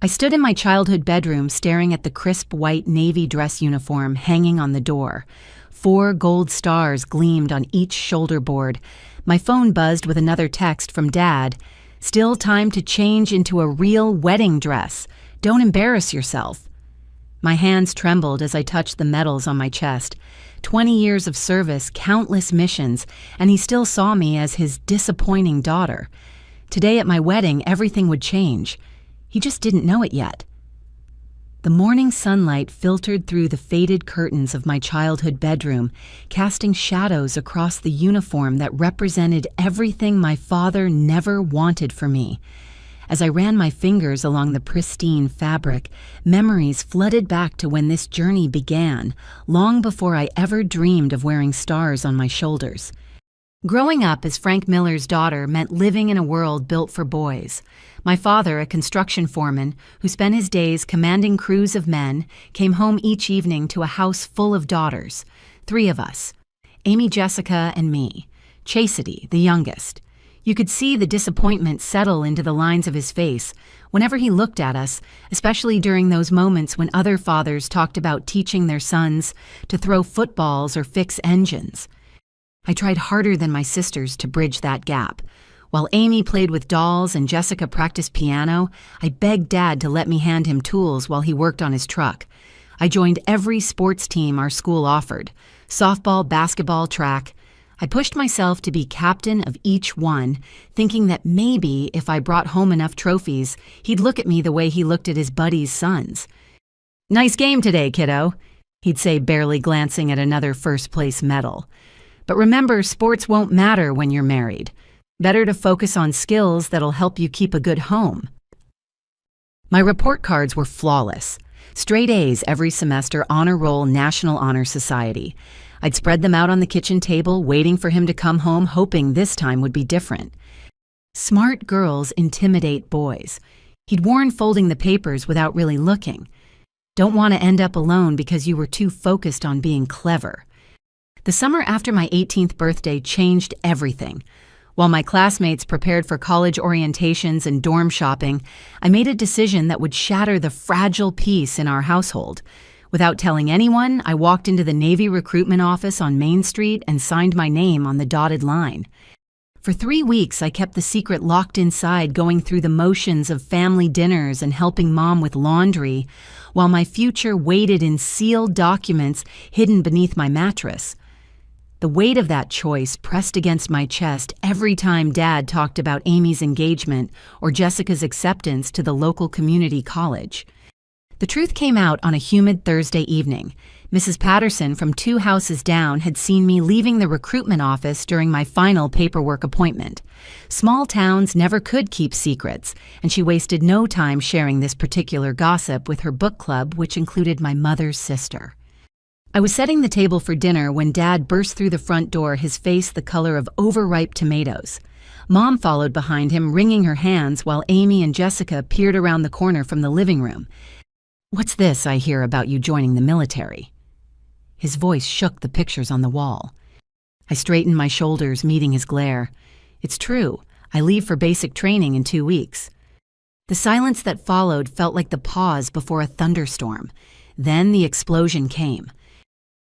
I stood in my childhood bedroom staring at the crisp white navy dress uniform hanging on the door. 4 gold stars gleamed on each shoulder board. My phone buzzed with another text from Dad. "Still time to change into a real wedding dress. Don't embarrass yourself." My hands trembled as I touched the medals on my chest. 20 years of service, countless missions, and he still saw me as his disappointing daughter. Today at my wedding, everything would change. He just didn't know it yet. The morning sunlight filtered through the faded curtains of my childhood bedroom, casting shadows across the uniform that represented everything my father never wanted for me. As I ran my fingers along the pristine fabric, memories flooded back to when this journey began, long before I ever dreamed of wearing stars on my shoulders. Growing up as Frank Miller's daughter meant living in a world built for boys. My father, a construction foreman who spent his days commanding crews of men, came home each evening to a house full of daughters. 3 of us, Amy, Jessica, and me. Chastity, the youngest. You could see the disappointment settle into the lines of his face whenever he looked at us, especially during those moments when other fathers talked about teaching their sons to throw footballs or fix engines. I tried harder than my sisters to bridge that gap. While Amy played with dolls and Jessica practiced piano, I begged Dad to let me hand him tools while he worked on his truck. I joined every sports team our school offered: softball, basketball, track. I pushed myself to be captain of each one, thinking that maybe if I brought home enough trophies, he'd look at me the way he looked at his buddies' sons. "Nice game today, kiddo," he'd say, barely glancing at another first-place medal. "But remember, sports won't matter when you're married. Better to focus on skills that'll help you keep a good home." My report cards were flawless. Straight A's every semester, honor roll, National Honor Society. I'd spread them out on the kitchen table, waiting for him to come home, hoping this time would be different. Smart girls intimidate boys. He'd warned folding the papers without really looking. Don't want to end up alone because you were too focused on being clever. The summer after my 18th birthday changed everything. While my classmates prepared for college orientations and dorm shopping, I made a decision that would shatter the fragile peace in our household. Without telling anyone, I walked into the Navy recruitment office on Main Street and signed my name on the dotted line. For 3 weeks, I kept the secret locked inside, going through the motions of family dinners and helping Mom with laundry, while my future waited in sealed documents hidden beneath my mattress. The weight of that choice pressed against my chest every time Dad talked about Amy's engagement or Jessica's acceptance to the local community college. The truth came out on a humid Thursday evening. Mrs. Patterson from 2 houses down had seen me leaving the recruitment office during my final paperwork appointment. Small towns never could keep secrets, and she wasted no time sharing this particular gossip with her book club, which included my mother's sister. I was setting the table for dinner when Dad burst through the front door, his face the color of overripe tomatoes. Mom followed behind him, wringing her hands, while Amy and Jessica peered around the corner from the living room. "What's this I hear about you joining the military?" His voice shook the pictures on the wall. I straightened my shoulders, meeting his glare. "It's true. I leave for basic training in 2 weeks." The silence that followed felt like the pause before a thunderstorm. Then the explosion came.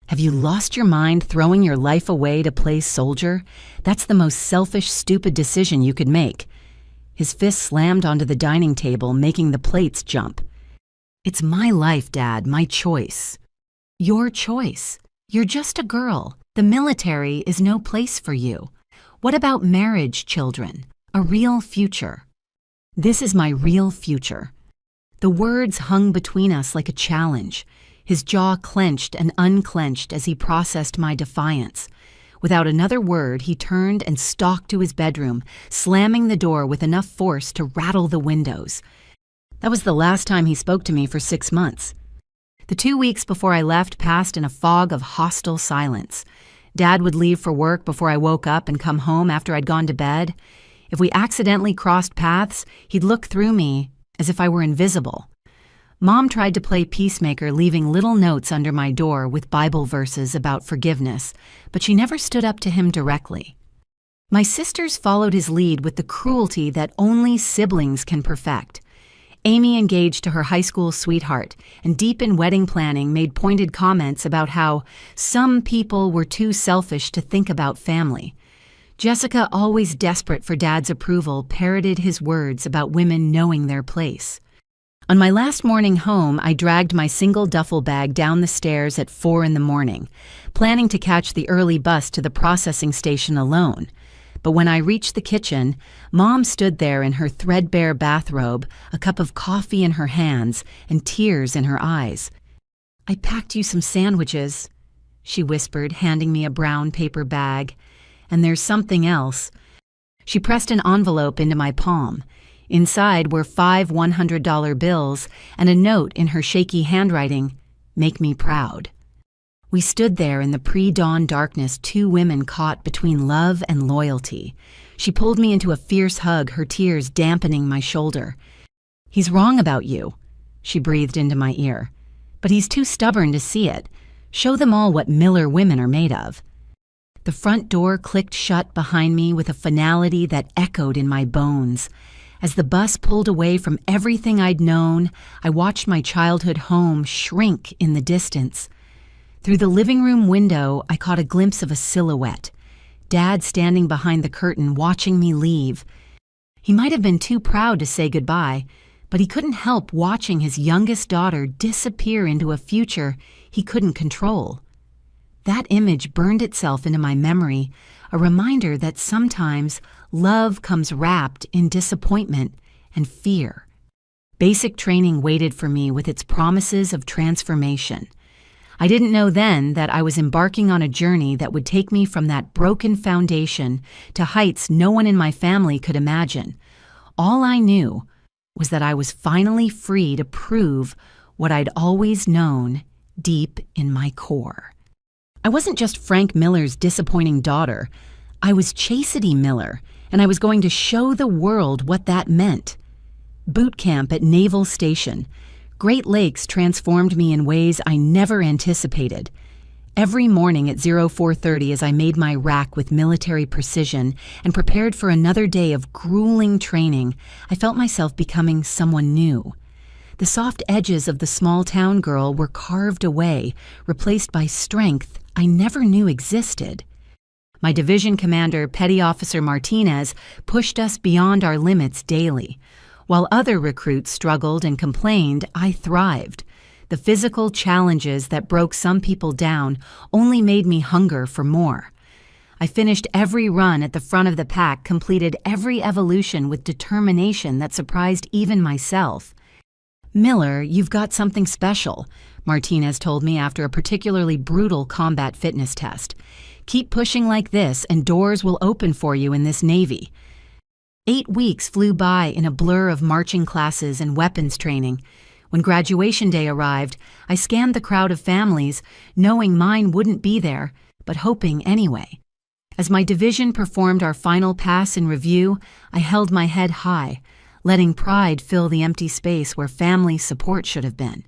"Have you lost your mind throwing your life away to play soldier? That's the most selfish, stupid decision you could make." His fist slammed onto the dining table, making the plates jump. "It's my life, Dad, my choice." "Your choice. You're just a girl. The military is no place for you. What about marriage, children? A real future?" "This is my real future." The words hung between us like a challenge. His jaw clenched and unclenched as he processed my defiance. Without another word, he turned and stalked to his bedroom, slamming the door with enough force to rattle the windows. That was the last time he spoke to me for 6 months. The 2 weeks before I left passed in a fog of hostile silence. Dad would leave for work before I woke up and come home after I'd gone to bed. If we accidentally crossed paths, he'd look through me as if I were invisible. Mom tried to play peacemaker, leaving little notes under my door with Bible verses about forgiveness, but she never stood up to him directly. My sisters followed his lead with the cruelty that only siblings can perfect. Amy engaged to her high school sweetheart, and deepen wedding planning made pointed comments about how some people were too selfish to think about family. Jessica, always desperate for Dad's approval, parroted his words about women knowing their place. On my last morning home, I dragged my single duffel bag down the stairs at 4 a.m, planning to catch the early bus to the processing station alone. But when I reached the kitchen, Mom stood there in her threadbare bathrobe, a cup of coffee in her hands, and tears in her eyes. "I packed you some sandwiches," she whispered, handing me a brown paper bag. "And there's something else." She pressed an envelope into my palm. Inside were 5 $100 bills and a note in her shaky handwriting, "Make me proud." We stood there in the pre-dawn darkness, two women caught between love and loyalty. She pulled me into a fierce hug, her tears dampening my shoulder. "He's wrong about you," she breathed into my ear. "But he's too stubborn to see it. Show them all what Miller women are made of." The front door clicked shut behind me with a finality that echoed in my bones. As the bus pulled away from everything I'd known, I watched my childhood home shrink in the distance. Through the living room window, I caught a glimpse of a silhouette. Dad standing behind the curtain, watching me leave. He might have been too proud to say goodbye, but he couldn't help watching his youngest daughter disappear into a future he couldn't control. That image burned itself into my memory, a reminder that sometimes love comes wrapped in disappointment and fear. Basic training waited for me with its promises of transformation. I didn't know then that I was embarking on a journey that would take me from that broken foundation to heights no one in my family could imagine. All I knew was that I was finally free to prove what I'd always known deep in my core. I wasn't just Frank Miller's disappointing daughter. I was Chastity Miller, and I was going to show the world what that meant. Boot camp at Naval Station. Great Lakes transformed me in ways I never anticipated. Every morning at 04:30, as I made my rack with military precision and prepared for another day of grueling training, I felt myself becoming someone new. The soft edges of the small-town girl were carved away, replaced by strength I never knew existed. My division commander, Petty Officer Martinez, pushed us beyond our limits daily. While other recruits struggled and complained, I thrived. The physical challenges that broke some people down only made me hunger for more. I finished every run at the front of the pack, completed every evolution with determination that surprised even myself. "Miller, you've got something special," Martinez told me after a particularly brutal combat fitness test. "Keep pushing like this and doors will open for you in this Navy." 8 weeks flew by in a blur of marching classes and weapons training. When graduation day arrived, I scanned the crowd of families, knowing mine wouldn't be there, but hoping anyway. As my division performed our final pass in review, I held my head high, letting pride fill the empty space where family support should have been.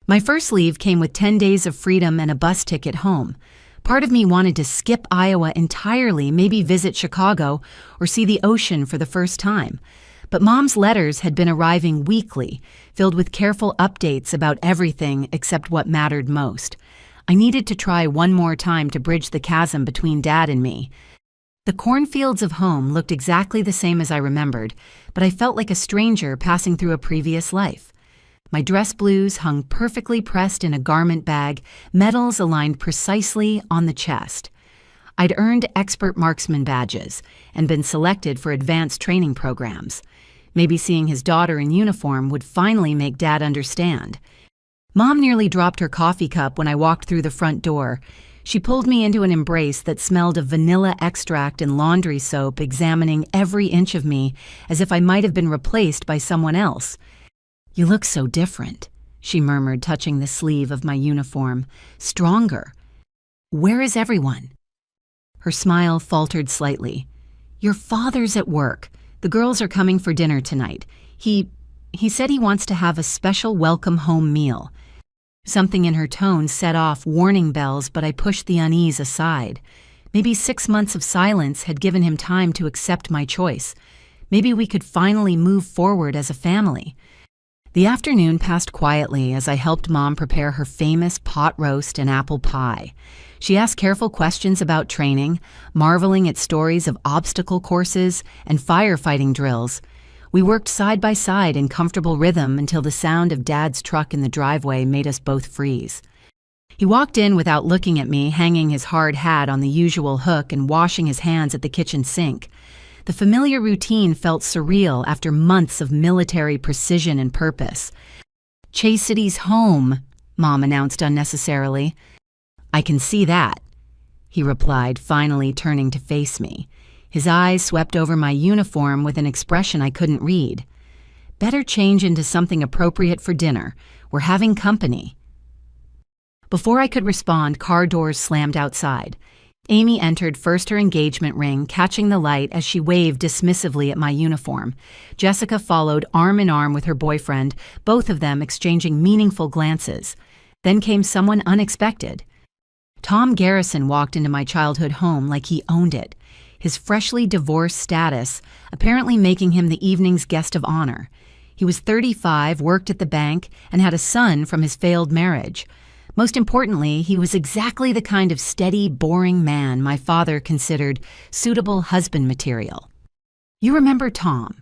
My first leave came with 10 days of freedom and a bus ticket home. Part of me wanted to skip Iowa entirely, maybe visit Chicago or see the ocean for the first time. But Mom's letters had been arriving weekly, filled with careful updates about everything except what mattered most. I needed to try one more time to bridge the chasm between Dad and me. The cornfields of home looked exactly the same as I remembered, but I felt like a stranger passing through a previous life. My dress blues hung perfectly pressed in a garment bag, medals aligned precisely on the chest. I'd earned expert marksman badges and been selected for advanced training programs. Maybe seeing his daughter in uniform would finally make Dad understand. Mom nearly dropped her coffee cup when I walked through the front door. She pulled me into an embrace that smelled of vanilla extract and laundry soap, examining every inch of me as if I might have been replaced by someone else. "You look so different," she murmured, touching the sleeve of my uniform. "Stronger. Where is everyone?" Her smile faltered slightly. "Your father's at work. The girls are coming for dinner tonight. He said he wants to have a special welcome home meal." Something in her tone set off warning bells, but I pushed the unease aside. Maybe 6 months of silence had given him time to accept my choice. Maybe we could finally move forward as a family. The afternoon passed quietly as I helped Mom prepare her famous pot roast and apple pie. She asked careful questions about training, marveling at stories of obstacle courses and firefighting drills. We worked side by side in comfortable rhythm until the sound of Dad's truck in the driveway made us both freeze. He walked in without looking at me, hanging his hard hat on the usual hook and washing his hands at the kitchen sink. The familiar routine felt surreal after months of military precision and purpose. "Chastity home," Mom announced unnecessarily. "I can see that," he replied, finally turning to face me. His eyes swept over my uniform with an expression I couldn't read. "Better change into something appropriate for dinner. We're having company." Before I could respond, car doors slammed outside. Amy entered first her engagement ring, catching the light as she waved dismissively at my uniform. Jessica followed arm in arm with her boyfriend, both of them exchanging meaningful glances. Then came someone unexpected. Tom Garrison walked into my childhood home like he owned it, his freshly divorced status apparently making him the evening's guest of honor. He was 35, worked at the bank, and had a son from his failed marriage. Most importantly, he was exactly the kind of steady, boring man my father considered suitable husband material. "You remember Tom,"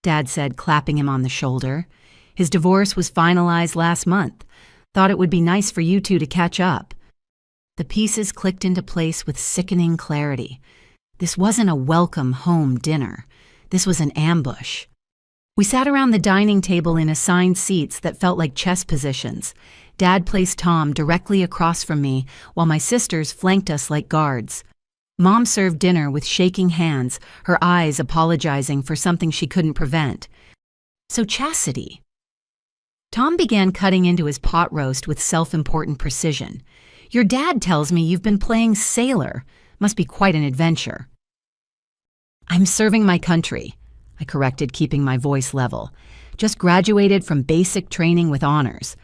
Dad said, clapping him on the shoulder. "His divorce was finalized last month. Thought it would be nice for you two to catch up." The pieces clicked into place with sickening clarity. This wasn't a welcome home dinner. This was an ambush. We sat around the dining table in assigned seats that felt like chess positions. Dad placed Tom directly across from me, while my sisters flanked us like guards. Mom served dinner with shaking hands, her eyes apologizing for something she couldn't prevent. "So Chastity." Tom began cutting into his pot roast with self-important precision. "Your dad tells me you've been playing sailor. Must be quite an adventure." "I'm serving my country," I corrected, keeping my voice level. "Just graduated from basic training with honors."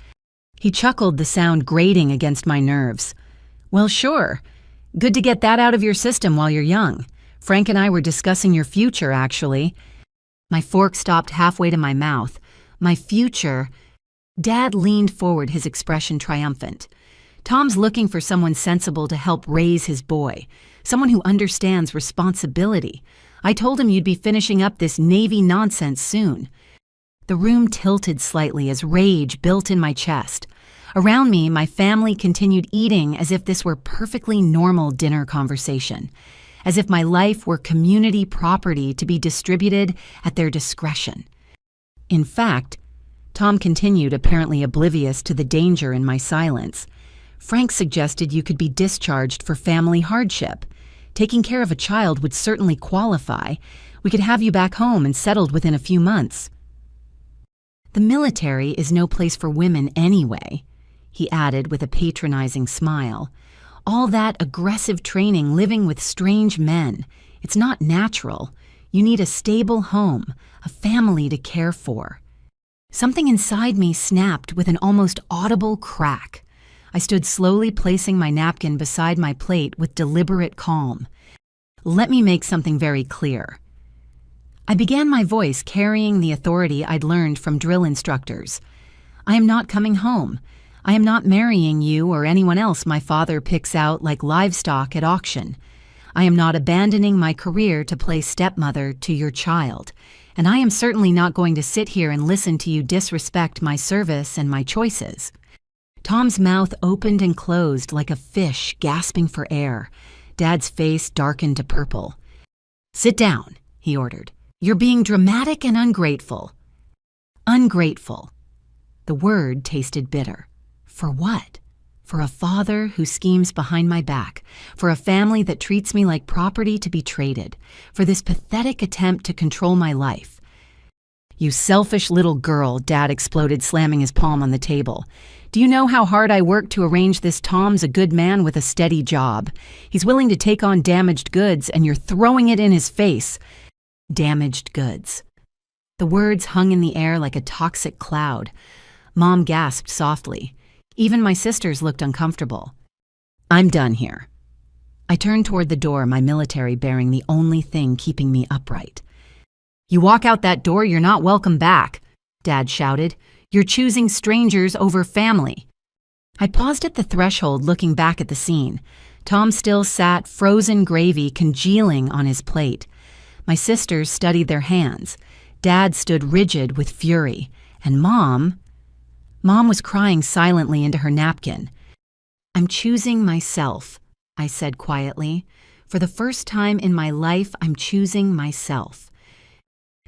He chuckled, the sound grating against my nerves. "Well, sure. Good to get that out of your system while you're young. Frank and I were discussing your future, actually." My fork stopped halfway to my mouth. "My future?" Dad leaned forward, his expression triumphant. "Tom's looking for someone sensible to help raise his boy, someone who understands responsibility. I told him you'd be finishing up this Navy nonsense soon." The room tilted slightly as rage built in my chest. Around me, my family continued eating as if this were perfectly normal dinner conversation, as if my life were community property to be distributed at their discretion. In fact, Tom continued, apparently oblivious to the danger in my silence. "Frank suggested you could be discharged for family hardship. Taking care of a child would certainly qualify. We could have you back home and settled within a few months." "The military is no place for women anyway," he added with a patronizing smile. "All that aggressive training, living with strange men. It's not natural. You need a stable home, a family to care for." Something inside me snapped with an almost audible crack. I stood slowly placing my napkin beside my plate with deliberate calm. "Let me make something very clear." I began my voice carrying the authority I'd learned from drill instructors. "I am not coming home. I am not marrying you or anyone else my father picks out like livestock at auction. I am not abandoning my career to play stepmother to your child. And I am certainly not going to sit here and listen to you disrespect my service and my choices." Tom's mouth opened and closed like a fish gasping for air. Dad's face darkened to purple. "Sit down," he ordered. "You're being dramatic and ungrateful." Ungrateful. The word tasted bitter. For what? For a father who schemes behind my back, for a family that treats me like property to be traded, for this pathetic attempt to control my life. "You selfish little girl," Dad exploded, slamming his palm on the table. "Do you know how hard I worked to arrange this? Tom's a good man with a steady job. He's willing to take on damaged goods, and you're throwing it in his face." Damaged goods. The words hung in the air like a toxic cloud. Mom gasped softly. Even my sisters looked uncomfortable. "I'm done here." I turned toward the door, my military bearing the only thing keeping me upright. "You walk out that door, you're not welcome back," Dad shouted. You're choosing strangers over family." I paused at the threshold, looking back at the scene. Tom still sat, frozen gravy congealing on his plate. My sisters studied their hands. Dad stood rigid with fury. And Mom was crying silently into her napkin. "I'm choosing myself," I said quietly. "For the first time in my life, I'm choosing myself."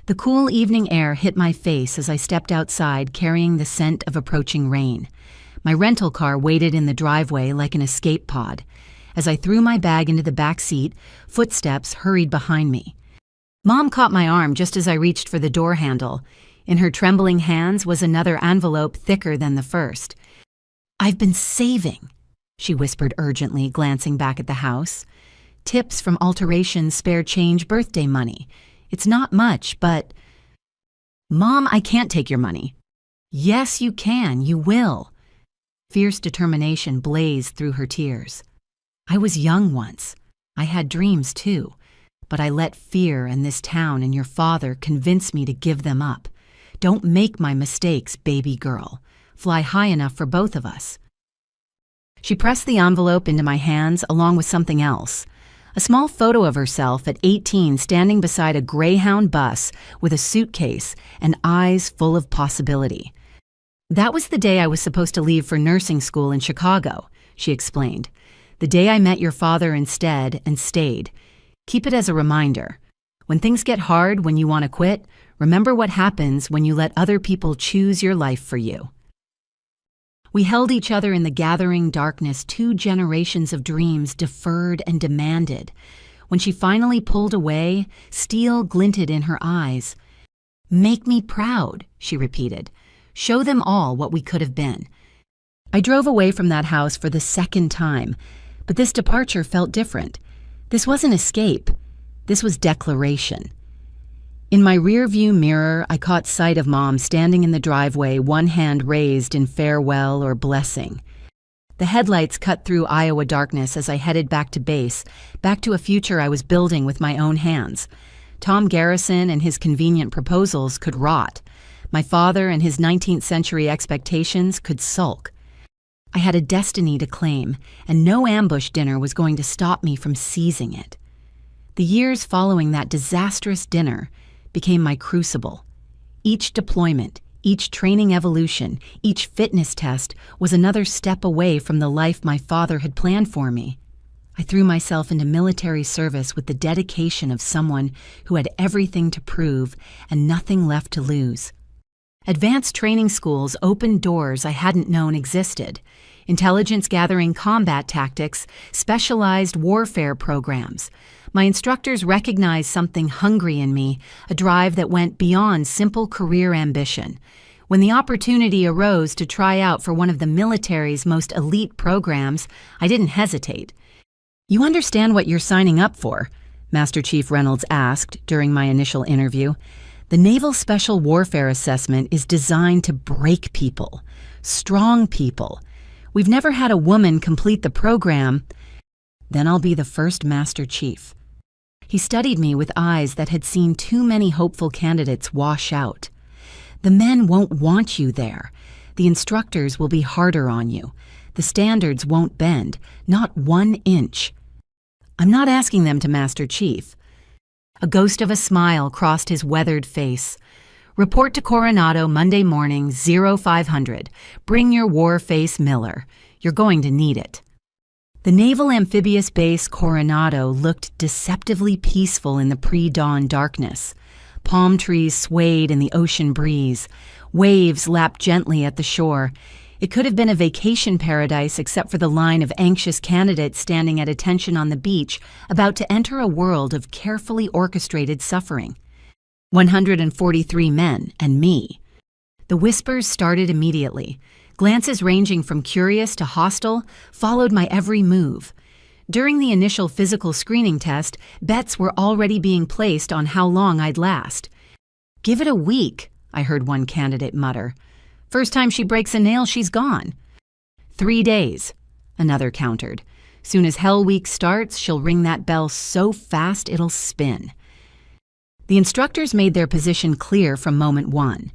The cool evening air hit my face as I stepped outside, carrying the scent of approaching rain. My rental car waited in the driveway like an escape pod. As I threw my bag into the back seat, footsteps hurried behind me. Mom caught my arm just as I reached for the door handle. In her trembling hands was another envelope thicker than the first. "I've been saving," she whispered urgently, glancing back at the house. "Tips from alterations, spare change, birthday money. It's not much, but—" "Mom, I can't take your money." "Yes, you can. You will." Fierce determination blazed through her tears. I was young once. I had dreams too, but I let fear and this town and your father convince me to give them up. Don't make my mistakes, baby girl. Fly high enough for both of us. She pressed the envelope into my hands along with something else. A small photo of herself at 18 standing beside a Greyhound bus with a suitcase and eyes full of possibility. "That was the day I was supposed to leave for nursing school in Chicago," she explained. "The day I met your father instead and stayed. Keep it as a reminder. When things get hard, when you want to quit, remember what happens when you let other people choose your life for you." We held each other in the gathering darkness, 2 generations of dreams deferred and demanded. When she finally pulled away, steel glinted in her eyes. "Make me proud," she repeated. "Show them all what we could have been." I drove away from that house for the second time, but this departure felt different. This wasn't escape. This was declaration. In my rearview mirror, I caught sight of Mom standing in the driveway, one hand raised in farewell or blessing. The headlights cut through Iowa darkness as I headed back to base, back to a future I was building with my own hands. Tom Garrison and his convenient proposals could rot. My father and his 19th century expectations could sulk. I had a destiny to claim, and no ambush dinner was going to stop me from seizing it. The years following that disastrous dinner became my crucible. Each deployment, each training evolution, each fitness test was another step away from the life my father had planned for me. I threw myself into military service with the dedication of someone who had everything to prove and nothing left to lose. Advanced training schools opened doors I hadn't known existed. Intelligence-gathering combat tactics, specialized warfare programs. My instructors recognized something hungry in me, a drive that went beyond simple career ambition. When the opportunity arose to try out for one of the military's most elite programs, I didn't hesitate. "You understand what you're signing up for?" Master Chief Reynolds asked during my initial interview. "The Naval Special Warfare Assessment is designed to break people, strong people. We've never had a woman complete the program." "Then I'll be the first Master Chief." He studied me with eyes that had seen too many hopeful candidates wash out. "The men won't want you there. The instructors will be harder on you. The standards won't bend, not 1 inch." "I'm not asking them to Master Chief." A ghost of a smile crossed his weathered face. "Report to Coronado Monday morning, 0500. Bring your war face, Miller. You're going to need it." The Naval Amphibious Base Coronado looked deceptively peaceful in the pre-dawn darkness. Palm trees swayed in the ocean breeze. Waves lapped gently at the shore. It could have been a vacation paradise except for the line of anxious candidates standing at attention on the beach, about to enter a world of carefully orchestrated suffering. 143 men and me. The whispers started immediately. Glances ranging from curious to hostile followed my every move. During the initial physical screening test, bets were already being placed on how long I'd last. "Give it a week," I heard one candidate mutter. "First time she breaks a nail, she's gone." 3 days, another countered. "Soon as Hell Week starts, she'll ring that bell so fast it'll spin." The instructors made their position clear from moment one.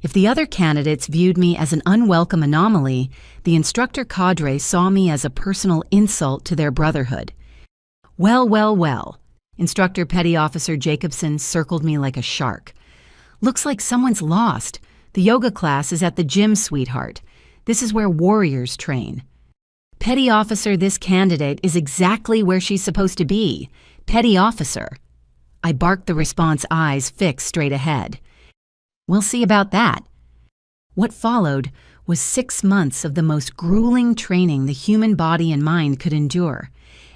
If the other candidates viewed me as an unwelcome anomaly, the instructor cadre saw me as a personal insult to their brotherhood. Well, well, well. Instructor Petty Officer Jacobson circled me like a shark. Looks like someone's lost. The yoga class is at the gym, sweetheart. This is where warriors train. Petty Officer, this candidate is exactly where she's supposed to be. Petty Officer. I barked, the response, eyes fixed straight ahead. We'll see about that. What followed was 6 months of the most grueling training the human body and mind could endure.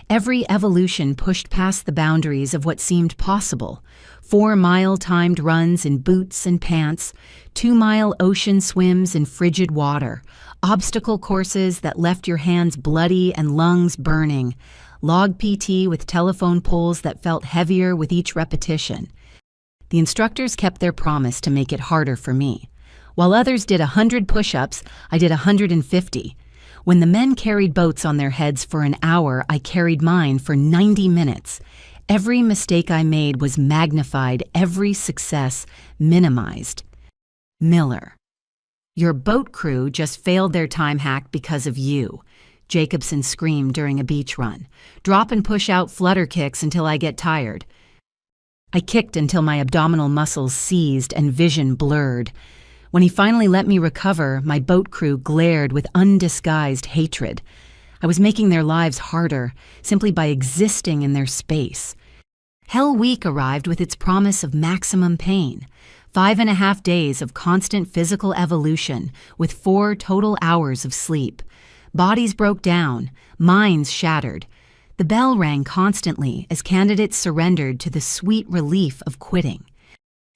Every evolution pushed past the boundaries of what seemed possible. 4-mile timed runs in boots and pants, 2-mile ocean swims in frigid water, obstacle courses that left your hands bloody and lungs burning, log PT with telephone poles that felt heavier with each repetition. The instructors kept their promise to make it harder for me. While others did 100 push-ups, I did 150. When the men carried boats on their heads for an hour, I carried mine for 90 minutes. Every mistake I made was magnified, every success minimized. Miller. Your boat crew just failed their time hack because of you, Jacobson screamed during a beach run. Drop and push out flutter kicks until I get tired. I kicked until my abdominal muscles seized and vision blurred. When he finally let me recover, my boat crew glared with undisguised hatred. I was making their lives harder, simply by existing in their space. Hell Week arrived with its promise of maximum pain. 5.5 days of constant physical evolution, with 4 total hours of sleep. Bodies broke down, minds shattered. The bell rang constantly as candidates surrendered to the sweet relief of quitting.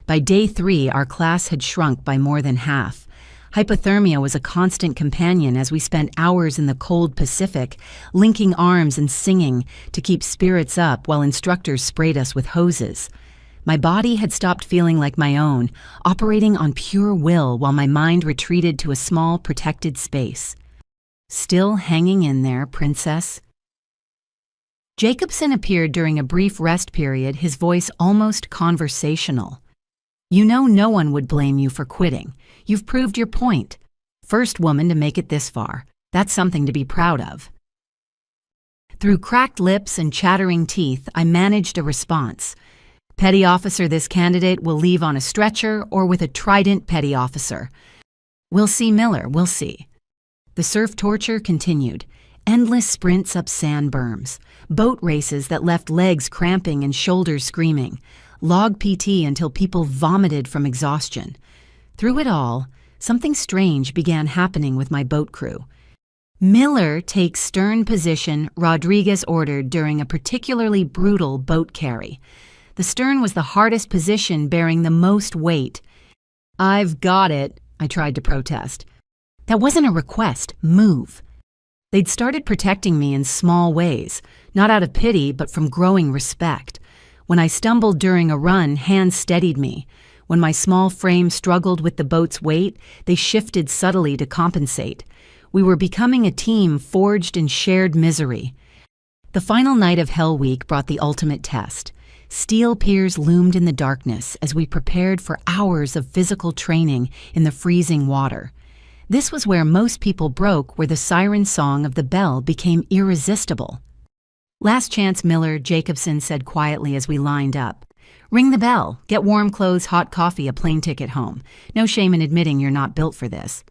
By day 3, our class had shrunk by more than half. Hypothermia was a constant companion as we spent hours in the cold Pacific, linking arms and singing to keep spirits up while instructors sprayed us with hoses. My body had stopped feeling like my own, operating on pure will while my mind retreated to a small, protected space. Still hanging in there, princess? Jacobson appeared during a brief rest period, his voice almost conversational. You know no one would blame you for quitting. You've proved your point. First woman to make it this far. That's something to be proud of. Through cracked lips and chattering teeth, I managed a response. Petty Officer, this candidate will leave on a stretcher or with a trident, Petty Officer. We'll see, Miller, we'll see. The surf torture continued. Endless sprints up sand berms, boat races that left legs cramping and shoulders screaming, log PT until people vomited from exhaustion. Through it all, something strange began happening with my boat crew. Miller takes stern position, Rodriguez ordered during a particularly brutal boat carry. The stern was the hardest position, bearing the most weight. I've got it, I tried to protest. That wasn't a request, move. They'd started protecting me in small ways, not out of pity, but from growing respect. When I stumbled during a run, hands steadied me. When my small frame struggled with the boat's weight, they shifted subtly to compensate. We were becoming a team forged in shared misery. The final night of Hell Week brought the ultimate test. Steel piers loomed in the darkness as we prepared for hours of physical training in the freezing water. This was where most people broke, where the siren song of the bell became irresistible. Last chance, Miller, Jacobson said quietly as we lined up. Ring the bell, get warm clothes, hot coffee, a plane ticket home. No shame in admitting you're not built for this.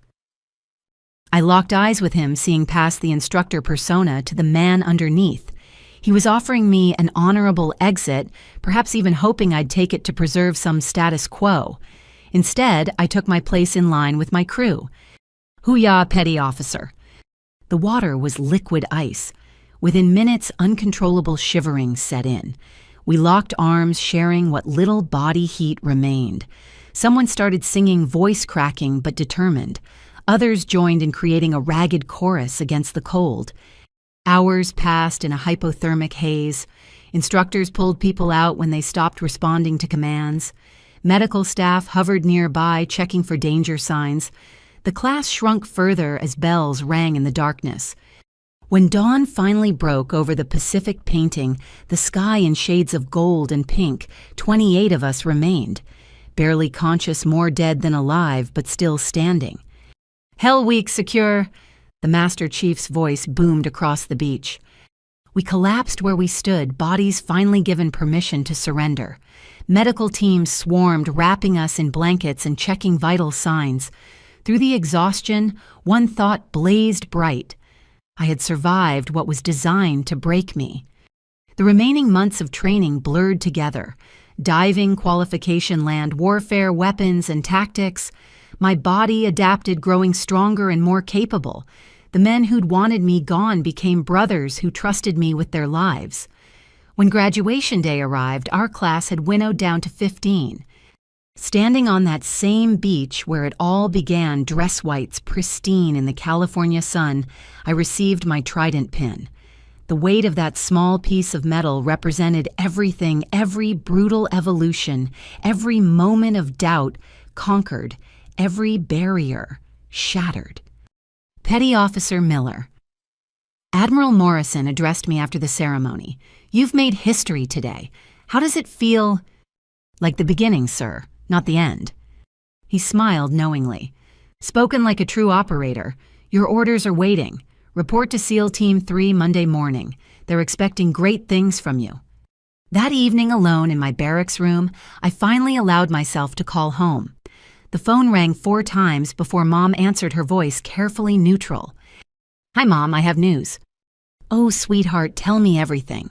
I locked eyes with him, seeing past the instructor persona to the man underneath. He was offering me an honorable exit, perhaps even hoping I'd take it to preserve some status quo. Instead, I took my place in line with my crew. Hoo-yah, Petty Officer. The water was liquid ice. Within minutes, uncontrollable shivering set in. We locked arms, sharing what little body heat remained. Someone started singing, voice cracking but determined. Others joined in creating a ragged chorus against the cold. Hours passed in a hypothermic haze. Instructors pulled people out when they stopped responding to commands. Medical staff hovered nearby, checking for danger signs. The class shrunk further as bells rang in the darkness. When dawn finally broke over the Pacific painting, the sky in shades of gold and pink, 28 of us remained. barely conscious, more dead than alive, but still standing. "Hell Week secure," the Master Chief's voice boomed across the beach. We collapsed where we stood, bodies finally given permission to surrender. Medical teams swarmed, wrapping us in blankets and checking vital signs. Through the exhaustion, one thought blazed bright. I had survived what was designed to break me. The remaining months of training blurred together. Diving, qualification land, warfare, weapons, and tactics. My body adapted, growing stronger and more capable. The men who'd wanted me gone became brothers who trusted me with their lives. When graduation day arrived, our class had winnowed down to 15. Standing on that same beach where it all began, dress whites pristine in the California sun, I received my trident pin. The weight of that small piece of metal represented everything, every brutal evolution, every moment of doubt conquered, every barrier shattered. Petty Officer Miller. Admiral Morrison addressed me after the ceremony. "You've made history today. How does it feel?" "Like the beginning, sir, not the end." He smiled knowingly. "Spoken like a true operator. Your orders are waiting. Report to SEAL Team 3 Monday morning. They're expecting great things from you." That evening alone in my barracks room, I finally allowed myself to call home. The phone rang 4 times before Mom answered, her voice carefully neutral. "Hi, Mom, I have news." "Oh, sweetheart, tell me everything."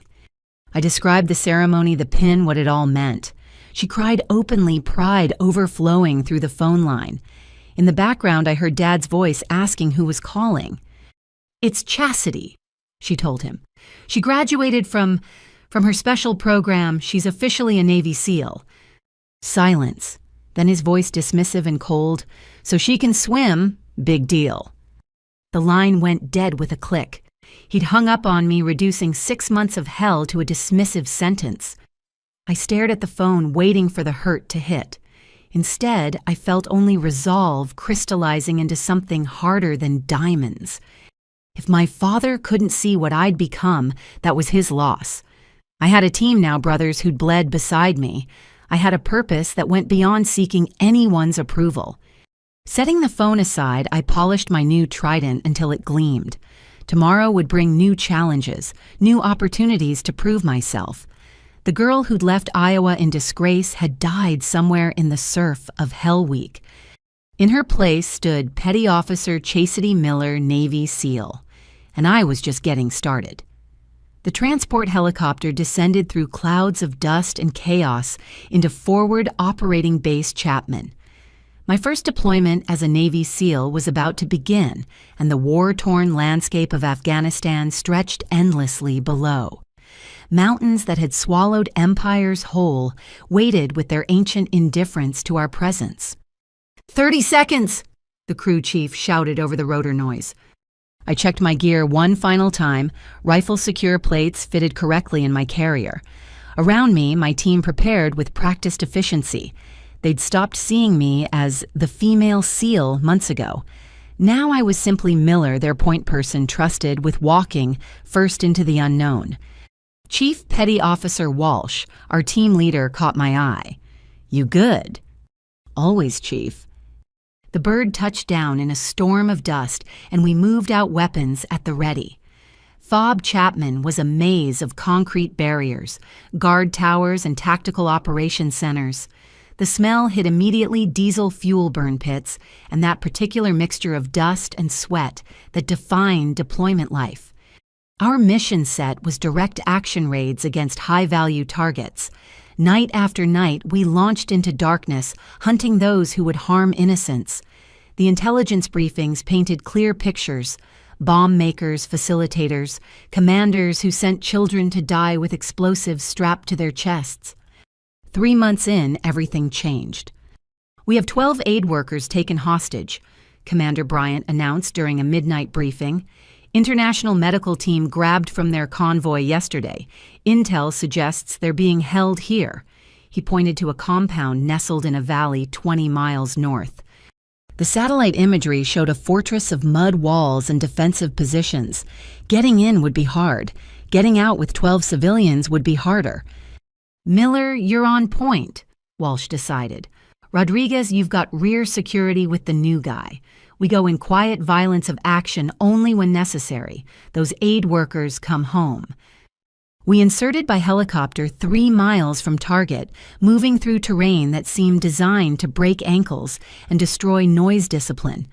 I described the ceremony, the pin, what it all meant. She cried openly, pride overflowing through the phone line. In the background, I heard Dad's voice asking who was calling. "It's Chastity," she told him. "She graduated from her special program. She's officially a Navy SEAL." Silence. Then his voice dismissive and cold. "So she can swim? Big deal." The line went dead with a click. He'd hung up on me, reducing 6 months of hell to a dismissive sentence. I stared at the phone, waiting for the hurt to hit. Instead, I felt only resolve crystallizing into something harder than diamonds. If my father couldn't see what I'd become, that was his loss. I had a team now, brothers, who'd bled beside me. I had a purpose that went beyond seeking anyone's approval. Setting the phone aside, I polished my new trident until it gleamed. Tomorrow would bring new challenges, new opportunities to prove myself. The girl who'd left Iowa in disgrace had died somewhere in the surf of Hell Week. In her place stood Petty Officer Chastity Miller, Navy SEAL. And I was just getting started. The transport helicopter descended through clouds of dust and chaos into Forward Operating Base Chapman. My first deployment as a Navy SEAL was about to begin, and the war-torn landscape of Afghanistan stretched endlessly below. Mountains that had swallowed empires whole waited with their ancient indifference to our presence. 30 seconds, the crew chief shouted over the rotor noise. I checked my gear one final time, rifle secure plates fitted correctly in my carrier. Around me, my team prepared with practiced efficiency. They'd stopped seeing me as the female SEAL months ago. Now I was simply Miller, their point person trusted with walking first into the unknown. Chief Petty Officer Walsh, our team leader, caught my eye. "You good?" "Always, Chief." The bird touched down in a storm of dust, and we moved out weapons at the ready. FOB Chapman was a maze of concrete barriers, guard towers, and tactical operations centers. The smell hit immediately diesel fuel burn pits and that particular mixture of dust and sweat that defined deployment life. Our mission set was direct action raids against high-value targets. Night after night, we launched into darkness, hunting those who would harm innocents. The intelligence briefings painted clear pictures: bomb makers, facilitators, commanders who sent children to die with explosives strapped to their chests. 3 months in, everything changed. "We have 12 aid workers taken hostage," Commander Bryant announced during a midnight briefing. "International medical team grabbed from their convoy yesterday. Intel suggests they're being held here." He pointed to a compound nestled in a valley 20 miles north. The satellite imagery showed a fortress of mud walls and defensive positions. Getting in would be hard. Getting out with 12 civilians would be harder. "Miller, you're on point," Walsh decided. Rodriguez, you've got rear security with the new guy. We go in quiet violence of action only when necessary. Those aid workers come home. We inserted by helicopter 3 miles from target, moving through terrain that seemed designed to break ankles and destroy noise discipline.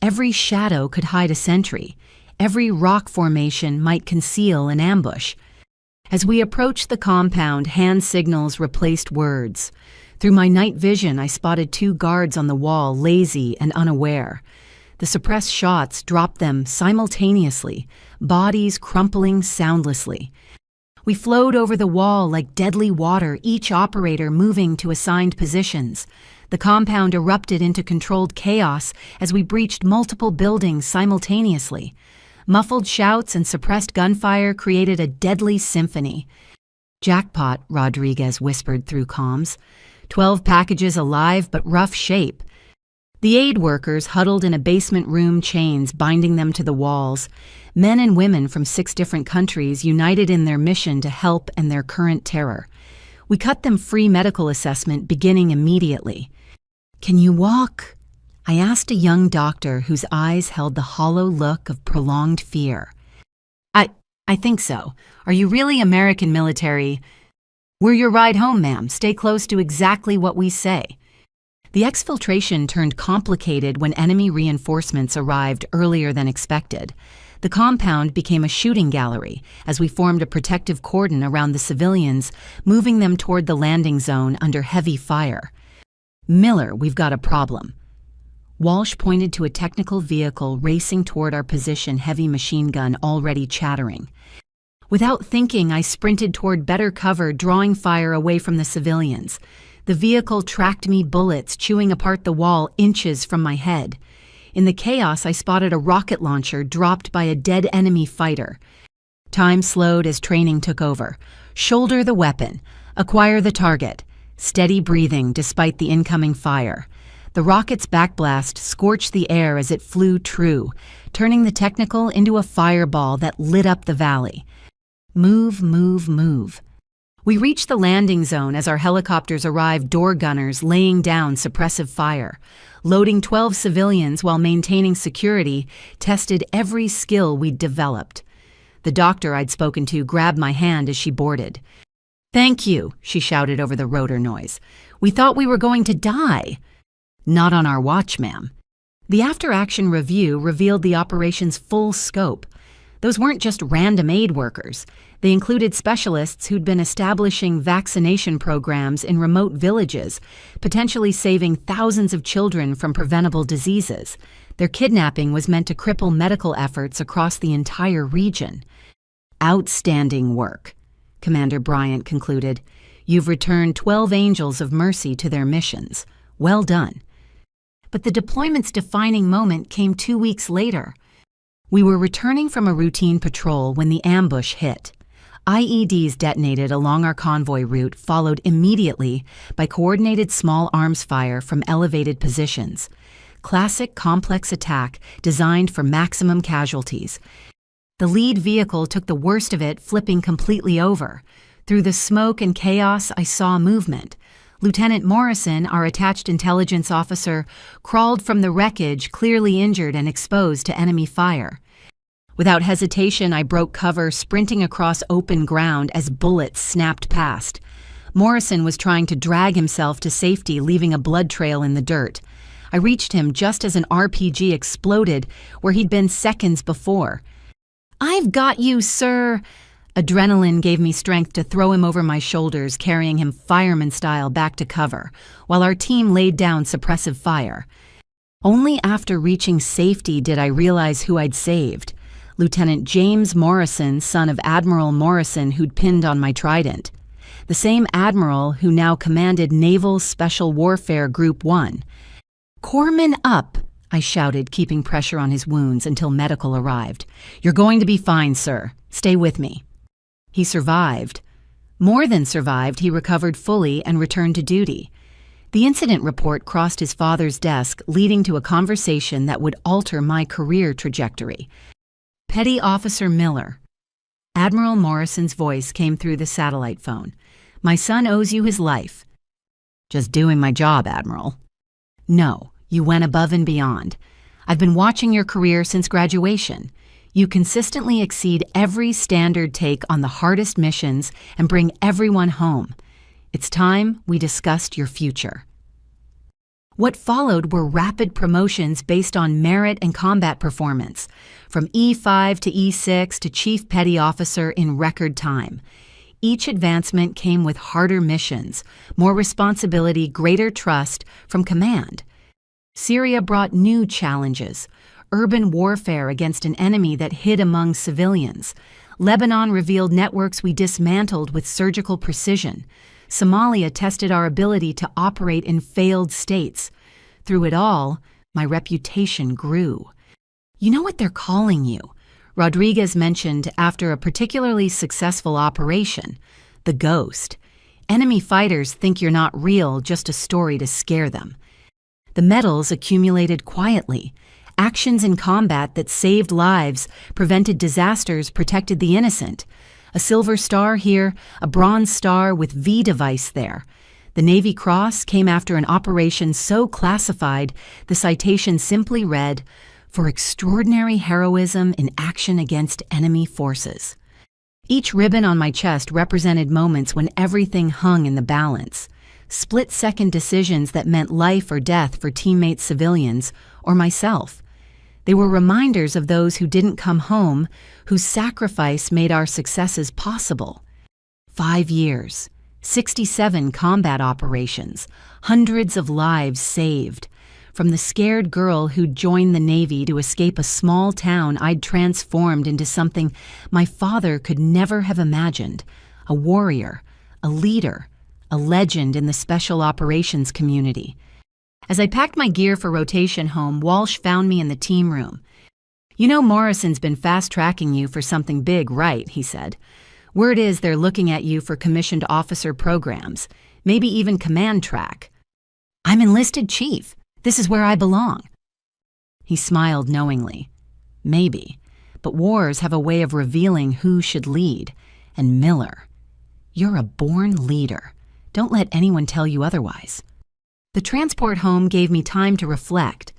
Every shadow could hide a sentry. Every rock formation might conceal an ambush. As we approached the compound, hand signals replaced words. Through my night vision, I spotted 2 guards on the wall, lazy and unaware. The suppressed shots dropped them simultaneously, bodies crumpling soundlessly. We flowed over the wall like deadly water, each operator moving to assigned positions. The compound erupted into controlled chaos as we breached multiple buildings simultaneously. Muffled shouts and suppressed gunfire created a deadly symphony. "Jackpot," Rodriguez whispered through comms. 12 packages alive but rough shape. The aid workers huddled in a basement room, chains binding them to the walls. Men and women from 6 different countries united in their mission to help and their current terror. We cut them free medical assessment beginning immediately. "Can you walk?" I asked a young doctor whose eyes held the hollow look of prolonged fear. I think so. Are you really American military?" "We're your ride home, ma'am. Stay close to exactly what we say." The exfiltration turned complicated when enemy reinforcements arrived earlier than expected. The compound became a shooting gallery as we formed a protective cordon around the civilians, moving them toward the landing zone under heavy fire. "Miller, we've got a problem." Walsh pointed to a technical vehicle racing toward our position, heavy machine gun already chattering. Without thinking, I sprinted toward better cover, drawing fire away from the civilians. The vehicle tracked me, bullets chewing apart the wall inches from my head. In the chaos, I spotted a rocket launcher dropped by a dead enemy fighter. Time slowed as training took over. Shoulder the weapon. Acquire the target. Steady breathing despite the incoming fire. The rocket's backblast scorched the air as it flew true, turning the technical into a fireball that lit up the valley. Move, move, move. We reached the landing zone as our helicopters arrived, door gunners laying down suppressive fire. Loading 12 civilians while maintaining security tested every skill we'd developed. The doctor I'd spoken to grabbed my hand as she boarded. "Thank you," she shouted over the rotor noise. "We thought we were going to die." "Not on our watch, ma'am." The after-action review revealed the operation's full scope. Those weren't just random aid workers. They included specialists who'd been establishing vaccination programs in remote villages, potentially saving thousands of children from preventable diseases. Their kidnapping was meant to cripple medical efforts across the entire region. "Outstanding work," Commander Bryant concluded. "You've returned 12 angels of mercy to their missions. Well done." But the deployment's defining moment came 2 weeks later. We were returning from a routine patrol when the ambush hit. IEDs detonated along our convoy route, followed immediately by coordinated small arms fire from elevated positions. Classic complex attack designed for maximum casualties. The lead vehicle took the worst of it, flipping completely over. Through the smoke and chaos, I saw movement. Lieutenant Morrison, our attached intelligence officer, crawled from the wreckage, clearly injured and exposed to enemy fire. Without hesitation, I broke cover, sprinting across open ground as bullets snapped past. Morrison was trying to drag himself to safety, leaving a blood trail in the dirt. I reached him just as an RPG exploded where he'd been seconds before. "I've got you, sir!" Adrenaline gave me strength to throw him over my shoulders, carrying him fireman style back to cover, while our team laid down suppressive fire. Only after reaching safety did I realize who I'd saved. Lieutenant James Morrison, son of Admiral Morrison, who'd pinned on my trident. The same Admiral who now commanded Naval Special Warfare Group 1. "Corpsman up!" I shouted, keeping pressure on his wounds until medical arrived. "You're going to be fine, sir. Stay with me." He survived. More than survived, he recovered fully and returned to duty. The incident report crossed his father's desk, leading to a conversation that would alter my career trajectory. "Petty Officer Miller." Admiral Morrison's voice came through the satellite phone. "My son owes you his life." Just doing my job, Admiral. No, you went above and beyond. I've been watching your career since graduation. You consistently exceed every standard take on the hardest missions and bring everyone home. It's time we discussed your future. What followed were rapid promotions based on merit and combat performance, from E5 to E6 to Chief Petty Officer in record time. Each advancement came with harder missions, more responsibility, greater trust from command. Syria brought new challenges: urban warfare against an enemy that hid among civilians. Lebanon revealed networks we dismantled with surgical precision. Somalia tested our ability to operate in failed states. Through it all, my reputation grew. You know what they're calling you? Rodriguez mentioned after a particularly successful operation: the Ghost. Enemy fighters think you're not real, just a story to scare them. The medals accumulated quietly. Actions in combat that saved lives, prevented disasters, protected the innocent. A silver star here, a bronze star with V device there. The Navy Cross came after an operation so classified, the citation simply read, "For extraordinary heroism in action against enemy forces." Each ribbon on my chest represented moments when everything hung in the balance. Split-second decisions that meant life or death for teammate civilians or myself. They were reminders of those who didn't come home, whose sacrifice made our successes possible. 5 years, 67 combat operations, hundreds of lives saved. From the scared girl who'd joined the Navy to escape a small town I'd transformed into something my father could never have imagined: a warrior, a leader, a legend in the special operations community. As I packed my gear for rotation home, Walsh found me in the team room. "You know Morrison's been fast-tracking you for something big, right?" he said. "Word is they're looking at you for commissioned officer programs, maybe even command track." "I'm enlisted chief. This is where I belong." He smiled knowingly. "Maybe, but wars have a way of revealing who should lead. And Miller, you're a born leader. Don't let anyone tell you otherwise." The transport home gave me time to reflect.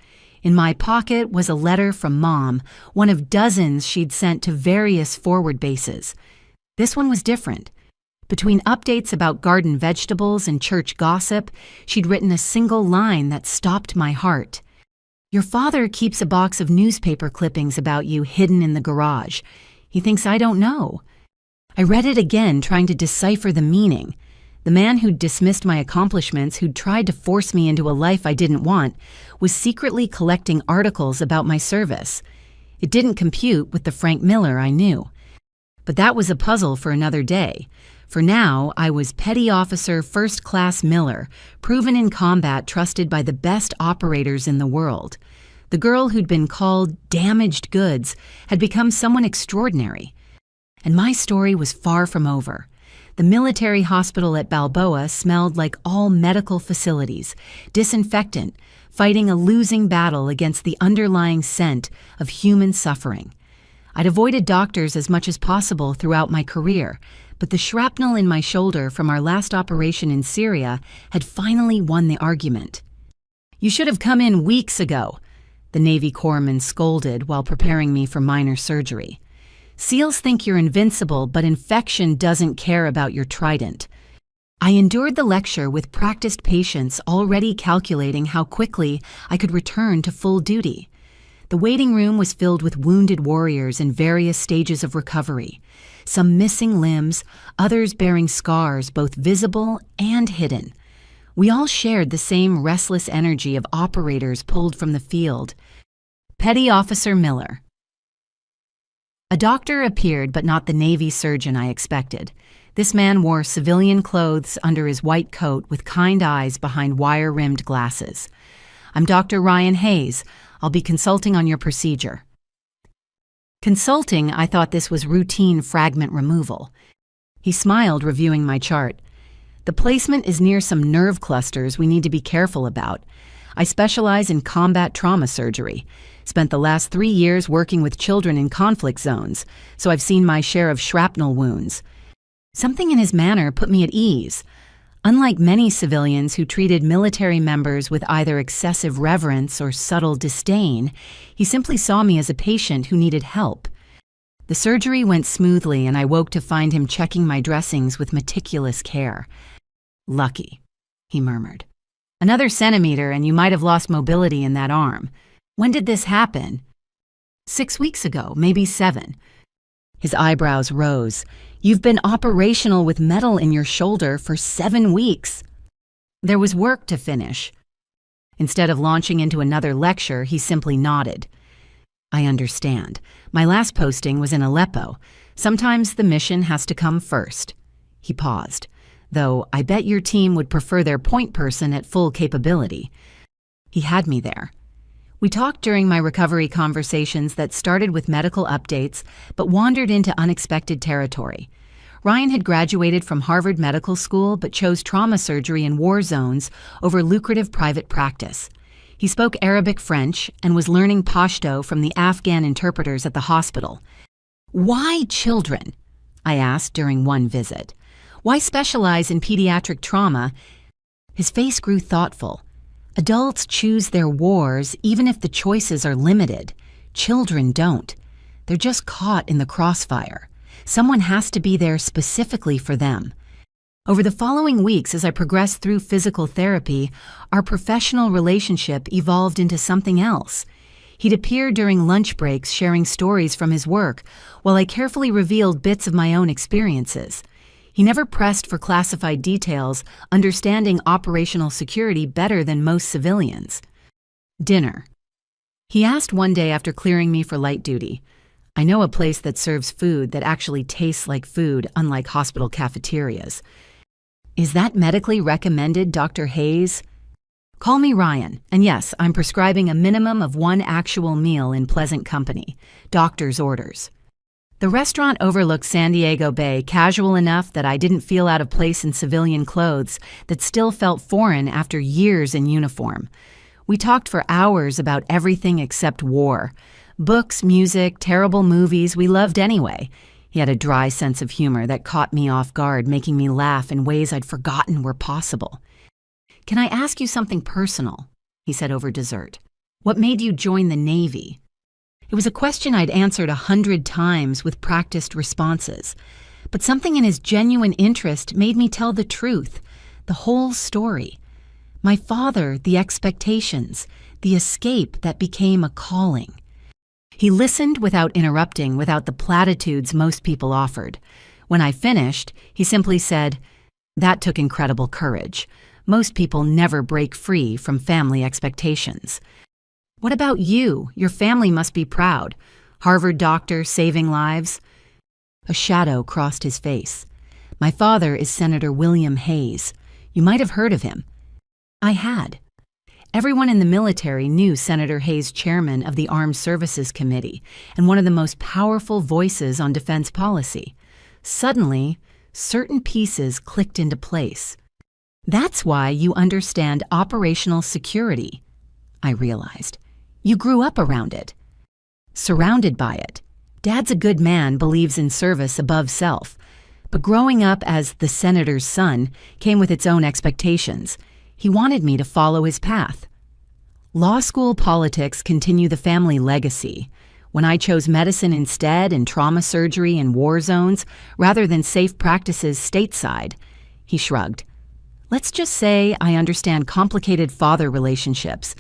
In my pocket was a letter from Mom, one of dozens she'd sent to various forward bases. This one was different. Between updates about garden vegetables and church gossip, she'd written a single line that stopped my heart. "Your father keeps a box of newspaper clippings about you hidden in the garage. He thinks I don't know." I read it again, trying to decipher the meaning. The man who'd dismissed my accomplishments, who'd tried to force me into a life I didn't want, was secretly collecting articles about my service. It didn't compute with the Frank Miller I knew. But that was a puzzle for another day. For now, I was Petty Officer First Class Miller, proven in combat, trusted by the best operators in the world. The girl who'd been called damaged goods had become someone extraordinary. And my story was far from over. The military hospital at Balboa smelled like all medical facilities, disinfectant, fighting a losing battle against the underlying scent of human suffering. I'd avoided doctors as much as possible throughout my career, but the shrapnel in my shoulder from our last operation in Syria had finally won the argument. "You should have come in weeks ago," the Navy corpsman scolded while preparing me for minor surgery. "SEALs think you're invincible, but infection doesn't care about your trident." I endured the lecture with practiced patience, already calculating how quickly I could return to full duty. The waiting room was filled with wounded warriors in various stages of recovery, some missing limbs, others bearing scars both visible and hidden. We all shared the same restless energy of operators pulled from the field. Petty Officer Miller. A doctor appeared, but not the Navy surgeon I expected. This man wore civilian clothes under his white coat with kind eyes behind wire-rimmed glasses. "I'm Dr. Ryan Hayes. I'll be consulting on your procedure." Consulting, I thought this was routine fragment removal. He smiled, reviewing my chart. "The placement is near some nerve clusters we need to be careful about. I specialize in combat trauma surgery. Spent the last 3 years working with children in conflict zones, so I've seen my share of shrapnel wounds." Something in his manner put me at ease. Unlike many civilians who treated military members with either excessive reverence or subtle disdain, he simply saw me as a patient who needed help. The surgery went smoothly, and I woke to find him checking my dressings with meticulous care. "Lucky," he murmured. "Another centimeter and you might have lost mobility in that arm. When did this happen?" 6 weeks ago, maybe 7. His eyebrows rose. "You've been operational with metal in your shoulder for 7 weeks. There was work to finish." Instead of launching into another lecture, he simply nodded. "I understand. My last posting was in Aleppo. Sometimes the mission has to come first." He paused. "Though I bet your team would prefer their point person at full capability." He had me there. We talked during my recovery conversations that started with medical updates but wandered into unexpected territory. Ryan had graduated from Harvard Medical School but chose trauma surgery in war zones over lucrative private practice. He spoke Arabic French and was learning Pashto from the Afghan interpreters at the hospital. "Why children?" I asked during one visit. "Why specialize in pediatric trauma?" His face grew thoughtful. "Adults choose their wars even if the choices are limited. Children don't. They're just caught in the crossfire. Someone has to be there specifically for them." Over the following weeks, as I progressed through physical therapy, our professional relationship evolved into something else. He'd appear during lunch breaks sharing stories from his work, while I carefully revealed bits of my own experiences. He never pressed for classified details, understanding operational security better than most civilians. Dinner. He asked one day after clearing me for light duty. "I know a place that serves food that actually tastes like food, unlike hospital cafeterias. Is that medically recommended, Dr. Hayes?" "Call me Ryan, and yes, I'm prescribing a minimum of 1 actual meal in pleasant company. Doctor's orders." The restaurant overlooked San Diego Bay, casual enough that I didn't feel out of place in civilian clothes that still felt foreign after years in uniform. We talked for hours about everything except war. Books, music, terrible movies we loved anyway. He had a dry sense of humor that caught me off guard, making me laugh in ways I'd forgotten were possible. "Can I ask you something personal?" he said over dessert. "What made you join the Navy?" It was a question I'd answered 100 times with practiced responses, but something in his genuine interest made me tell the truth, the whole story. My father, the expectations, the escape that became a calling. He listened without interrupting, without the platitudes most people offered. When I finished, he simply said, "That took incredible courage. Most people never break free from family expectations." "What about you? Your family must be proud. Harvard doctor saving lives." A shadow crossed his face. "My father is Senator William Hayes. You might have heard of him." I had. Everyone in the military knew Senator Hayes, chairman of the Armed Services Committee and one of the most powerful voices on defense policy. Suddenly, certain pieces clicked into place. "That's why you understand operational security," I realized. "You grew up around it, surrounded by it. Dad's a good man, believes in service above self. But growing up as the senator's son came with its own expectations. He wanted me to follow his path. Law school politics continue the family legacy. When I chose medicine instead and trauma surgery in war zones rather than safe practices stateside," he shrugged. "Let's just say I understand complicated father relationships."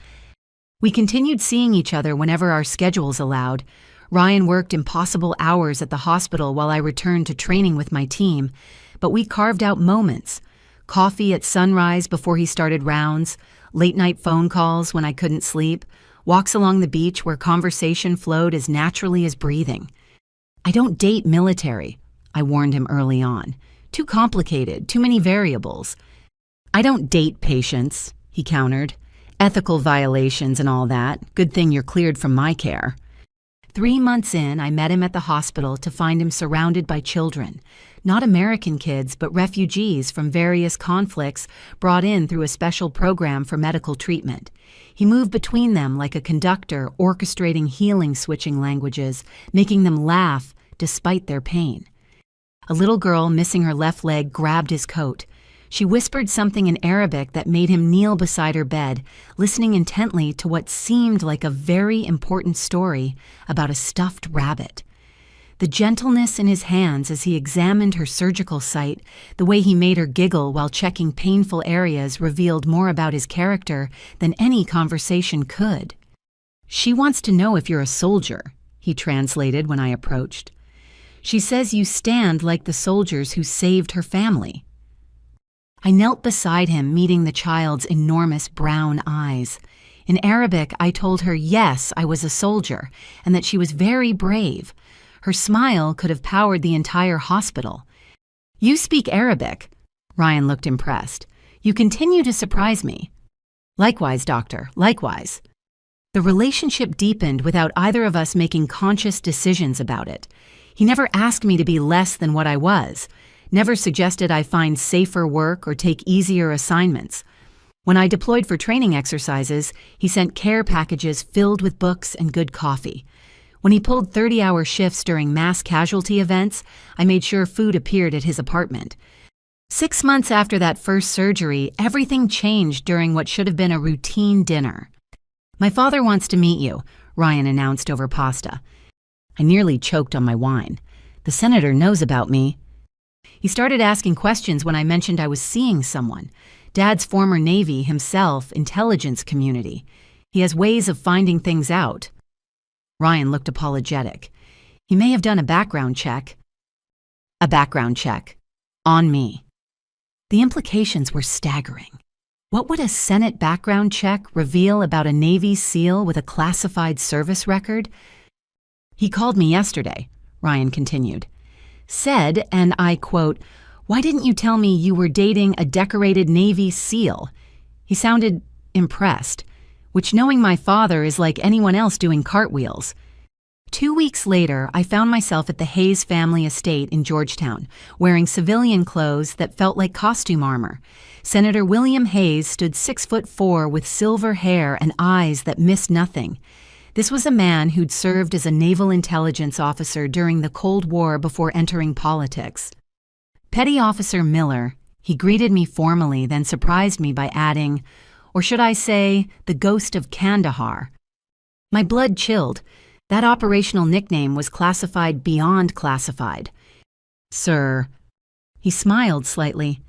We continued seeing each other whenever our schedules allowed. Ryan worked impossible hours at the hospital while I returned to training with my team, but we carved out moments. Coffee at sunrise before he started rounds, late-night phone calls when I couldn't sleep, walks along the beach where conversation flowed as naturally as breathing. "I don't date military," I warned him early on. "Too complicated, too many variables." "I don't date patients," he countered. "Ethical violations and all that. Good thing you're cleared from my care." 3 months in, I met him at the hospital to find him surrounded by children. Not American kids, but refugees from various conflicts brought in through a special program for medical treatment. He moved between them like a conductor, orchestrating healing switching languages, making them laugh despite their pain. A little girl missing her left leg grabbed his coat. She whispered something in Arabic that made him kneel beside her bed, listening intently to what seemed like a very important story about a stuffed rabbit. The gentleness in his hands as he examined her surgical site, the way he made her giggle while checking painful areas revealed more about his character than any conversation could. "She wants to know if you're a soldier," he translated when I approached. "She says you stand like the soldiers who saved her family." I knelt beside him, meeting the child's enormous brown eyes. In Arabic, I told her yes, I was a soldier, and that she was very brave. Her smile could have powered the entire hospital. "You speak Arabic." Ryan looked impressed. "You continue to surprise me." "Likewise, doctor, likewise." The relationship deepened without either of us making conscious decisions about it. He never asked me to be less than what I was, never suggested I find safer work or take easier assignments. When I deployed for training exercises, he sent care packages filled with books and good coffee. When he pulled 30-hour shifts during mass casualty events, I made sure food appeared at his apartment. 6 months after that first surgery, everything changed during what should have been a routine dinner. "My father wants to meet you," Ryan announced over pasta. I nearly choked on my wine. "The senator knows about me." He started asking questions when I mentioned I was seeing someone. Dad's former Navy, himself, intelligence community. He has ways of finding things out. Ryan looked apologetic. "He may have done a background check." "A background check. On me." The implications were staggering. What would a Senate background check reveal about a Navy SEAL with a classified service record? "He called me yesterday," Ryan continued. "Said, and I quote, 'Why didn't you tell me you were dating a decorated Navy SEAL?' He sounded impressed, which, knowing my father, is like anyone else doing cartwheels. 2 weeks later, I found myself at the Hayes family estate in Georgetown, wearing civilian clothes that felt like costume armor. Senator William Hayes stood 6'4" with silver hair and eyes that missed nothing. This was a man who'd served as a naval intelligence officer during the Cold War before entering politics. Petty Officer Miller, he greeted me formally, then surprised me by adding, or should I say, the ghost of Kandahar. My blood chilled. That operational nickname was classified beyond classified. "Sir," he smiled slightly.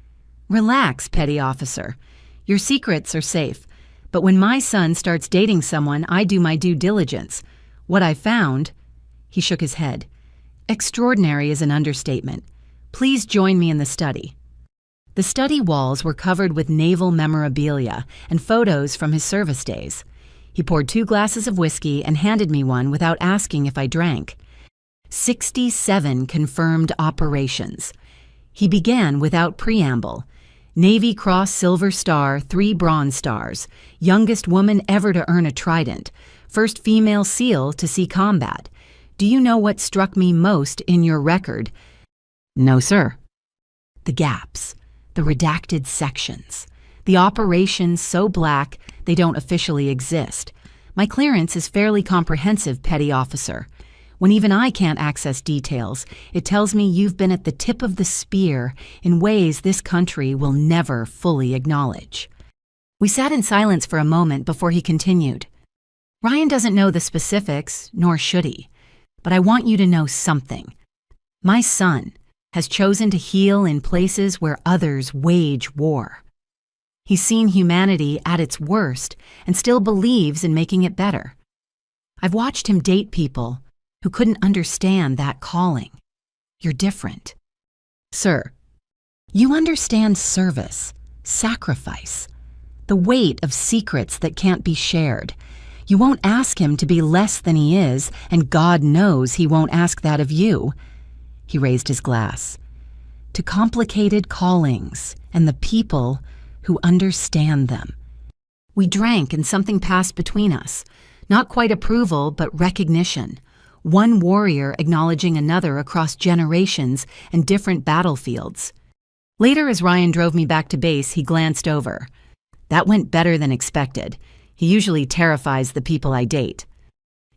"Relax, petty officer. Your secrets are safe. But when my son starts dating someone, I do my due diligence. What I found," he shook his head. "Extraordinary is an understatement. Please join me in the study." The study walls were covered with naval memorabilia and photos from his service days. He poured 2 glasses of whiskey and handed me one without asking if I drank. 67 confirmed operations. He began without preamble. Navy Cross Silver Star, 3 Bronze Stars, youngest woman ever to earn a trident, first female SEAL to see combat. "Do you know what struck me most in your record?" "No, sir." "The gaps. The redacted sections. The operations so black they don't officially exist. My clearance is fairly comprehensive, petty officer. When even I can't access details, it tells me you've been at the tip of the spear in ways this country will never fully acknowledge." We sat in silence for a moment before he continued. "Ryan doesn't know the specifics, nor should he. But I want you to know something. My son has chosen to heal in places where others wage war. He's seen humanity at its worst and still believes in making it better. I've watched him date people who couldn't understand that calling. You're different. Sir, you understand service, sacrifice, the weight of secrets that can't be shared. You won't ask him to be less than he is, and God knows he won't ask that of you." He raised his glass. "To complicated callings and the people who understand them." We drank and something passed between us. Not quite approval, but recognition. One warrior acknowledging another across generations and different battlefields. Later, as Ryan drove me back to base, he glanced over. "That went better than expected. He usually terrifies the people I date."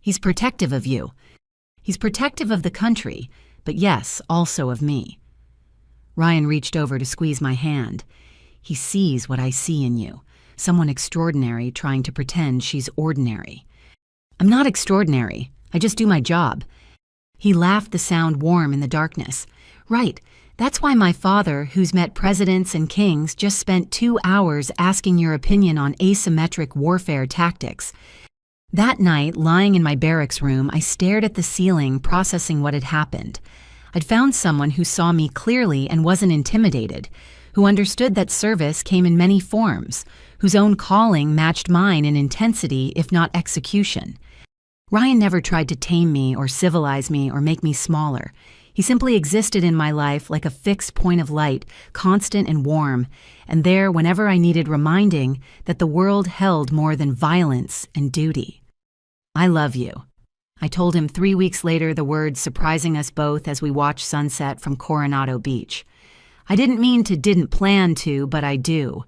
"He's protective of you. He's protective of the country, but yes, also of me." Ryan reached over to squeeze my hand. He sees what I see in you, someone extraordinary trying to pretend she's ordinary. I'm not extraordinary. I just do my job. He laughed, the sound warm in the darkness. Right, that's why my father, who's met presidents and kings, just spent 2 hours asking your opinion on asymmetric warfare tactics. That night, lying in my barracks room, I stared at the ceiling, processing what had happened. I'd found someone who saw me clearly and wasn't intimidated, who understood that service came in many forms, whose own calling matched mine in intensity, if not execution. Ryan never tried to tame me or civilize me or make me smaller. He simply existed in my life like a fixed point of light, constant and warm, and there whenever I needed reminding that the world held more than violence and duty. I love you. I told him 3 weeks later, the words surprising us both as we watched sunset from Coronado Beach. I didn't plan to, but I do.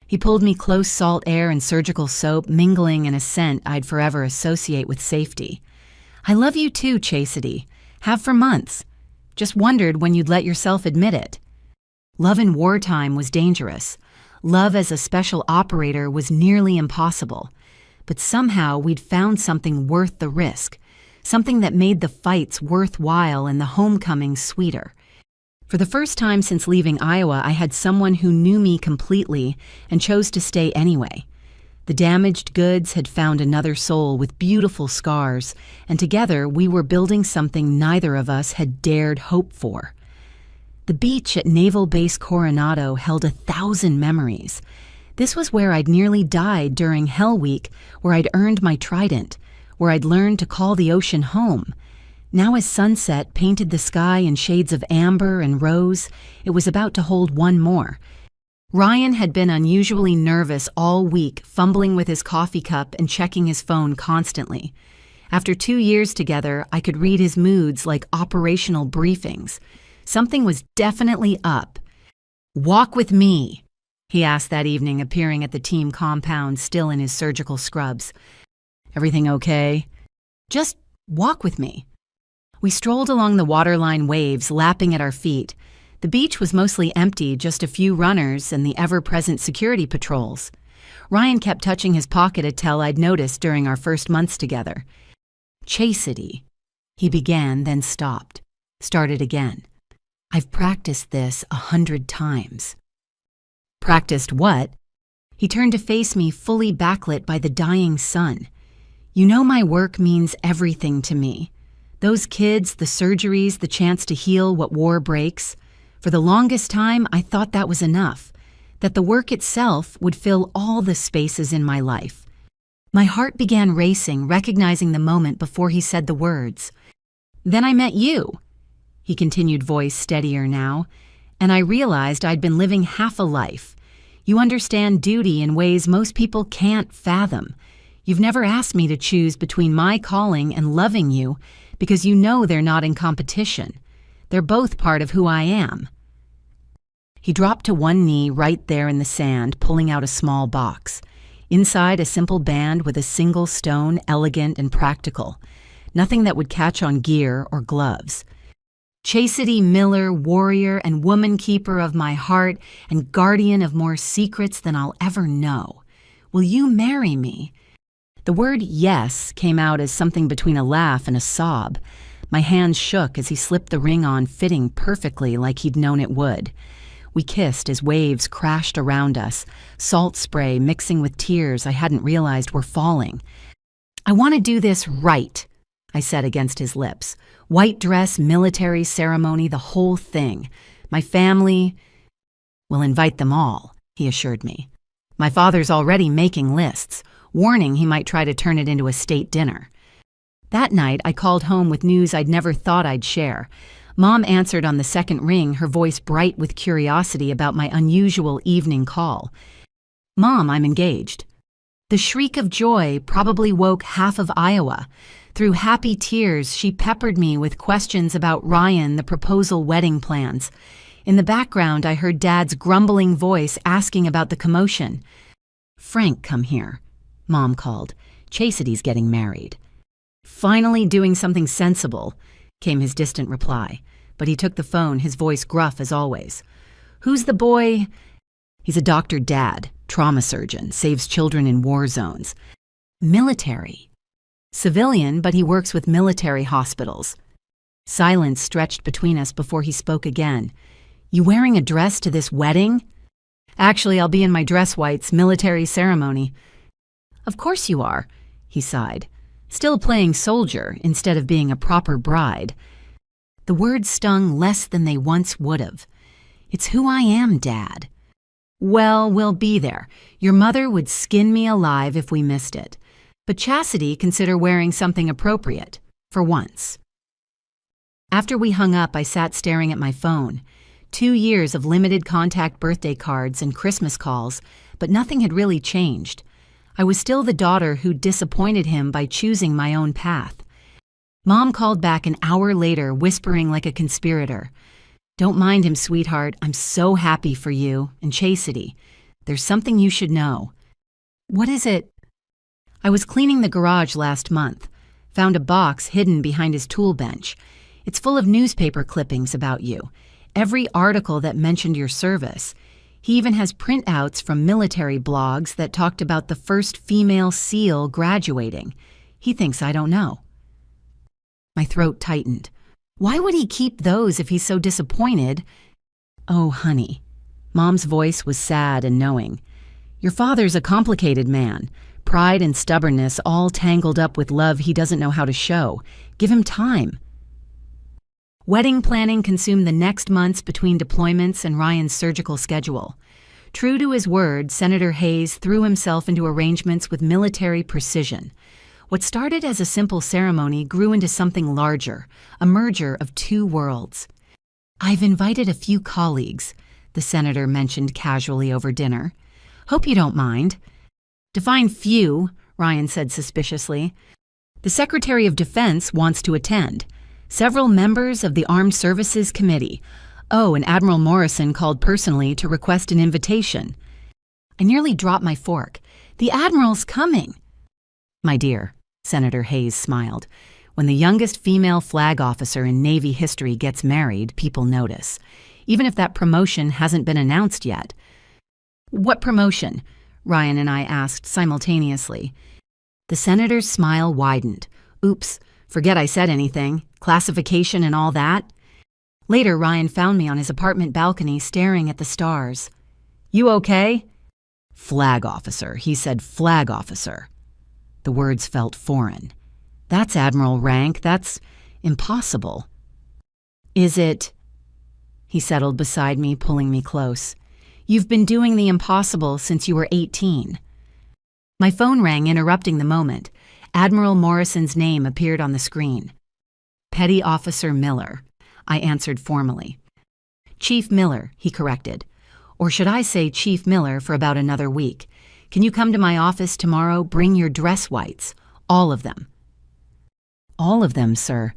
He pulled me close, salt air and surgical soap, mingling in a scent I'd forever associate with safety. I love you too, Chastity. Have for months. Just wondered when you'd let yourself admit it. Love in wartime was dangerous. Love as a special operator was nearly impossible. But somehow we'd found something worth the risk, something that made the fights worthwhile and the homecoming sweeter. For the first time since leaving Iowa, I had someone who knew me completely and chose to stay anyway. The damaged goods had found another soul with beautiful scars, and together we were building something neither of us had dared hope for. The beach at Naval Base Coronado held 1,000 memories. This was where I'd nearly died during Hell Week, where I'd earned my trident, where I'd learned to call the ocean home. Now as sunset painted the sky in shades of amber and rose, it was about to hold one more. Ryan had been unusually nervous all week, fumbling with his coffee cup and checking his phone constantly. After 2 years together, I could read his moods like operational briefings. Something was definitely up. "Walk with me," he asked that evening, appearing at the team compound, still in his surgical scrubs. "Everything okay?" "Just walk with me." We strolled along the waterline waves, lapping at our feet. The beach was mostly empty, just a few runners and the ever-present security patrols. Ryan kept touching his pocket, a tell I'd noticed during our first months together. "Chastity," he began, then stopped. Started again. "I've practiced this 100 times. "Practiced what?" He turned to face me, fully backlit by the dying sun. "You know my work means everything to me. Those kids, the surgeries, the chance to heal what war breaks. For the longest time, I thought that was enough, that the work itself would fill all the spaces in my life." My heart began racing, recognizing the moment before he said the words. "Then I met you," he continued, voice steadier now, "and I realized I'd been living half a life. You understand duty in ways most people can't fathom. You've never asked me to choose between my calling and loving you because you know they're not in competition. They're both part of who I am." He dropped to one knee right there in the sand, pulling out a small box. Inside, a simple band with a single stone, elegant and practical. Nothing that would catch on gear or gloves. "Chastity Miller, warrior and woman keeper of my heart and guardian of more secrets than I'll ever know. Will you marry me?" The word yes came out as something between a laugh and a sob. My hands shook as he slipped the ring on, fitting perfectly like he'd known it would. We kissed as waves crashed around us, salt spray mixing with tears I hadn't realized were falling. "I want to do this right," I said against his lips. "White dress, military ceremony, the whole thing. My family—" "We'll invite them all," he assured me. "My father's already making lists, warning he might try to turn it into a state dinner." That night, I called home with news I'd never thought I'd share. Mom answered on the second ring, her voice bright with curiosity about my unusual evening call. "Mom, I'm engaged." The shriek of joy probably woke half of Iowa. Through happy tears, she peppered me with questions about Ryan, the proposal, wedding plans. In the background, I heard Dad's grumbling voice asking about the commotion. "Frank, come here," Mom called. "Chastity's getting married." "Finally doing something sensible," came his distant reply. But he took the phone, his voice gruff as always. "Who's the boy?" He's a doctor dad, trauma surgeon, saves children in war zones. Military. Civilian, but he works with military hospitals. Silence stretched between us before he spoke again. You wearing a dress to this wedding? Actually, I'll be in my dress whites, military ceremony. Of course you are, he sighed. Still playing soldier instead of being a proper bride. The words stung less than they once would have. It's who I am, Dad. Well, we'll be there. Your mother would skin me alive if we missed it. But Chastity, consider wearing something appropriate, for once. After we hung up, I sat staring at my phone. 2 years of limited contact birthday cards and Christmas calls, but nothing had really changed. I was still the daughter who disappointed him by choosing my own path. Mom called back an hour later, whispering like a conspirator. Don't mind him, sweetheart. I'm so happy for you and Chastity. There's something you should know. What is it? I was cleaning the garage last month. Found a box hidden behind his tool bench. It's full of newspaper clippings about you. Every article that mentioned your service. He even has printouts from military blogs that talked about the first female SEAL graduating. He thinks I don't know. My throat tightened. Why would he keep those if he's so disappointed? Oh, honey. Mom's voice was sad and knowing. Your father's a complicated man. Pride and stubbornness all tangled up with love he doesn't know how to show. Give him time. Wedding planning consumed the next months between deployments and Ryan's surgical schedule. True to his word, Senator Hayes threw himself into arrangements with military precision. What started as a simple ceremony grew into something larger, a merger of two worlds. I've invited a few colleagues, the senator mentioned casually over dinner. Hope you don't mind. Define few, Ryan said suspiciously. The Secretary of Defense wants to attend. Several members of the Armed Services Committee. Oh, and Admiral Morrison called personally to request an invitation. I nearly dropped my fork. The Admiral's coming. My dear, Senator Hayes smiled. When the youngest female flag officer in Navy history gets married, people notice, even if that promotion hasn't been announced yet. What promotion? Ryan and I asked simultaneously. The senator's smile widened. Oops, forget I said anything. Classification and all that? Later, Ryan found me on his apartment balcony staring at the stars. You okay? Flag officer, he said, flag officer. The words felt foreign. That's admiral rank. That's impossible. Is it? He settled beside me, pulling me close. You've been doing the impossible since you were 18. My phone rang, interrupting the moment. Admiral Morrison's name appeared on the screen. Petty Officer Miller, I answered formally. Chief Miller, he corrected. Or should I say Chief Miller for about another week. Can you come to my office tomorrow? Bring your dress whites. All of them. All of them, sir.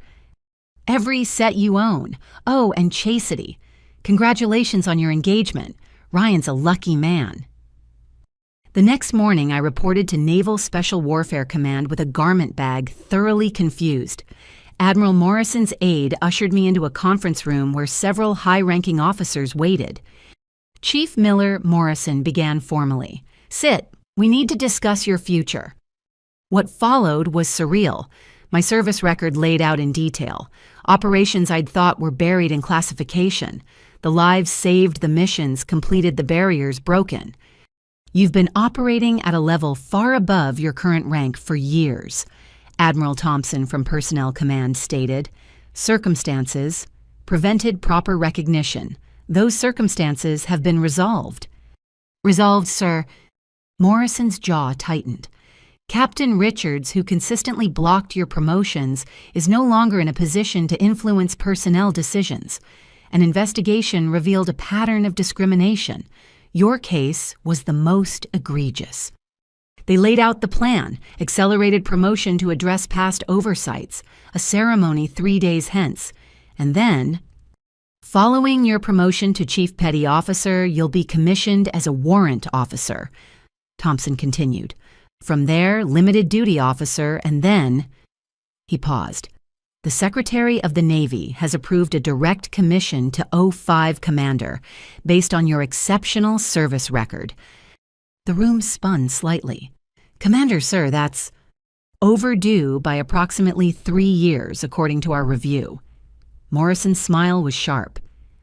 Every set you own. Oh, and Chastity. Congratulations on your engagement. Ryan's a lucky man. The next morning, I reported to Naval Special Warfare Command with a garment bag, thoroughly confused. Admiral Morrison's aide ushered me into a conference room where several high-ranking officers waited. Chief Miller Morrison began formally. Sit. We need to discuss your future. What followed was surreal. My service record laid out in detail. Operations I'd thought were buried in classification. The lives saved, the missions completed, the barriers broken. You've been operating at a level far above your current rank for years, Admiral Thompson from Personnel Command stated. Circumstances prevented proper recognition. Those circumstances have been resolved. Resolved, sir. Morrison's jaw tightened. Captain Richards, who consistently blocked your promotions, is no longer in a position to influence personnel decisions. An investigation revealed a pattern of discrimination. Your case was the most egregious. They laid out the plan, accelerated promotion to address past oversights, a ceremony 3 days hence, and then, following your promotion to Chief Petty Officer, you'll be commissioned as a warrant officer, Thompson continued. From there, limited duty officer, and then, he paused. The Secretary of the Navy has approved a direct commission to O5 Commander based on your exceptional service record. The room spun slightly. Commander, sir, that's overdue by approximately 3 years, according to our review. Morrison's smile was sharp.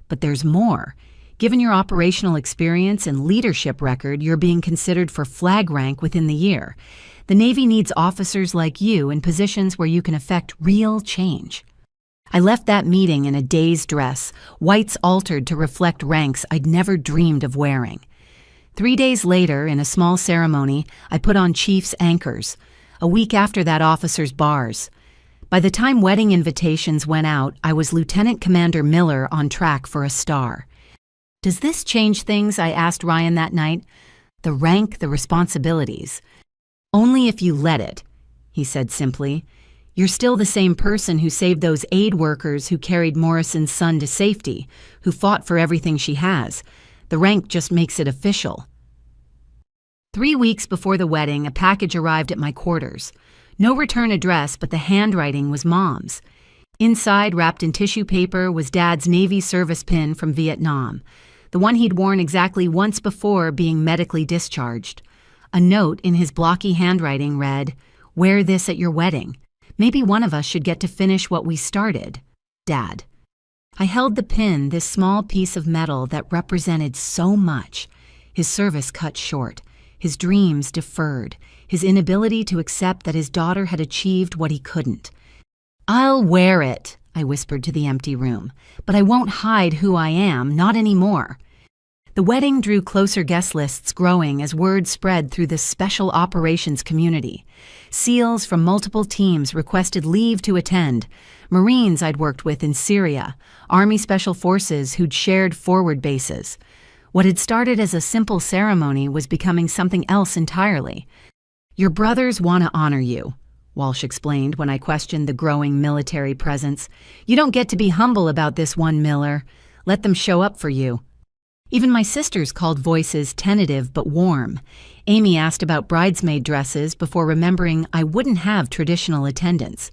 But there's more. Given your operational experience and leadership record, you're being considered for flag rank within the year. The Navy needs officers like you in positions where you can effect real change. I left that meeting in a day's dress, whites altered to reflect ranks I'd never dreamed of wearing. 3 days later, in a small ceremony, I put on Chief's anchors. A week after that, officer's bars. By the time wedding invitations went out, I was Lieutenant Commander Miller on track for a star. Does this change things? I asked Ryan that night. The rank, the responsibilities. Only if you let it, he said simply. You're still the same person who saved those aid workers who carried Morrison's son to safety, who fought for everything she has. The rank just makes it official. 3 weeks before the wedding, a package arrived at my quarters. No return address, but the handwriting was Mom's. Inside, wrapped in tissue paper, was Dad's Navy service pin from Vietnam, the one he'd worn exactly once before being medically discharged. A note in his blocky handwriting read, "Wear this at your wedding. Maybe one of us should get to finish what we started. Dad." I held the pin, this small piece of metal that represented so much. His service cut short, his dreams deferred, his inability to accept that his daughter had achieved what he couldn't. "I'll wear it," I whispered to the empty room, "but I won't hide who I am, not anymore." The wedding drew closer, guest lists growing as word spread through the special operations community. SEALs from multiple teams requested leave to attend. Marines I'd worked with in Syria, Army Special Forces who'd shared forward bases. What had started as a simple ceremony was becoming something else entirely. "Your brothers want to honor you," Walsh explained when I questioned the growing military presence. "You don't get to be humble about this one, Miller. Let them show up for you." Even my sisters called voices tentative but warm. Amy asked about bridesmaid dresses before remembering I wouldn't have traditional attendance.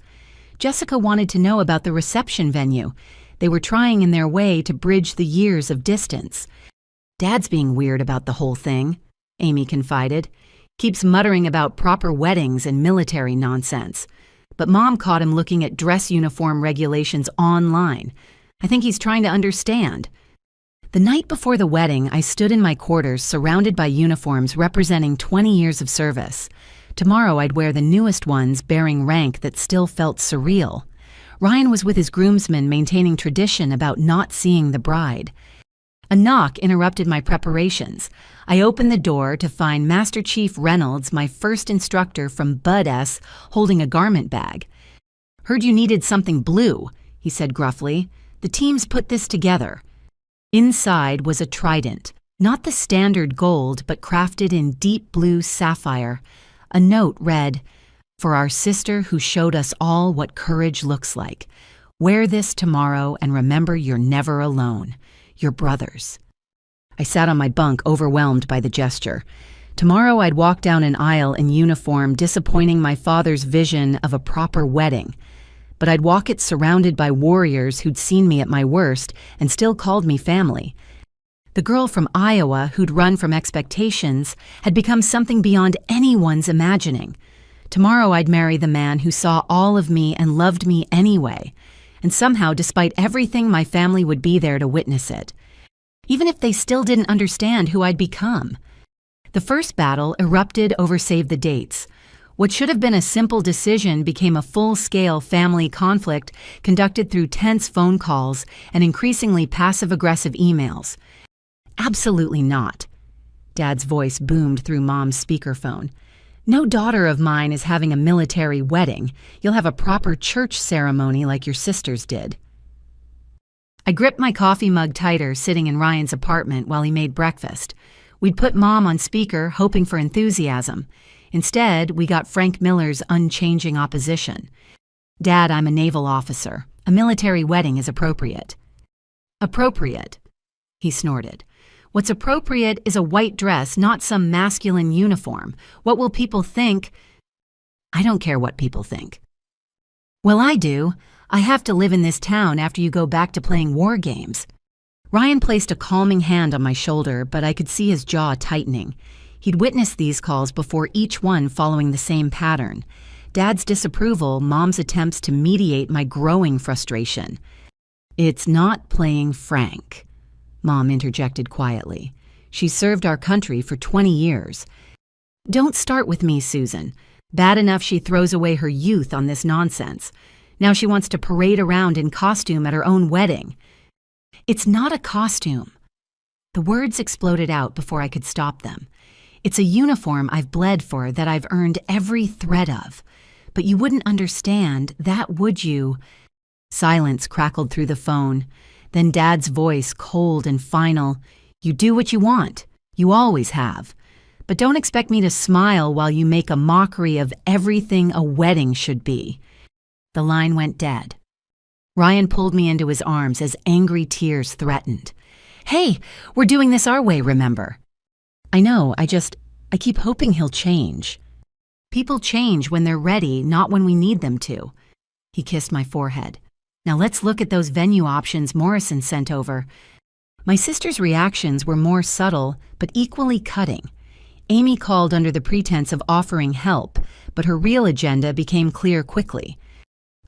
Jessica wanted to know about the reception venue. They were trying in their way to bridge the years of distance. "Dad's being weird about the whole thing," Amy confided. "Keeps muttering about proper weddings and military nonsense. But Mom caught him looking at dress uniform regulations online. I think he's trying to understand." The night before the wedding, I stood in my quarters surrounded by uniforms representing 20 years of service. Tomorrow I'd wear the newest ones bearing rank that still felt surreal. Ryan was with his groomsmen maintaining tradition about not seeing the bride. A knock interrupted my preparations. I opened the door to find Master Chief Reynolds, my first instructor from Bud S, holding a garment bag. "Heard you needed something blue," he said gruffly. "The teams put this together." Inside was a trident, not the standard gold, but crafted in deep blue sapphire. A note read, "For our sister who showed us all what courage looks like. Wear this tomorrow and remember you're never alone. Your brothers." I sat on my bunk, overwhelmed by the gesture. Tomorrow I'd walk down an aisle in uniform, disappointing my father's vision of a proper wedding. But I'd walk it surrounded by warriors who'd seen me at my worst and still called me family. The girl from Iowa who'd run from expectations had become something beyond anyone's imagining. Tomorrow I'd marry the man who saw all of me and loved me anyway. And somehow, despite everything, my family would be there to witness it. Even if they still didn't understand who I'd become. The first battle erupted over save the dates. What should have been a simple decision became a full-scale family conflict conducted through tense phone calls and increasingly passive-aggressive emails. "Absolutely not." Dad's voice boomed through Mom's speakerphone. "No daughter of mine is having a military wedding. You'll have a proper church ceremony like your sisters did." I gripped my coffee mug tighter, sitting in Ryan's apartment while he made breakfast. We'd put Mom on speaker, hoping for enthusiasm. Instead, we got Frank Miller's unchanging opposition. "Dad, I'm a naval officer. A military wedding is appropriate." "Appropriate," he snorted. "What's appropriate is a white dress, not some masculine uniform. What will people think?" "I don't care what people think." "Well, I do. I have to live in this town after you go back to playing war games." Ryan placed a calming hand on my shoulder, but I could see his jaw tightening. He'd witnessed these calls before, each one following the same pattern. Dad's disapproval, Mom's attempts to mediate my growing frustration. "It's not playing frank," Mom interjected quietly. "She served our country for 20 years. Don't start with me, Susan. Bad enough she throws away her youth on this nonsense. Now she wants to parade around in costume at her own wedding." "It's not a costume." The words exploded out before I could stop them. "It's a uniform I've bled for, that I've earned every thread of. But you wouldn't understand that, would you?" Silence crackled through the phone. Then Dad's voice, cold and final. "You do what you want. You always have. But don't expect me to smile while you make a mockery of everything a wedding should be." The line went dead. Ryan pulled me into his arms as angry tears threatened. "Hey, we're doing this our way, remember?" "I know, I keep hoping he'll change." "People change when they're ready, not when we need them to." He kissed my forehead. "Now let's look at those venue options Morrison sent over." My sister's reactions were more subtle, but equally cutting. Amy called under the pretense of offering help, but her real agenda became clear quickly.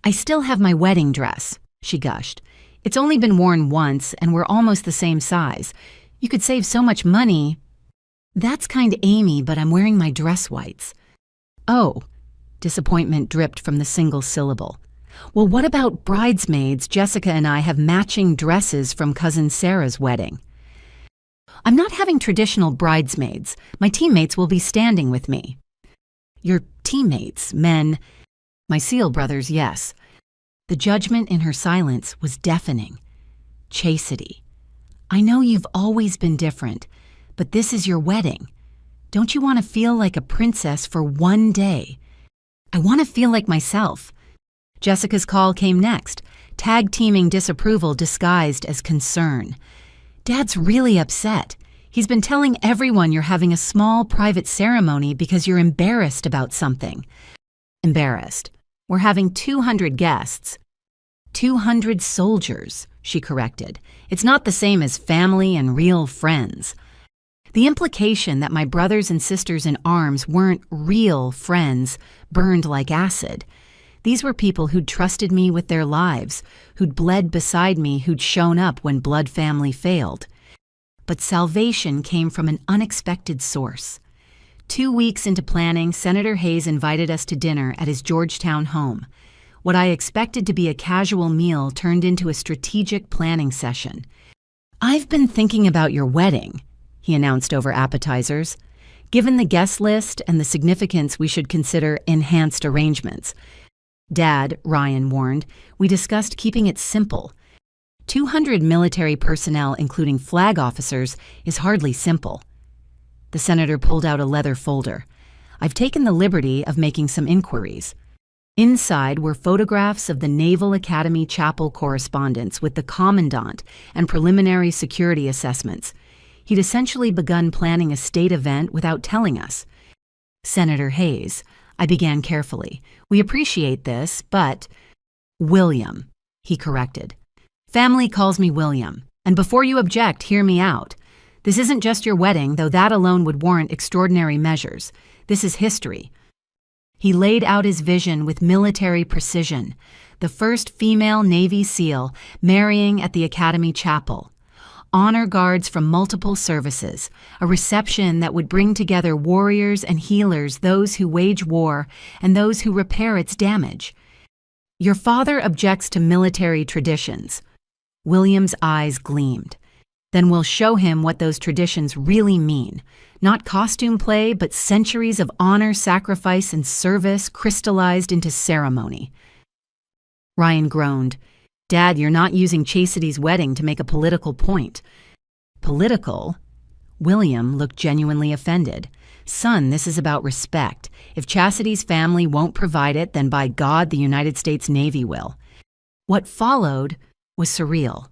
"I still have my wedding dress," she gushed. "It's only been worn once, and we're almost the same size. You could save so much money." "That's kind Amy, but I'm wearing my dress whites." "Oh," disappointment dripped from the single syllable. "Well, what about bridesmaids? Jessica and I have matching dresses from Cousin Sarah's wedding." "I'm not having traditional bridesmaids. My teammates will be standing with me." "Your teammates, men?" "My Seal brothers, yes." The judgment in her silence was deafening. "Chastity. I know you've always been different, but this is your wedding. Don't you want to feel like a princess for one day?" "I want to feel like myself." Jessica's call came next, tag-teaming disapproval disguised as concern. "Dad's really upset. He's been telling everyone you're having a small private ceremony because you're embarrassed about something." "Embarrassed? We're having 200 guests." 200 soldiers, she corrected. "It's not the same as family and real friends." The implication that my brothers and sisters in arms weren't real friends burned like acid. These were people who'd trusted me with their lives, who'd bled beside me, who'd shown up when blood family failed. But salvation came from an unexpected source. 2 weeks into planning, Senator Hayes invited us to dinner at his Georgetown home. What I expected to be a casual meal turned into a strategic planning session. "I've been thinking about your wedding," he announced over appetizers. "Given the guest list and the significance, we should consider enhanced arrangements." "Dad," Ryan warned, "we discussed keeping it simple. 200 military personnel, including flag officers, is hardly simple." The senator pulled out a leather folder. "I've taken the liberty of making some inquiries." Inside were photographs of the Naval Academy Chapel correspondence with the commandant and preliminary security assessments. He'd essentially begun planning a state event without telling us. "Senator Hayes," I began carefully, "we appreciate this, but—" "William," he corrected. "Family calls me William, and before you object, hear me out. This isn't just your wedding, though that alone would warrant extraordinary measures. This is history." He laid out his vision with military precision. The first female Navy SEAL marrying at the Academy Chapel. Honor guards from multiple services, a reception that would bring together warriors and healers, those who wage war and those who repair its damage. "Your father objects to military traditions." William's eyes gleamed. "Then we'll show him what those traditions really mean. Not costume play, but centuries of honor, sacrifice, and service crystallized into ceremony." Ryan groaned. "Dad, you're not using Chastity's wedding to make a political point." "Political?" William looked genuinely offended. "Son, this is about respect. If Chastity's family won't provide it, then by God, the United States Navy will." What followed was surreal.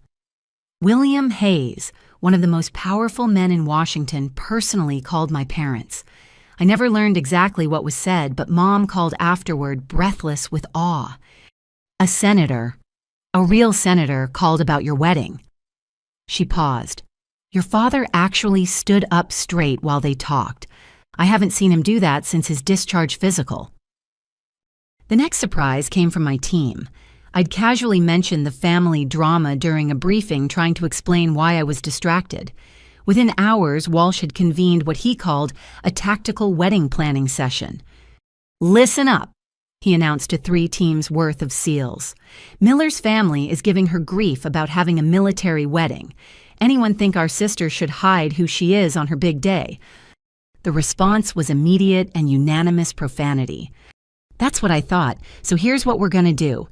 William Hayes, one of the most powerful men in Washington, personally called my parents. I never learned exactly what was said, but Mom called afterward, breathless with awe. A senator, a real senator, called about your wedding." She paused. "Your father actually stood up straight while they talked. I haven't seen him do that since his discharge physical." The next surprise came from my team. I'd casually mentioned the family drama during a briefing, trying to explain why I was distracted. Within hours, Walsh had convened what he called a tactical wedding planning session. "Listen up," he announced to 3 teams worth of SEALs. "Miller's family is giving her grief about having a military wedding. Anyone think our sister should hide who she is on her big day?" The response was immediate and unanimous profanity. That's what I thought, so here's what we're going to do.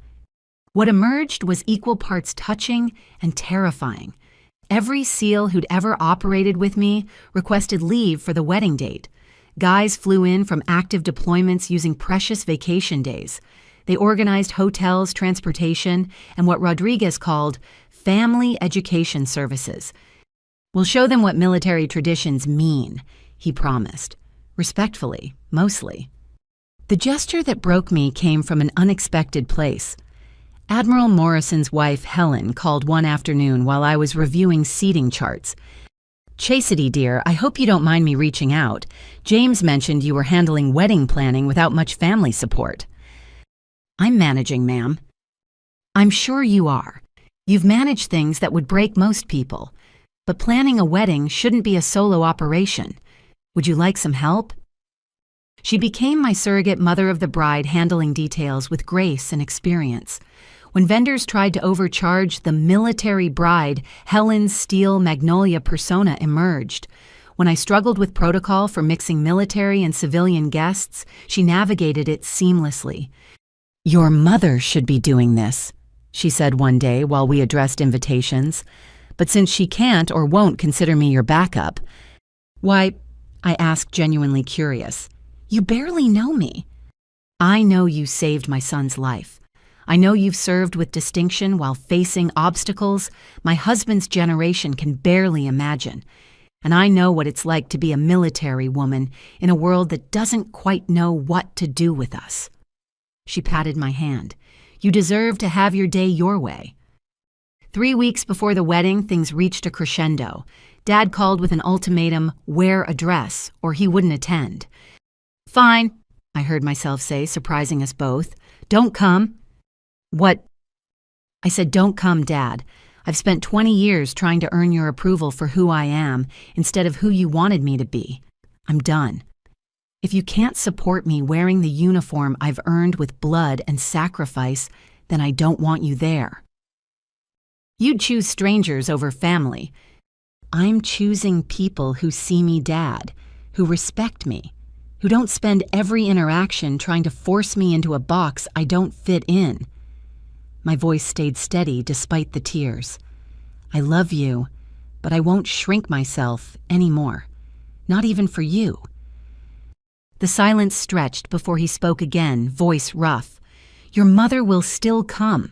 What emerged was equal parts touching and terrifying. Every SEAL who'd ever operated with me requested leave for the wedding date. Guys flew in from active deployments using precious vacation days. They organized hotels, transportation, and what Rodriguez called family education services. "We'll show them what military traditions mean," he promised. Respectfully, mostly. The gesture that broke me came from an unexpected place. Admiral Morrison's wife, Helen, called one afternoon while I was reviewing seating charts. "Chastity, dear, I hope you don't mind me reaching out. James mentioned you were handling wedding planning without much family support." "I'm managing, ma'am." "I'm sure you are. You've managed things that would break most people. But planning a wedding shouldn't be a solo operation. Would you like some help?" She became my surrogate mother of the bride, handling details with grace and experience. When vendors tried to overcharge the military bride, Helen's steel magnolia persona emerged. When I struggled with protocol for mixing military and civilian guests, she navigated it seamlessly. "Your mother should be doing this," she said one day while we addressed invitations. "But since she can't or won't consider me your backup—" "Why?" I asked, genuinely curious. "You barely know me." "I know you saved my son's life. I know you've served with distinction while facing obstacles my husband's generation can barely imagine. And I know what it's like to be a military woman in a world that doesn't quite know what to do with us." She patted my hand. "You deserve to have your day your way." 3 weeks before the wedding, things reached a crescendo. Dad called with an ultimatum: wear a dress, or he wouldn't attend. "Fine," I heard myself say, surprising us both. "Don't come." "What?" I said, "Don't come, Dad. I've spent 20 years trying to earn your approval for who I am instead of who you wanted me to be. I'm done. If you can't support me wearing the uniform I've earned with blood and sacrifice, then I don't want you there. You'd choose strangers over family. I'm choosing people who see me, Dad, who respect me, who don't spend every interaction trying to force me into a box I don't fit in." My voice stayed steady despite the tears. "I love you, but I won't shrink myself anymore. Not even for you." The silence stretched before he spoke again, voice rough. "Your mother will still come.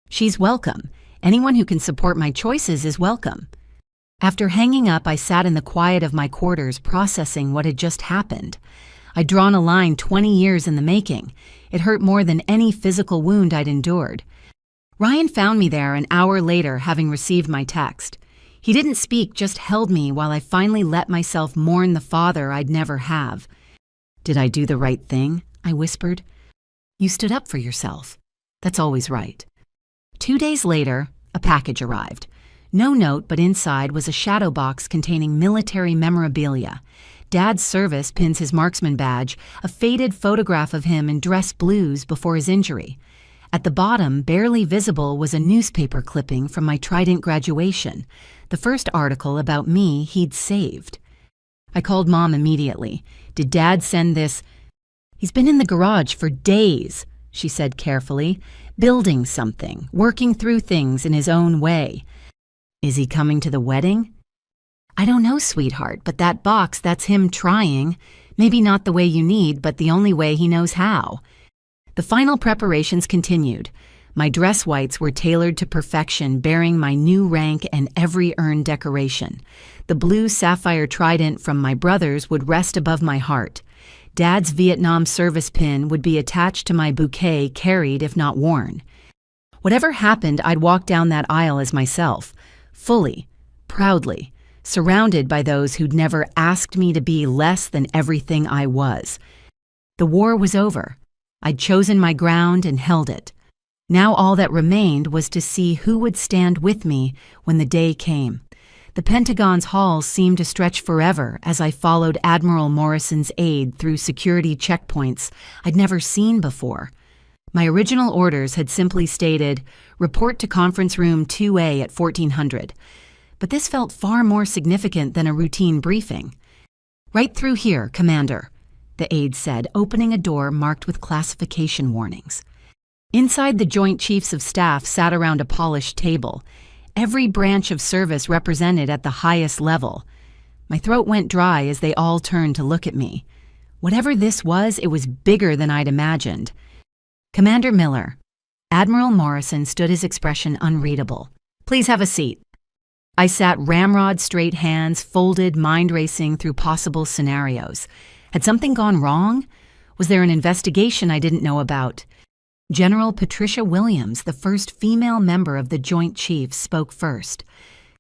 She's welcome. Anyone who can support my choices is welcome." After hanging up, I sat in the quiet of my quarters processing what had just happened. I'd drawn a line 20 years in the making. It hurt more than any physical wound I'd endured. Ryan found me there an hour later, having received my text. He didn't speak, just held me while I finally let myself mourn the father I'd never have. "Did I do the right thing?" I whispered. "You stood up for yourself. That's always right." 2 days later, a package arrived. No note, but inside was a shadow box containing military memorabilia. Dad's service pins his marksman badge, a faded photograph of him in dress blues before his injury. At the bottom, barely visible, was a newspaper clipping from my Trident graduation, the first article about me he'd saved. I called Mom immediately. "Did Dad send this?" "He's been in the garage for days," she said carefully, "building something, working through things in his own way." "Is he coming to the wedding?" "I don't know, sweetheart, but that box, that's him trying. Maybe not the way you need, but the only way he knows how." The final preparations continued. My dress whites were tailored to perfection, bearing my new rank and every earned decoration. The blue sapphire trident from my brothers would rest above my heart. Dad's Vietnam service pin would be attached to my bouquet, carried if not worn. Whatever happened, I'd walk down that aisle as myself, fully, proudly, surrounded by those who'd never asked me to be less than everything I was. The war was over. I'd chosen my ground and held it. Now all that remained was to see who would stand with me when the day came. The Pentagon's halls seemed to stretch forever as I followed Admiral Morrison's aide through security checkpoints I'd never seen before. My original orders had simply stated, "Report to conference room 2A at 1400. But this felt far more significant than a routine briefing. "Right through here, Commander," the aide said, opening a door marked with classification warnings. Inside, the Joint Chiefs of Staff sat around a polished table, every branch of service represented at the highest level. My throat went dry as they all turned to look at me. Whatever this was, it was bigger than I'd imagined. "Commander Miller." Admiral Morrison stood, his expression unreadable. "Please have a seat." I sat ramrod-straight, hands folded, mind racing through possible scenarios. Had something gone wrong? Was there an investigation I didn't know about? General Patricia Williams, the first female member of the Joint Chiefs, spoke first.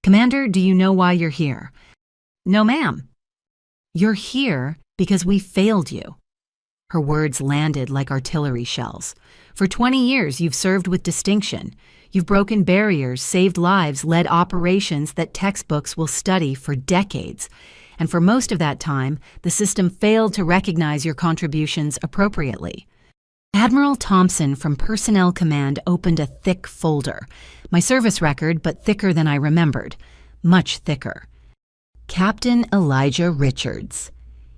"Commander, do you know why you're here?" "No, ma'am." "You're here because we failed you." Her words landed like artillery shells. "For 20 years, you've served with distinction. You've broken barriers, saved lives, led operations that textbooks will study for decades. And for most of that time, the system failed to recognize your contributions appropriately." Admiral Thompson from Personnel Command opened a thick folder. My service record, but thicker than I remembered. Much thicker. Captain Elijah Richards.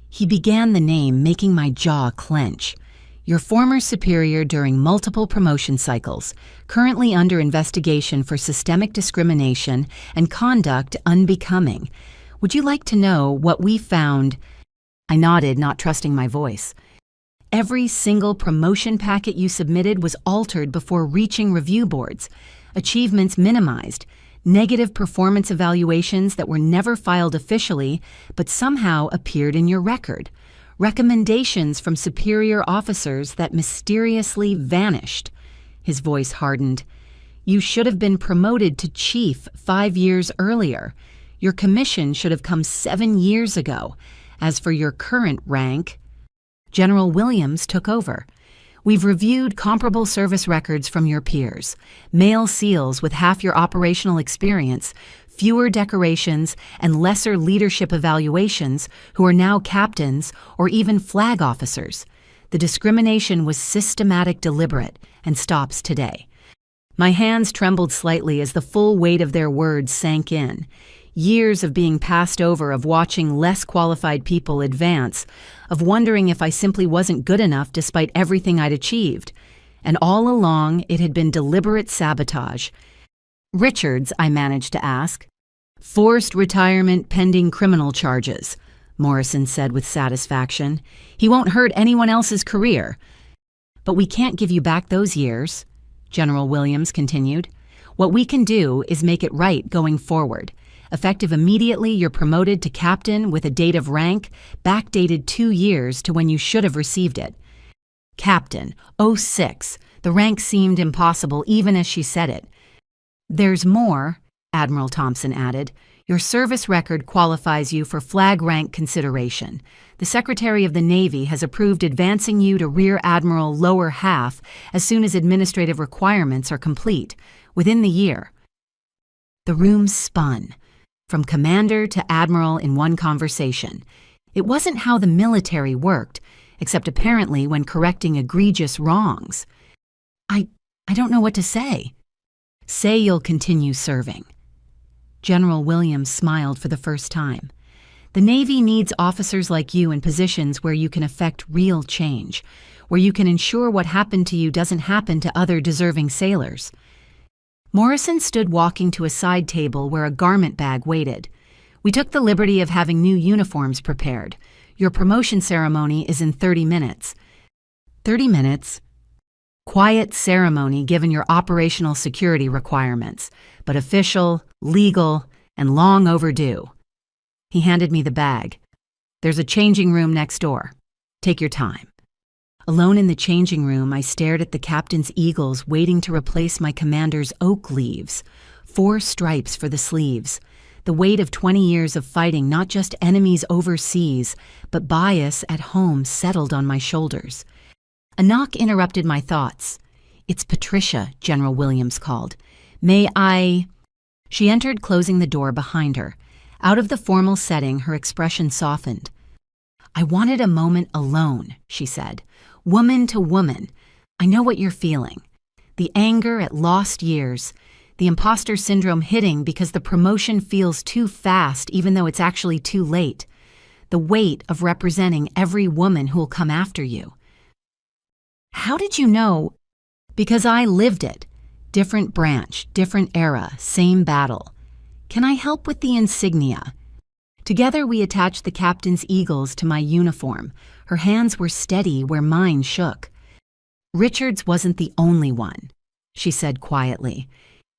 He began the name, making my jaw clench. "Your former superior during multiple promotion cycles, currently under investigation for systemic discrimination and conduct unbecoming. Would you like to know what we found?" I nodded, not trusting my voice. "Every single promotion packet you submitted was altered before reaching review boards, achievements minimized, negative performance evaluations that were never filed officially but somehow appeared in your record, recommendations from superior officers that mysteriously vanished." His voice hardened. "You should have been promoted to chief 5 years earlier. Your commission should have come 7 years ago. As for your current rank..." General Williams took over. "We've reviewed comparable service records from your peers. Male SEALs with half your operational experience, fewer decorations, and lesser leadership evaluations who are now captains or even flag officers. The discrimination was systematic, deliberate, and stops today." My hands trembled slightly as the full weight of their words sank in. Years of being passed over, of watching less qualified people advance, of wondering if I simply wasn't good enough despite everything I'd achieved. And all along, it had been deliberate sabotage. "Richards," I managed to ask. "Forced retirement pending criminal charges," Morrison said with satisfaction. "He won't hurt anyone else's career." "But we can't give you back those years," General Williams continued. "What we can do is make it right going forward. Effective immediately, you're promoted to captain with a date of rank backdated 2 years to when you should have received it." Captain, 06. The rank seemed impossible even as she said it. "There's more," Admiral Thompson added. "Your service record qualifies you for flag rank consideration. The Secretary of the Navy has approved advancing you to Rear Admiral lower half as soon as administrative requirements are complete, within the year." The room spun. From commander to admiral in one conversation. It wasn't how the military worked, except apparently when correcting egregious wrongs. I don't know what to say." "Say you'll continue serving." General Williams smiled for the first time. "The Navy needs officers like you in positions where you can effect real change, where you can ensure what happened to you doesn't happen to other deserving sailors." Morrison stood walking to a side table where a garment bag waited. "We took the liberty of having new uniforms prepared. Your promotion ceremony is in 30 minutes. 30 minutes? Quiet ceremony given your operational security requirements, but official, legal, and long overdue." He handed me the bag. "There's a changing room next door. Take your time." Alone in the changing room, I stared at the captain's eagles waiting to replace my commander's oak leaves. 4 stripes for the sleeves. The weight of 20 years of fighting not just enemies overseas, but bias at home settled on my shoulders. A knock interrupted my thoughts. "It's Patricia," General Williams called. "May I—" She entered, closing the door behind her. Out of the formal setting, her expression softened. "I wanted a moment alone," she said. "Woman to woman. I know what you're feeling. The anger at lost years. The imposter syndrome hitting because the promotion feels too fast even though it's actually too late. The weight of representing every woman who'll come after you." "How did you know?" "Because I lived it. Different branch, different era, same battle. Can I help with the insignia?" Together we attached the captain's eagles to my uniform. Her hands were steady where mine shook. "Richards wasn't the only one," she said quietly.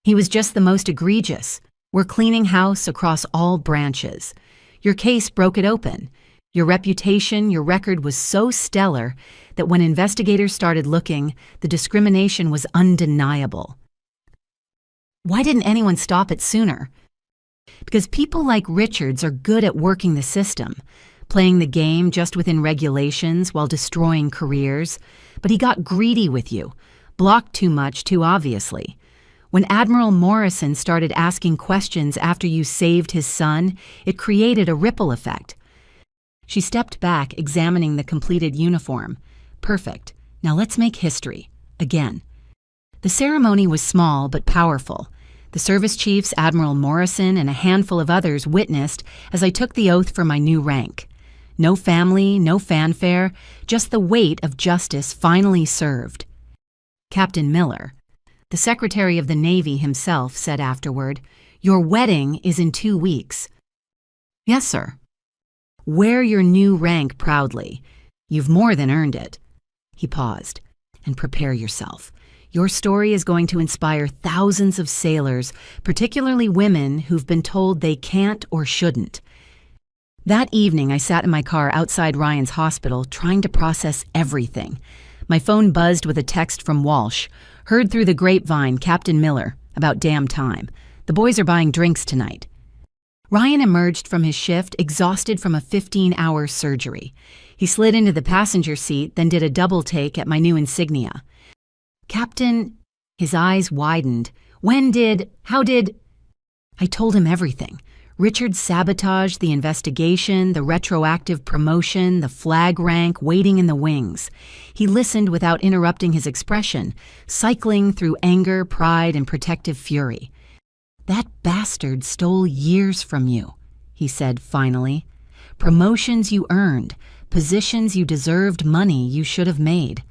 "He was just the most egregious. We're cleaning house across all branches. Your case broke it open. Your reputation, your record was so stellar that when investigators started looking, the discrimination was undeniable." "Why didn't anyone stop it sooner?" "Because people like Richards are good at working the system, playing the game just within regulations while destroying careers. But he got greedy with you, blocked too much too obviously. When Admiral Morrison started asking questions after you saved his son, it created a ripple effect." She stepped back, examining the completed uniform. "Perfect. Now let's make history. Again." The ceremony was small but powerful. The service chiefs, Admiral Morrison, and a handful of others witnessed as I took the oath for my new rank. No family, no fanfare, just the weight of justice finally served. Captain Miller, the Secretary of the Navy himself, said afterward, "Your wedding is in 2 weeks." "Yes, sir." "Wear your new rank proudly. You've more than earned it." He paused. "And prepare yourself. Your story is going to inspire thousands of sailors, particularly women who've been told they can't or shouldn't." That evening, I sat in my car outside Ryan's hospital, trying to process everything. My phone buzzed with a text from Walsh. "Heard through the grapevine, Captain Miller. About damn time. The boys are buying drinks tonight." Ryan emerged from his shift, exhausted from a 15-hour surgery. He slid into the passenger seat, then did a double take at my new insignia. "Captain," his eyes widened. How did?" I told him everything. Richard's sabotage, the investigation, the retroactive promotion, the flag rank waiting in the wings. He listened without interrupting his expression, cycling through anger, pride, and protective fury. "That bastard stole years from you," he said finally. "Promotions you earned, positions you deserved, money you should have made.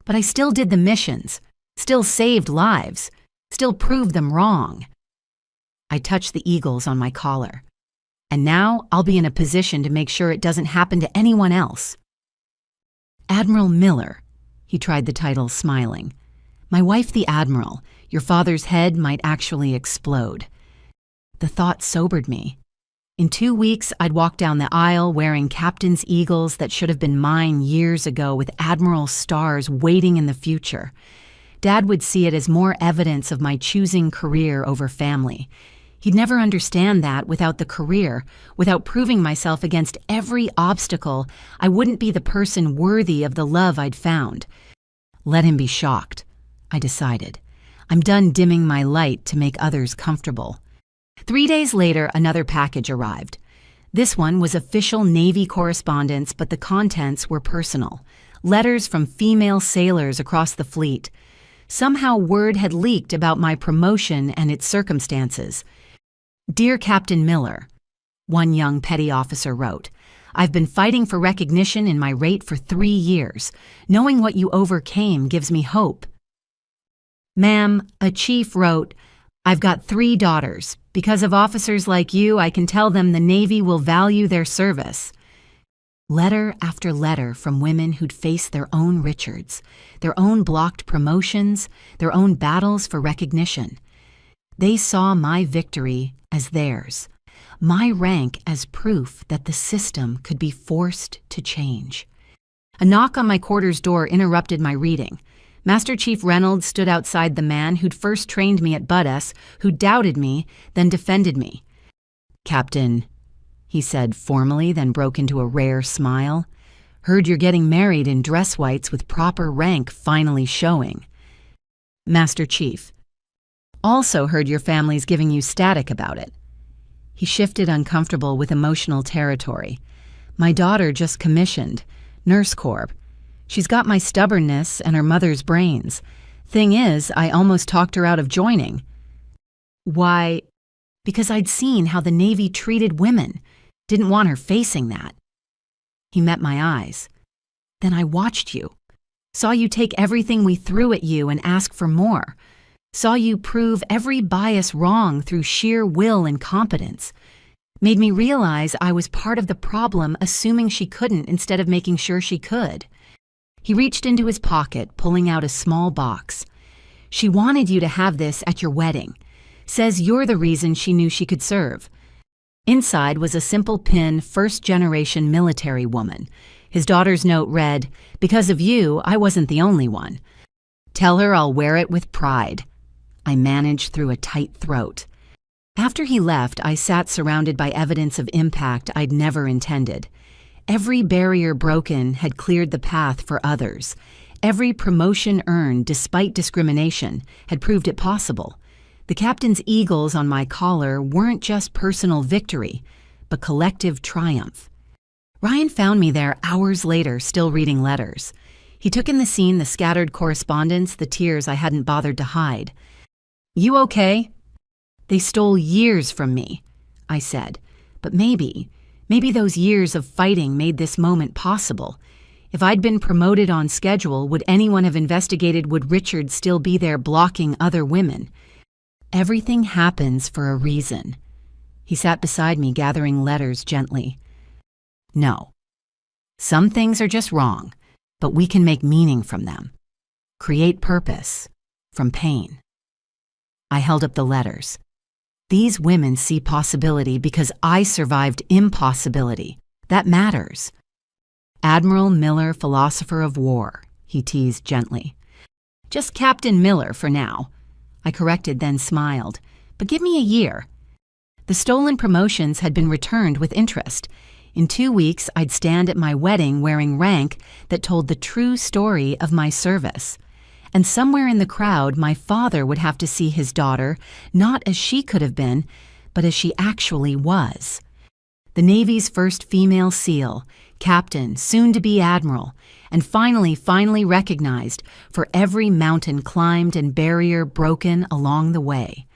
But I still did the missions, still saved lives, still proved them wrong." I touched the eagles on my collar. "And now I'll be in a position to make sure it doesn't happen to anyone else." "Admiral Miller," he tried the title, smiling. "My wife the Admiral. Your father's head might actually explode." The thought sobered me. In 2 weeks, I'd walk down the aisle wearing captain's eagles that should have been mine years ago, with Admiral stars waiting in the future. Dad would see it as more evidence of my choosing career over family. He'd never understand that without the career, without proving myself against every obstacle, I wouldn't be the person worthy of the love I'd found. Let him be shocked, I decided. I'm done dimming my light to make others comfortable. 3 days later, another package arrived. This one was official Navy correspondence, but the contents were personal. Letters from female sailors across the fleet. Somehow word had leaked about my promotion and its circumstances. "Dear Captain Miller," one young petty officer wrote, "I've been fighting for recognition in my rate for 3 years. Knowing what you overcame gives me hope." "Ma'am," a chief wrote, "I've got 3 daughters. Because of officers like you, I can tell them the Navy will value their service." Letter after letter from women who'd faced their own Richards, their own blocked promotions, their own battles for recognition. They saw my victory as theirs, my rank as proof that the system could be forced to change. A knock on my quarters door interrupted my reading. Master Chief Reynolds stood outside the man who'd first trained me at Budus, who doubted me, then defended me. "Captain," he said formally, then broke into a rare smile. "Heard you're getting married in dress whites with proper rank finally showing." "Master Chief. Also heard your family's giving you static about it." He shifted uncomfortable with emotional territory. "My daughter just commissioned. Nurse Corps. She's got my stubbornness and her mother's brains. Thing is, I almost talked her out of joining." "Why?" "Because I'd seen how the Navy treated women. Didn't want her facing that." He met my eyes. "Then I watched you. Saw you take everything we threw at you and ask for more. Saw you prove every bias wrong through sheer will and competence. Made me realize I was part of the problem, assuming she couldn't instead of making sure she could." He reached into his pocket, pulling out a small box. "She wanted you to have this at your wedding. Says you're the reason she knew she could serve." Inside was a simple pin, first-generation military woman. His daughter's note read, "Because of you, I wasn't the only one. Tell her I'll wear it with pride." I managed through a tight throat. After he left, I sat surrounded by evidence of impact I'd never intended. Every barrier broken had cleared the path for others. Every promotion earned despite discrimination had proved it possible. The captain's eagles on my collar weren't just personal victory, but collective triumph. Ryan found me there hours later, still reading letters. He took in the scene, the scattered correspondence, the tears I hadn't bothered to hide. "You okay?" "They stole years from me," I said. "But maybe those years of fighting made this moment possible. If I'd been promoted on schedule, would anyone have investigated would Richard still be there blocking other women? Everything happens for a reason." He sat beside me, gathering letters gently. "No. Some things are just wrong, but we can make meaning from them. Create purpose from pain." I held up the letters. "These women see possibility because I survived impossibility. That matters." "Admiral Miller, philosopher of war," he teased gently. "Just Captain Miller for now." I corrected, then smiled. "But give me a year." The stolen promotions had been returned with interest. In 2 weeks, I'd stand at my wedding wearing rank that told the true story of my service. And somewhere in the crowd, my father would have to see his daughter, not as she could have been, but as she actually was. The Navy's first female SEAL, captain, soon to be admiral, and finally recognized for every mountain climbed and barrier broken along the way.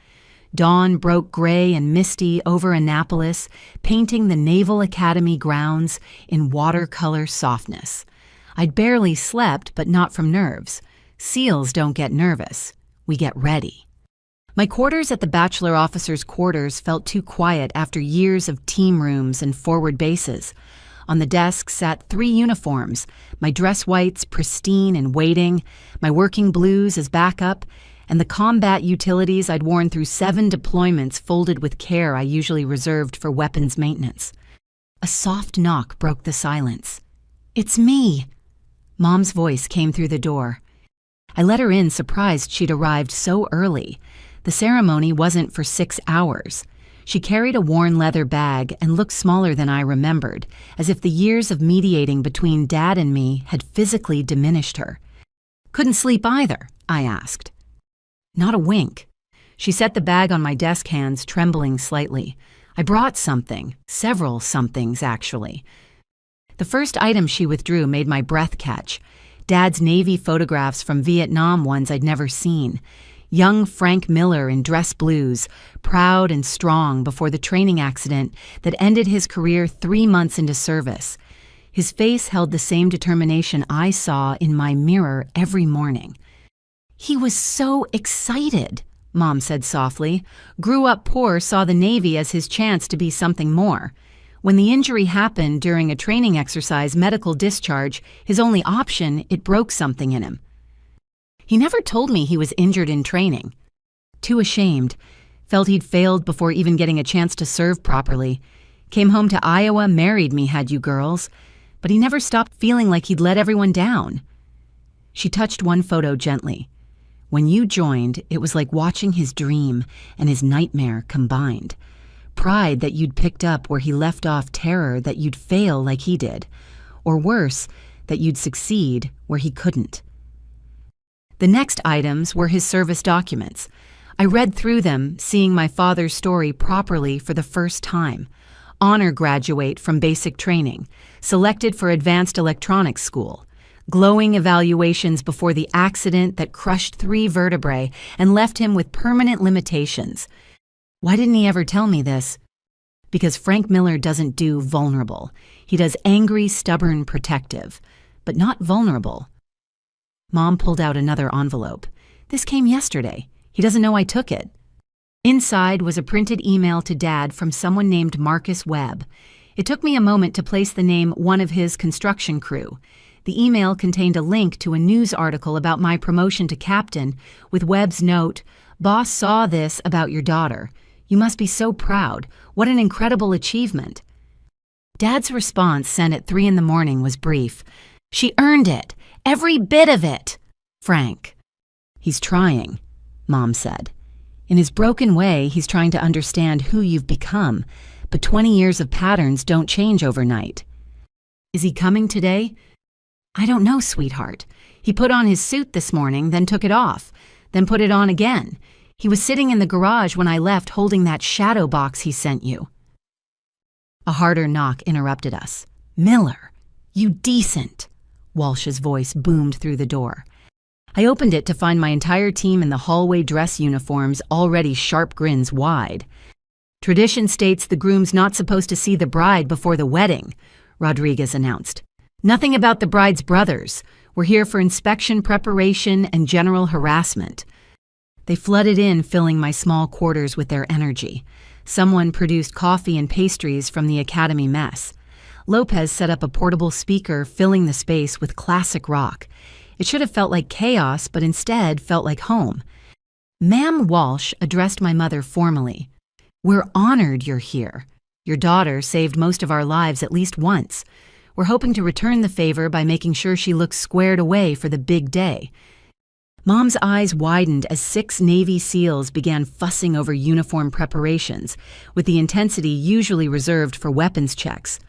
Dawn broke gray and misty over Annapolis, painting the Naval Academy grounds in watercolor softness. I'd barely slept, but not from nerves. SEALs don't get nervous. We get ready. My quarters at the bachelor officers' quarters felt too quiet after years of team rooms and forward bases. On the desk sat 3 uniforms, my dress whites pristine and waiting, my working blues as backup, and the combat utilities I'd worn through 7 deployments folded with care I usually reserved for weapons maintenance. A soft knock broke the silence. "It's me." Mom's voice came through the door. I let her in, surprised she'd arrived so early. The ceremony wasn't for 6 hours. She carried a worn leather bag and looked smaller than I remembered, as if the years of mediating between Dad and me had physically diminished her. "Couldn't sleep either?" I asked. Not a wink. She set the bag on my desk, hands trembling slightly. I brought something, several somethings actually. The first item she withdrew made my breath catch. Dad's Navy photographs from Vietnam, ones I'd never seen. Young Frank Miller in dress blues, proud and strong before the training accident that ended his career 3 months into service. His face held the same determination I saw in my mirror every morning. "He was so excited," Mom said softly. "Grew up poor, saw the Navy as his chance to be something more. When the injury happened during a training exercise, medical discharge, his only option, it broke something in him. He never told me he was injured in training. Too ashamed. Felt he'd failed before even getting a chance to serve properly. Came home to Iowa, married me, had you girls. but he never stopped feeling like he'd let everyone down. She touched one photo gently. When you joined, it was like watching his dream and his nightmare combined. Pride that you'd picked up where he left off, terror that you'd fail like he did, or worse, that you'd succeed where he couldn't. The next items were his service documents. I read through them, seeing my father's story properly for the first time. Honor graduate from basic training, selected for advanced electronics school. Glowing evaluations before the accident that crushed 3 vertebrae and left him with permanent limitations. Why didn't he ever tell me this? Because Frank Miller doesn't do vulnerable. He does angry, stubborn, protective, but not vulnerable. Mom pulled out another envelope. This came yesterday. He doesn't know I took it. Inside was a printed email to Dad from someone named Marcus Webb. It took me a moment to place the name one of his construction crew. The email contained a link to a news article about my promotion to captain, with Webb's note, "Boss saw this about your daughter. You must be so proud. What an incredible achievement." Dad's response, sent at 3 a.m, was brief. "She earned it. Every bit of it. Frank." "He's trying," Mom said. "In his broken way, he's trying to understand who you've become, but 20 years of patterns don't change overnight." "Is he coming today?" "I don't know, sweetheart. He put on his suit this morning, then took it off, then put it on again. He was sitting in the garage when I left holding that shadow box he sent you." A harder knock interrupted us. "Miller, you decent!" Walsh's voice boomed through the door. I opened it to find my entire team in the hallway dress uniforms, already sharp grins wide. "Tradition states the groom's not supposed to see the bride before the wedding," Rodriguez announced. "Nothing about the bride's brothers. We're here for inspection preparation and general harassment." They flooded in, filling my small quarters with their energy. Someone produced coffee and pastries from the academy mess. Lopez set up a portable speaker, filling the space with classic rock. It should have felt like chaos, but instead felt like home. Ma'am Walsh addressed my mother formally. "We're honored you're here. Your daughter saved most of our lives at least once. We're hoping to return the favor by making sure she looks squared away for the big day." Mom's eyes widened as 6 Navy SEALs began fussing over uniform preparations, with the intensity usually reserved for weapons checks.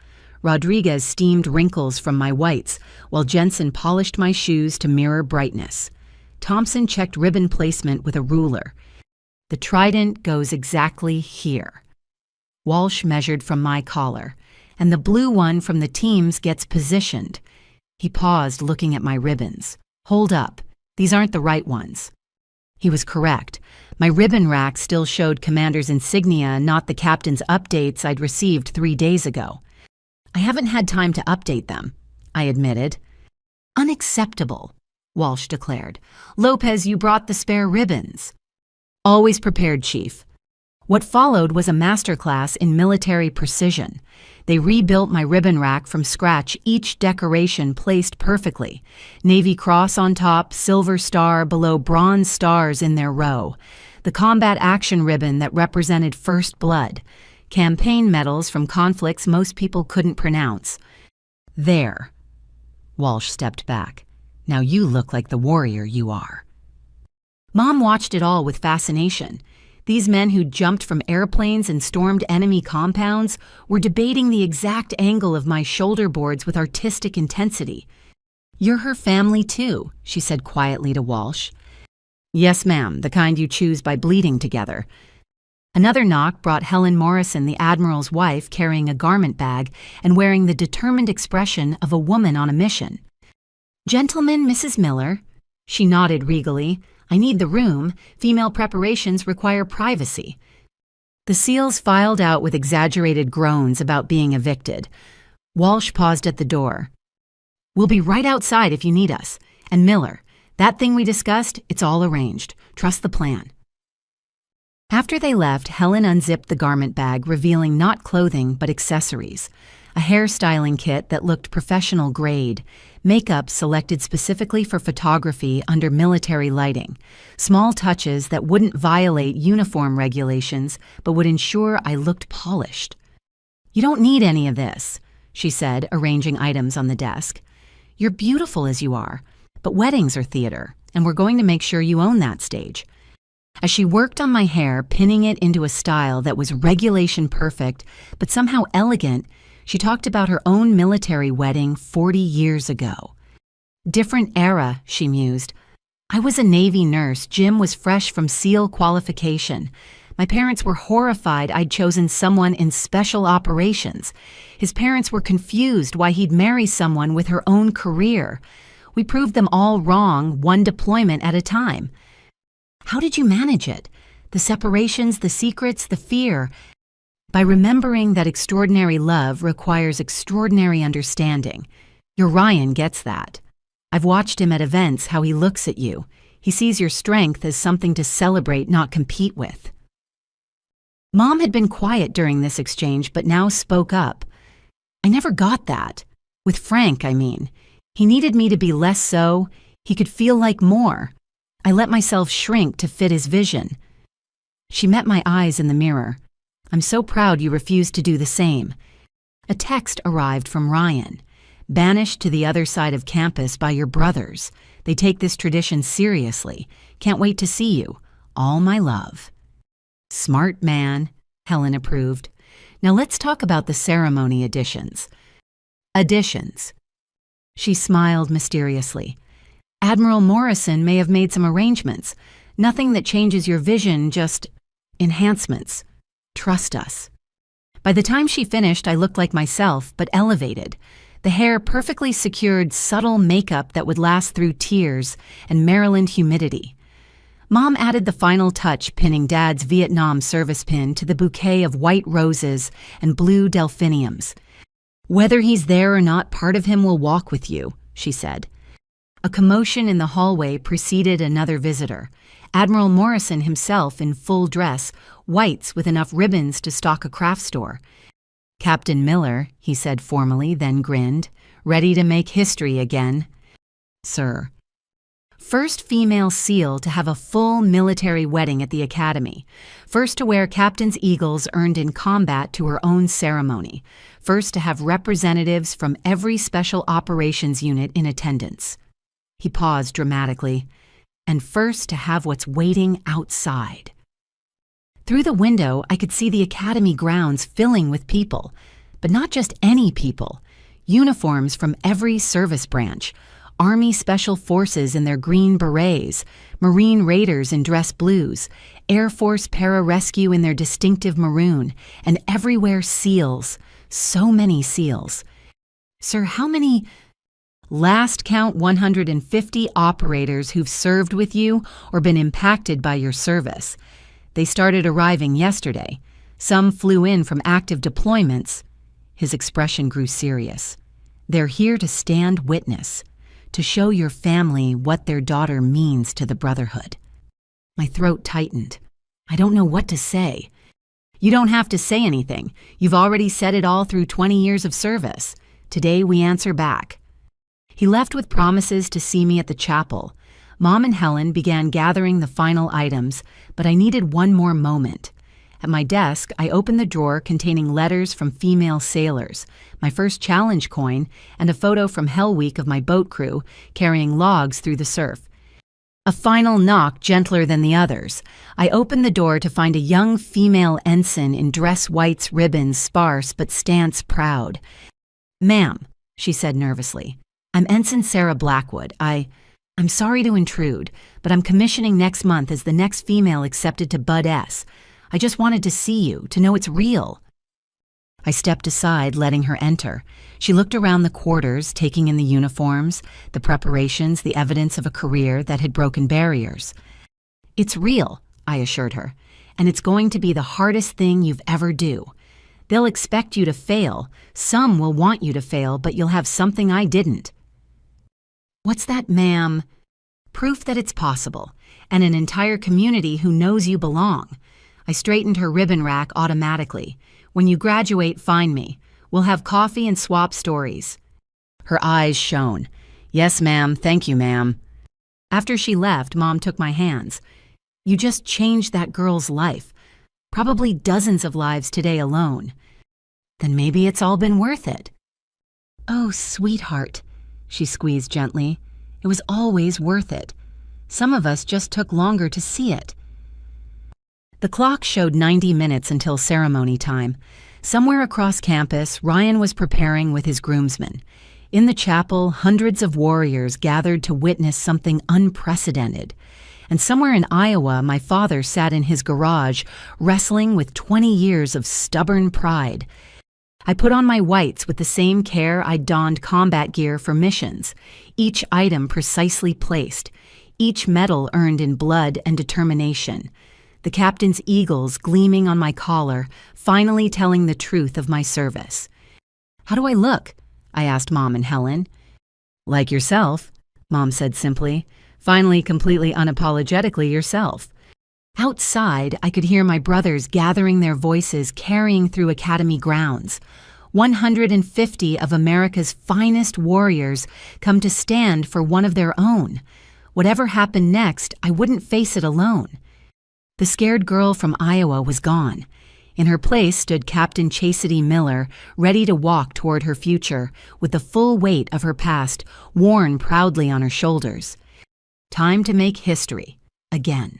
Rodriguez steamed wrinkles from my whites, while Jensen polished my shoes to mirror brightness. Thompson checked ribbon placement with a ruler. "The trident goes exactly here." Walsh measured from my collar. "And the blue one from the team's gets positioned." He paused, looking at my ribbons. "Hold up. These aren't the right ones." He was correct. My ribbon rack still showed commander's insignia, not the captain's updates I'd received 3 days ago. "I haven't had time to update them," I admitted. "Unacceptable," Walsh declared. "Lopez, you brought the spare ribbons." "Always prepared, Chief." What followed was a masterclass in military precision. They rebuilt my ribbon rack from scratch, each decoration placed perfectly. Navy Cross on top, Silver Star below, bronze stars in their row. The combat action ribbon that represented first blood. Campaign medals from conflicts most people couldn't pronounce. "There." Walsh stepped back. "Now you look like the warrior you are." Mom watched it all with fascination. These men who jumped from airplanes and stormed enemy compounds were debating the exact angle of my shoulder boards with artistic intensity. "You're her family too," she said quietly to Walsh. "Yes, ma'am, the kind you choose by bleeding together." Another knock brought Helen Morrison, the Admiral's wife, carrying a garment bag and wearing the determined expression of a woman on a mission. "Gentlemen, Mrs. Miller." She nodded regally. "I need the room. Female preparations require privacy." The SEALs filed out with exaggerated groans about being evicted. Walsh paused at the door. "We'll be right outside if you need us. And Miller, that thing we discussed, it's all arranged. Trust the plan." After they left, Helen unzipped the garment bag, revealing not clothing but accessories. A hairstyling kit that looked professional grade, makeup selected specifically for photography under military lighting, small touches that wouldn't violate uniform regulations but would ensure I looked polished. "You don't need any of this." she said, arranging items on the desk. "You're beautiful as you are, but weddings are theater, and we're going to make sure you own that stage." As she worked on my hair, pinning it into a style that was regulation perfect, but somehow elegant, she talked about her own military wedding 40 years ago. "Different era," she mused. "I was a Navy nurse. Jim was fresh from SEAL qualification. My parents were horrified I'd chosen someone in special operations. His parents were confused why he'd marry someone with her own career. We proved them all wrong, one deployment at a time." "How did you manage it? The separations, the secrets, the fear?" "By remembering that extraordinary love requires extraordinary understanding. Your Ryan gets that. I've watched him at events, how he looks at you. He sees your strength as something to celebrate, not compete with." Mom had been quiet during this exchange, but now spoke up. "I never got that. With Frank, I mean. He needed me to be less so. He could feel like more. I let myself shrink to fit his vision." She met my eyes in the mirror. "I'm so proud you refused to do the same." A text arrived from Ryan. "Banished to the other side of campus by your brothers. They take this tradition seriously. Can't wait to see you. All my love." "Smart man," Helen approved. "Now let's talk about the ceremony additions." "Additions." She smiled mysteriously. "Admiral Morrison may have made some arrangements. Nothing that changes your vision, just enhancements. Trust us." By the time she finished, I looked like myself, but elevated. The hair perfectly secured subtle makeup that would last through tears and Maryland humidity. Mom added the final touch, pinning Dad's Vietnam service pin to the bouquet of white roses and blue delphiniums. "Whether he's there or not, part of him will walk with you," she said. A commotion in the hallway preceded another visitor. Admiral Morrison himself in full dress, whites with enough ribbons to stock a craft store. "Captain Miller," he said formally, then grinned. "Ready to make history again." "Sir." First female SEAL to have a full military wedding at the Academy. First to wear captain's eagles earned in combat to her own ceremony. First to have representatives from every special operations unit in attendance. He paused dramatically. "And first to have what's waiting outside." Through the window, I could see the Academy grounds filling with people. But not just any people. Uniforms from every service branch. Army Special Forces in their green berets, Marine Raiders in dress blues, Air Force Pararescue in their distinctive maroon, and everywhere SEALs. So many SEALs. "Sir, how many—" "Last count 150 operators who've served with you or been impacted by your service. They started arriving yesterday. Some flew in from active deployments." His expression grew serious. "They're here to stand witness. To show your family what their daughter means to the Brotherhood." My throat tightened. I don't know what to say. "You don't have to say anything. You've already said it all through 20 years of service. Today we answer back." He left with promises to see me at the chapel. Mom and Helen began gathering the final items, but I needed one more moment. At my desk, I opened the drawer containing letters from female sailors, my first challenge coin, and a photo from Hell Week of my boat crew carrying logs through the surf. A final knock gentler than the others. I opened the door to find a young female ensign in dress whites, ribbons, sparse but stance proud. "Ma'am," she said nervously, "I'm Ensign Sarah Blackwood. I'm sorry to intrude, but I'm commissioning next month as the next female accepted to Bud S. I just wanted to see you, to know it's real." I stepped aside, letting her enter. She looked around the quarters, taking in the uniforms, the preparations, the evidence of a career that had broken barriers. "It's real," I assured her, "and it's going to be the hardest thing you've ever do. They'll expect you to fail. Some will want you to fail, but you'll have something I didn't." "What's that, ma'am?" "Proof that it's possible, and an entire community who knows you belong." I straightened her ribbon rack automatically. "When you graduate, find me. We'll have coffee and swap stories." Her eyes shone. "Yes, ma'am. Thank you, ma'am." After she left, Mom took my hands. "You just changed that girl's life. Probably dozens of lives today alone." "Then maybe it's all been worth it." "Oh, sweetheart," she squeezed gently. "It was always worth it. Some of us just took longer to see it." The clock showed 90 minutes until ceremony time. Somewhere across campus, Ryan was preparing with his groomsmen. In the chapel, hundreds of warriors gathered to witness something unprecedented. And somewhere in Iowa, my father sat in his garage, wrestling with 20 years of stubborn pride. I put on my whites with the same care I'd donned combat gear for missions, each item precisely placed, each medal earned in blood and determination. The captain's eagles gleaming on my collar, finally telling the truth of my service. "How do I look?" I asked Mom and Helen. "Like yourself," Mom said simply. "Finally, completely unapologetically yourself." Outside, I could hear my brothers gathering their voices carrying through Academy grounds. 150 of America's finest warriors come to stand for one of their own. Whatever happened next, I wouldn't face it alone. The scared girl from Iowa was gone. In her place stood Captain Chastity Miller, ready to walk toward her future, with the full weight of her past worn proudly on her shoulders. Time to make history, again.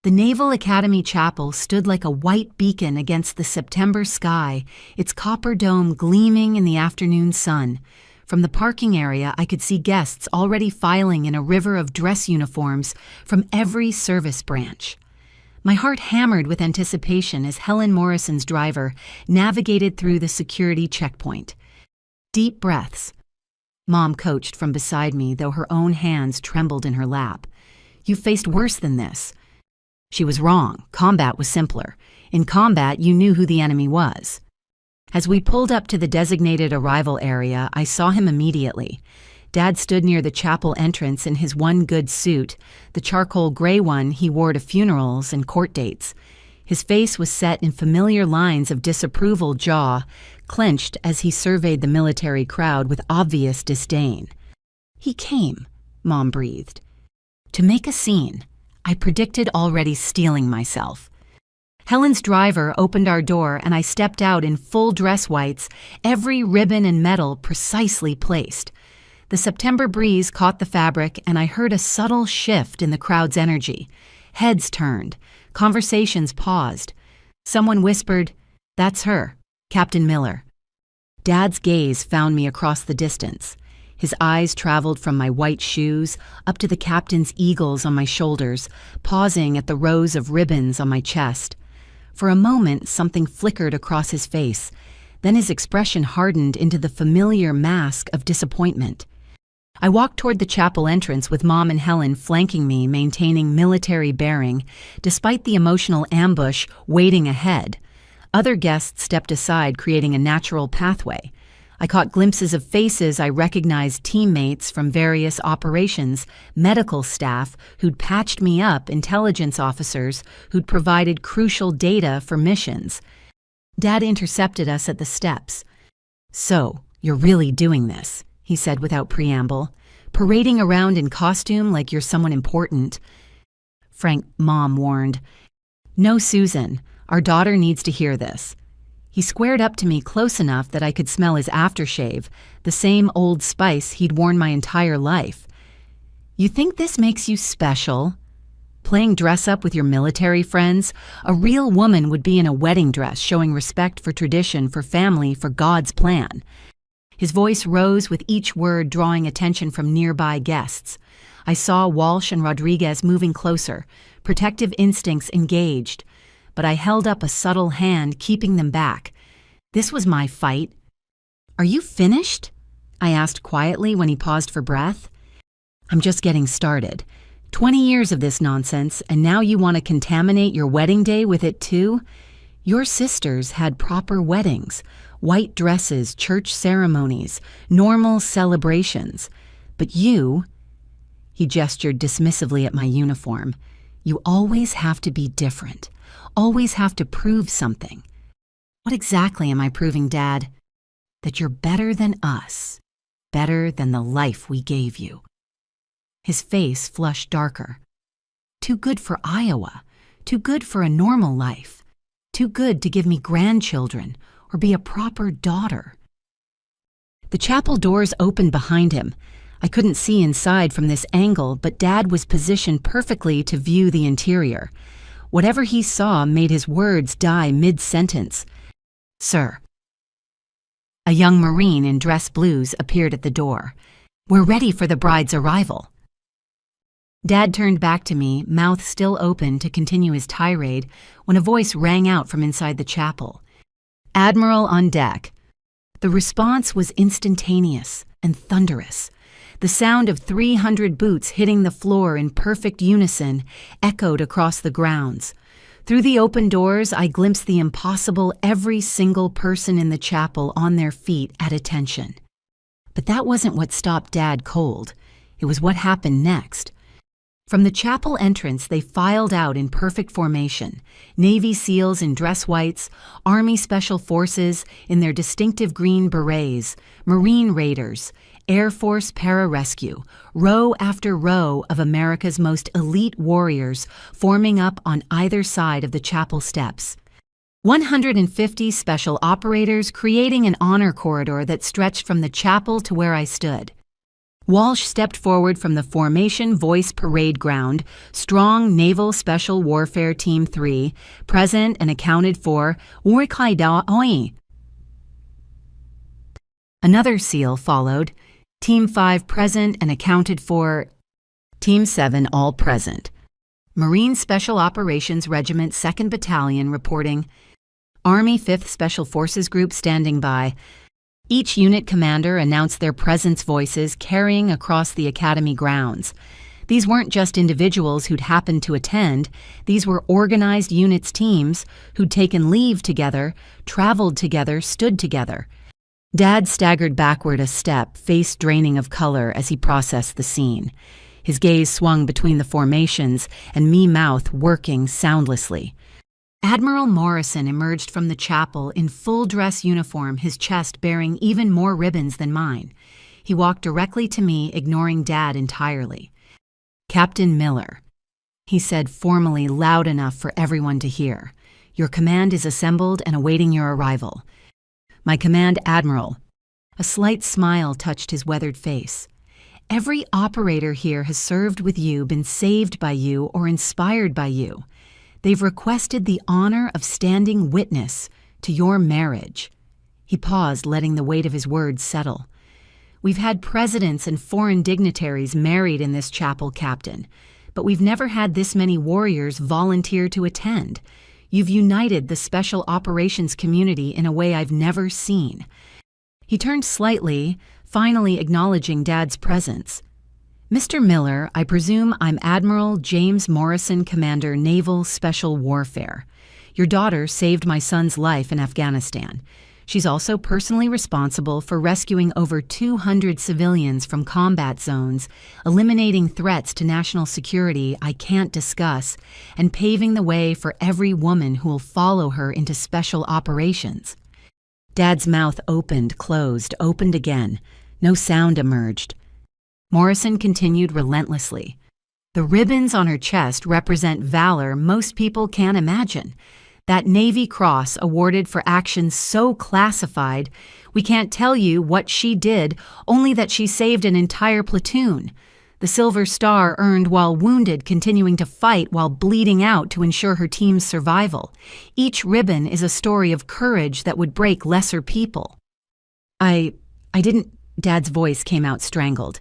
The Naval Academy Chapel stood like a white beacon against the September sky, its copper dome gleaming in the afternoon sun. From the parking area, I could see guests already filing in a river of dress uniforms from every service branch. My heart hammered with anticipation as Helen Morrison's driver navigated through the security checkpoint. Deep breaths. Mom coached from beside me, though her own hands trembled in her lap. "You've faced worse than this." She was wrong. Combat was simpler. In combat, you knew who the enemy was. As we pulled up to the designated arrival area, I saw him immediately. Dad stood near the chapel entrance in his one good suit, the charcoal gray one he wore to funerals and court dates. His face was set in familiar lines of disapproval, jaw clenched as he surveyed the military crowd with obvious disdain. "He came," Mom breathed. "To make a scene. I predicted already stealing myself." Helen's driver opened our door and I stepped out in full dress whites, every ribbon and medal precisely placed. The September breeze caught the fabric and I heard a subtle shift in the crowd's energy. Heads turned. Conversations paused. Someone whispered, "That's her, Captain Miller." Dad's gaze found me across the distance. His eyes traveled from my white shoes up to the captain's eagles on my shoulders, pausing at the rows of ribbons on my chest. For a moment, something flickered across his face. Then his expression hardened into the familiar mask of disappointment. I walked toward the chapel entrance with Mom and Helen flanking me, maintaining military bearing, despite the emotional ambush waiting ahead. Other guests stepped aside, creating a natural pathway. I caught glimpses of faces I recognized, teammates from various operations, medical staff who'd patched me up, intelligence officers who'd provided crucial data for missions. Dad intercepted us at the steps. "So, you're really doing this," he said without preamble, "parading around in costume like you're someone important." Frank, Mom warned. "No, Susan, our daughter needs to hear this." He squared up to me close enough that I could smell his aftershave, the same Old Spice he'd worn my entire life. "You think this makes you special? Playing dress-up with your military friends? A real woman would be in a wedding dress, showing respect for tradition, for family, for God's plan." His voice rose with each word, drawing attention from nearby guests. I saw Walsh and Rodriguez moving closer, protective instincts engaged. But I held up a subtle hand, keeping them back. This was my fight. "Are you finished?" I asked quietly when he paused for breath. "I'm just getting started. 20 years of this nonsense, and now you want to contaminate your wedding day with it too? Your sisters had proper weddings, white dresses, church ceremonies, normal celebrations. But you," he gestured dismissively at my uniform, "you always have to be different. Always have to prove something." "What exactly am I proving, Dad?" "That you're better than us. Better than the life we gave you." His face flushed darker. "Too good for Iowa. Too good for a normal life. Too good to give me grandchildren or be a proper daughter." The chapel doors opened behind him. I couldn't see inside from this angle, but Dad was positioned perfectly to view the interior. Whatever he saw made his words die mid-sentence. "Sir." A young Marine in dress blues appeared at the door. "We're ready for the bride's arrival." Dad turned back to me, mouth still open to continue his tirade, when a voice rang out from inside the chapel. "Admiral on deck." The response was instantaneous and thunderous. The sound of 300 boots hitting the floor in perfect unison echoed across the grounds. Through the open doors, I glimpsed the impossible, every single person in the chapel on their feet at attention. But that wasn't what stopped Dad cold. It was what happened next. From the chapel entrance, they filed out in perfect formation. Navy SEALs in dress whites, Army Special Forces in their distinctive green berets, Marine Raiders, Air Force Pararescue, row after row of America's most elite warriors forming up on either side of the chapel steps. 150 special operators creating an honor corridor that stretched from the chapel to where I stood. Walsh stepped forward from the Formation Voice Parade Ground, strong Naval Special Warfare Team 3, present and accounted for. Another SEAL followed, Team 5 present and accounted for. Team 7 all present. Marine Special Operations Regiment 2nd Battalion reporting. Army 5th Special Forces Group standing by. Each unit commander announced their presence voices carrying across the academy grounds. These weren't just individuals who'd happened to attend, these were organized units teams who'd taken leave together, traveled together, stood together. Dad staggered backward a step, face draining of color as he processed the scene. His gaze swung between the formations and me mouth working soundlessly. Admiral Morrison emerged from the chapel in full dress uniform, his chest bearing even more ribbons than mine. He walked directly to me, ignoring Dad entirely. "Captain Miller," he said formally, loud enough for everyone to hear. "Your command is assembled and awaiting your arrival." "My command, Admiral." A slight smile touched his weathered face. "Every operator here has served with you, been saved by you, or inspired by you. They've requested the honor of standing witness to your marriage." He paused, letting the weight of his words settle. "We've had presidents and foreign dignitaries married in this chapel, Captain, but we've never had this many warriors volunteer to attend. You've united the special operations community in a way I've never seen." He turned slightly, finally acknowledging Dad's presence. "Mr. Miller, I presume I'm Admiral James Morrison, Commander, Naval Special Warfare. Your daughter saved my son's life in Afghanistan. She's also personally responsible for rescuing over 200 civilians from combat zones, eliminating threats to national security I can't discuss, and paving the way for every woman who will follow her into special operations." Dad's mouth opened, closed, opened again. No sound emerged. Morrison continued relentlessly. "The ribbons on her chest represent valor most people can't imagine. That Navy Cross awarded for actions so classified, we can't tell you what she did, only that she saved an entire platoon. The Silver Star earned while wounded, continuing to fight while bleeding out to ensure her team's survival. Each ribbon is a story of courage that would break lesser people." I didn't. Dad's voice came out strangled.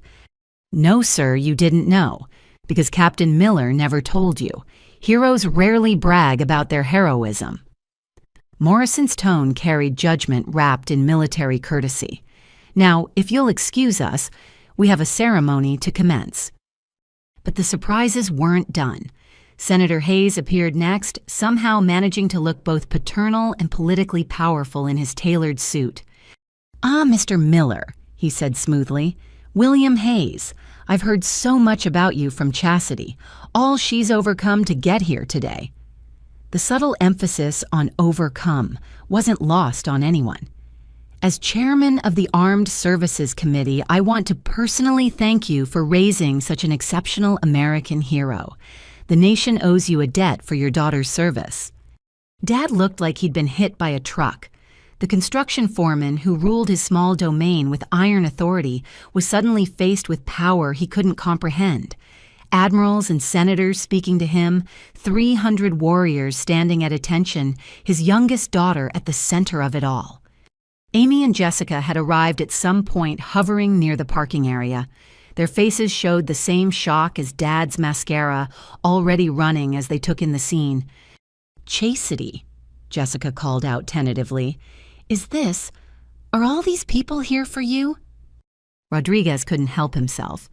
"No, sir, you didn't know, because Captain Miller never told you. Heroes rarely brag about their heroism." Morrison's tone carried judgment wrapped in military courtesy. "Now, if you'll excuse us, we have a ceremony to commence." But the surprises weren't done. Senator Hayes appeared next, somehow managing to look both paternal and politically powerful in his tailored suit. "Ah, Mr. Miller," he said smoothly. "William Hayes. I've heard so much about you from Chastity, all she's overcome to get here today." The subtle emphasis on overcome wasn't lost on anyone. "As chairman of the Armed Services Committee, I want to personally thank you for raising such an exceptional American hero. The nation owes you a debt for your daughter's service." Dad looked like he'd been hit by a truck. The construction foreman who ruled his small domain with iron authority was suddenly faced with power he couldn't comprehend. Admirals and senators speaking to him, 300 warriors standing at attention, his youngest daughter at the center of it all. Amy and Jessica had arrived at some point hovering near the parking area. Their faces showed the same shock as Dad's mascara, already running as they took in the scene. "Chastity," Jessica called out tentatively. Are all these people here for you?" Rodriguez couldn't help himself.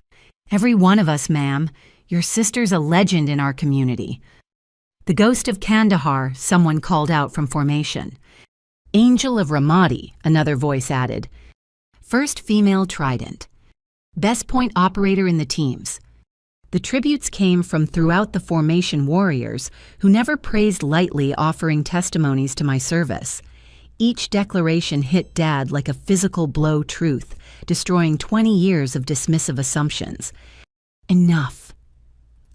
"Every one of us, ma'am. Your sister's a legend in our community." "The ghost of Kandahar," someone called out from formation. "Angel of Ramadi," another voice added. "First female trident. Best point operator in the teams." The tributes came from throughout the formation warriors, who never praised lightly, offering testimonies to my service. Each declaration hit Dad like a physical blow truth, destroying 20 years of dismissive assumptions. "Enough,"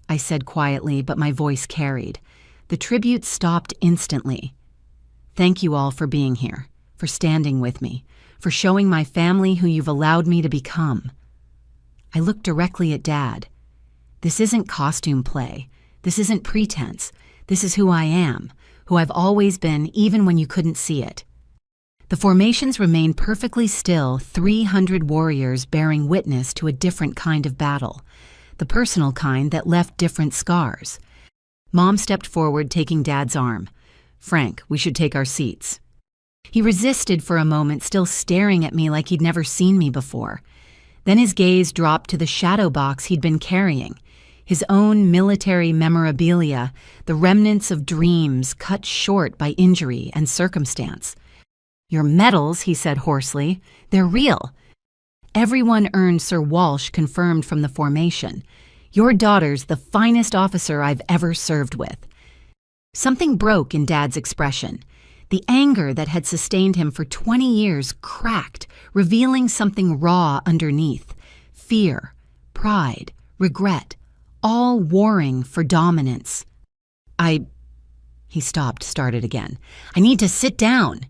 I said quietly, but my voice carried. The tributes stopped instantly. "Thank you all for being here, for standing with me, for showing my family who you've allowed me to become." I looked directly at Dad. "This isn't costume play. This isn't pretense. This is who I am, who I've always been, even when you couldn't see it." The formations remained perfectly still, 300 warriors bearing witness to a different kind of battle, the personal kind that left different scars. Mom stepped forward, taking Dad's arm. "Frank, we should take our seats." He resisted for a moment, still staring at me like he'd never seen me before. Then his gaze dropped to the shadow box he'd been carrying, his own military memorabilia, the remnants of dreams cut short by injury and circumstance. "Your medals," he said hoarsely, "they're real." "Everyone earned Sir Walsh confirmed from the formation. Your daughter's the finest officer I've ever served with." Something broke in Dad's expression. The anger that had sustained him for 20 years cracked, revealing something raw underneath. Fear, pride, regret, all warring for dominance. He stopped, started again. "I need to sit down."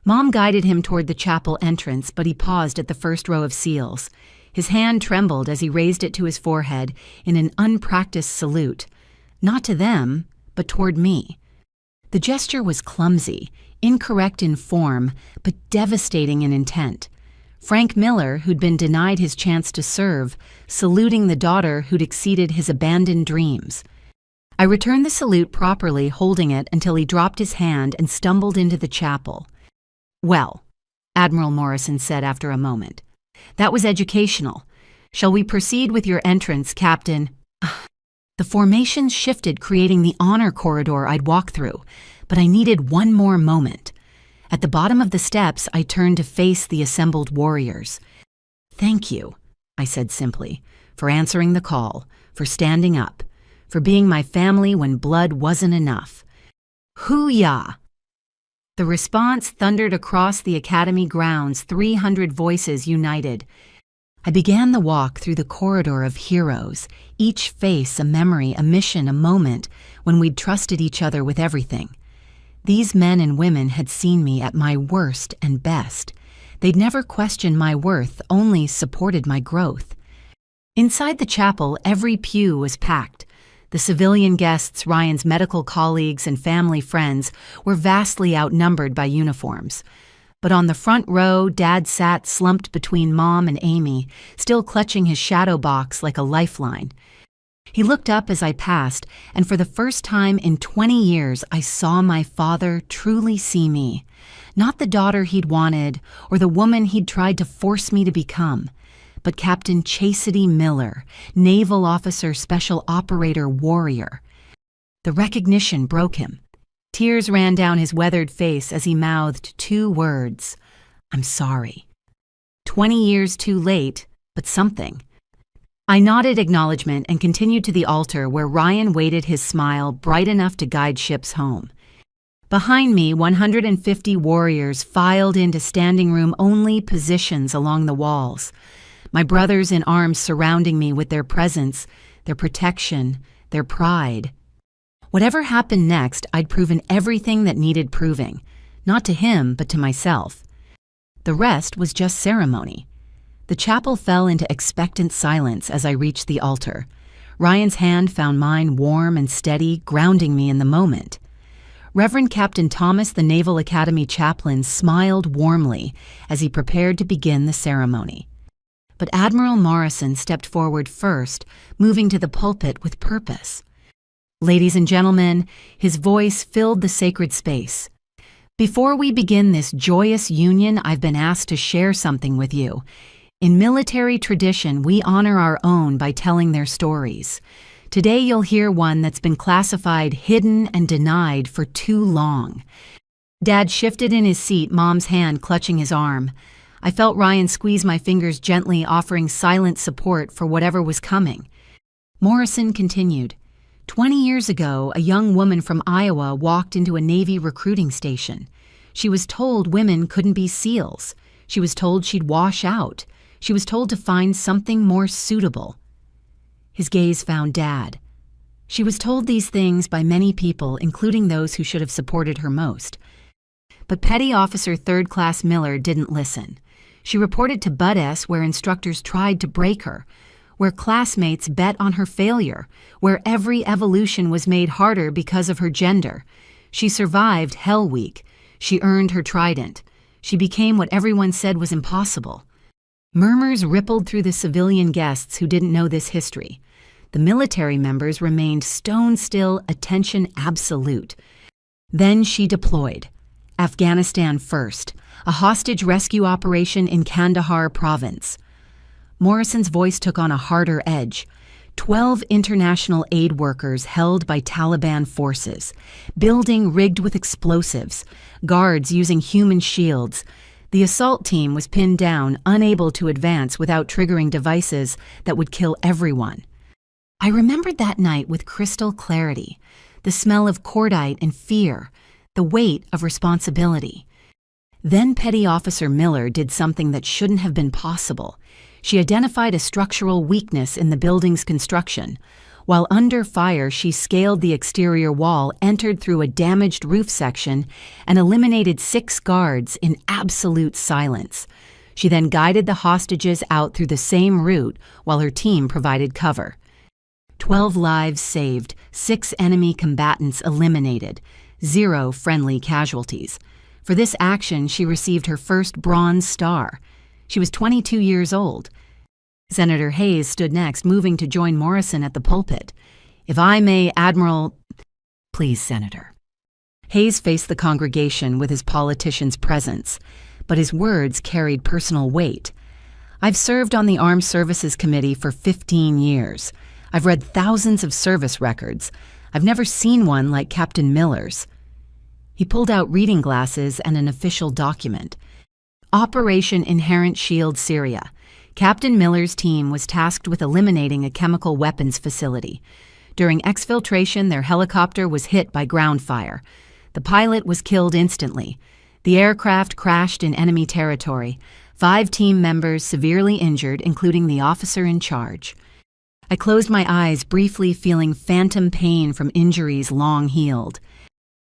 Mom guided him toward the chapel entrance, but he paused at the first row of seals. His hand trembled as he raised it to his forehead in an unpracticed salute. Not to them, but toward me. The gesture was clumsy, incorrect in form, but devastating in intent. Frank Miller, who'd been denied his chance to serve, saluting the daughter who'd exceeded his abandoned dreams. I returned the salute properly, holding it until he dropped his hand and stumbled into the chapel. "Well," Admiral Morrison said after a moment, "that was educational. Shall we proceed with your entrance, Captain?" The formations shifted, creating the honor corridor I'd walk through, but I needed one more moment. At the bottom of the steps, I turned to face the assembled warriors. "Thank you," I said simply, "for answering the call, for standing up, for being my family when blood wasn't enough. Hoo-yah!" The response thundered across the academy grounds, 300 voices united. I began the walk through the corridor of heroes, each face a memory, a mission, a moment when we'd trusted each other with everything. These men and women had seen me at my worst and best. They'd never questioned my worth, only supported my growth. Inside the chapel, every pew was packed. The civilian guests, Ryan's medical colleagues and family friends, were vastly outnumbered by uniforms. But on the front row, Dad sat slumped between Mom and Amy, still clutching his shadow box like a lifeline. He looked up as I passed, and for the first time in 20 years, I saw my father truly see me. Not the daughter he'd wanted, or the woman he'd tried to force me to become, but Captain Chastity Miller, naval officer, special operator, warrior. The recognition broke him. Tears ran down his weathered face as he mouthed 2 words. "I'm sorry." 20 years too late, but something. I nodded acknowledgement and continued to the altar where Ryan waited, his smile bright enough to guide ships home. Behind me, 150 warriors filed into standing room only positions along the walls. My brothers in arms surrounding me with their presence, their protection, their pride. Whatever happened next, I'd proven everything that needed proving. Not to him, but to myself. The rest was just ceremony. The chapel fell into expectant silence as I reached the altar. Ryan's hand found mine warm and steady, grounding me in the moment. Reverend Captain Thomas, the Naval Academy chaplain, smiled warmly as he prepared to begin the ceremony. But Admiral Morrison stepped forward first, moving to the pulpit with purpose. Ladies and gentlemen, his voice filled the sacred space. Before we begin this joyous union, I've been asked to share something with you. In military tradition, we honor our own by telling their stories. Today you'll hear one that's been classified hidden and denied for too long. Dad shifted in his seat, Mom's hand clutching his arm. I felt Ryan squeeze my fingers gently, offering silent support for whatever was coming. Morrison continued. 20 years ago, a young woman from Iowa walked into a Navy recruiting station. She was told women couldn't be SEALs. She was told she'd wash out. She was told to find something more suitable. His gaze found Dad. She was told these things by many people, including those who should have supported her most. But Petty Officer 3rd Class Miller didn't listen. She reported to Bud S, where instructors tried to break her, where classmates bet on her failure, where every evolution was made harder because of her gender. She survived Hell Week. She earned her trident. She became what everyone said was impossible. Murmurs rippled through the civilian guests who didn't know this history. The military members remained stone still, attention absolute. Then she deployed. Afghanistan first, a hostage rescue operation in Kandahar province. Morrison's voice took on a harder edge. 12 international aid workers held by Taliban forces, building rigged with explosives, guards using human shields. The assault team was pinned down, unable to advance without triggering devices that would kill everyone. I remembered that night with crystal clarity, the smell of cordite and fear, the weight of responsibility. Then Petty Officer Miller did something that shouldn't have been possible. She identified a structural weakness in the building's construction. While under fire, she scaled the exterior wall, entered through a damaged roof section, and eliminated 6 guards in absolute silence. She then guided the hostages out through the same route while her team provided cover. 12 lives saved, 6 enemy combatants eliminated, 0 friendly casualties. For this action, she received her first Bronze Star. She was 22 years old. Senator Hayes stood next, moving to join Morrison at the pulpit. If I may, Admiral... Please, Senator. Hayes faced the congregation with his politician's presence, but his words carried personal weight. I've served on the Armed Services Committee for 15 years. I've read thousands of service records. I've never seen one like Captain Miller's. He pulled out reading glasses and an official document. Operation Inherent Shield Syria. Captain Miller's team was tasked with eliminating a chemical weapons facility. During exfiltration, their helicopter was hit by ground fire. The pilot was killed instantly. The aircraft crashed in enemy territory. 5 team members severely injured, including the officer in charge. I closed my eyes, briefly feeling phantom pain from injuries long healed.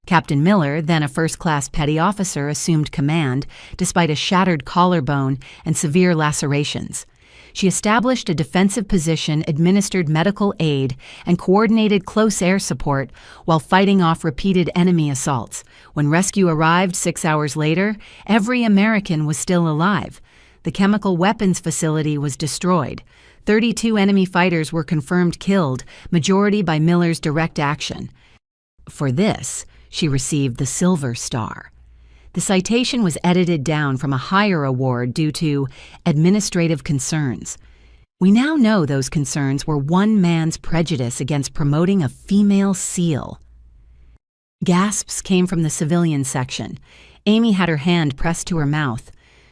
Captain Miller, then a first-class petty officer, assumed command, despite a shattered collarbone and severe lacerations. She established a defensive position, administered medical aid, and coordinated close air support while fighting off repeated enemy assaults. When rescue arrived 6 hours later, every American was still alive. The chemical weapons facility was destroyed. 32 enemy fighters were confirmed killed, majority by Miller's direct action. For this, she received the Silver Star. The citation was edited down from a higher award due to administrative concerns. We now know those concerns were one man's prejudice against promoting a female SEAL. Gasps came from the civilian section. Amy had her hand pressed to her mouth.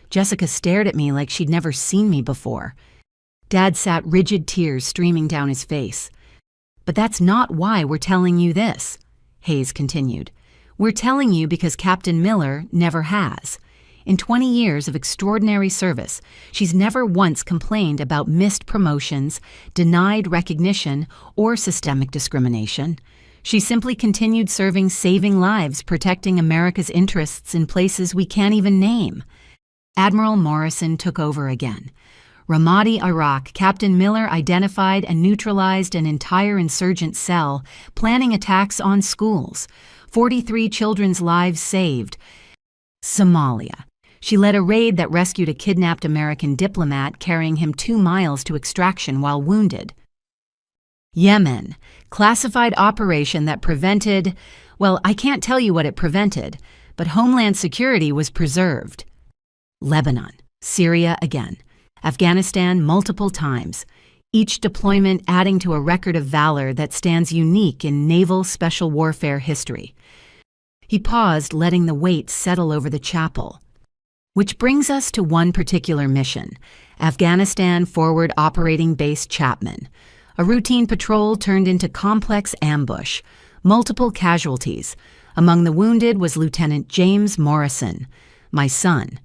Jessica stared at me like she'd never seen me before. Dad sat, rigid tears streaming down his face. But that's not why we're telling you this, Hayes continued. We're telling you because Captain Miller never has. In 20 years of extraordinary service, she's never once complained about missed promotions, denied recognition, or systemic discrimination. She simply continued serving, saving lives, protecting America's interests in places we can't even name. Admiral Morrison took over again. Ramadi, Iraq, Captain Miller identified and neutralized an entire insurgent cell, planning attacks on schools. 43 children's lives saved. Somalia. She led a raid that rescued a kidnapped American diplomat, carrying him 2 miles to extraction while wounded. Yemen. Classified operation that prevented, well, I can't tell you what it prevented, but Homeland Security was preserved. Lebanon. Syria again. Afghanistan multiple times, each deployment adding to a record of valor that stands unique in naval special warfare history. He paused, letting the weight settle over the chapel. Which brings us to one particular mission, Afghanistan Forward Operating Base Chapman. A routine patrol turned into complex ambush, multiple casualties. Among the wounded was Lieutenant James Morrison, my son.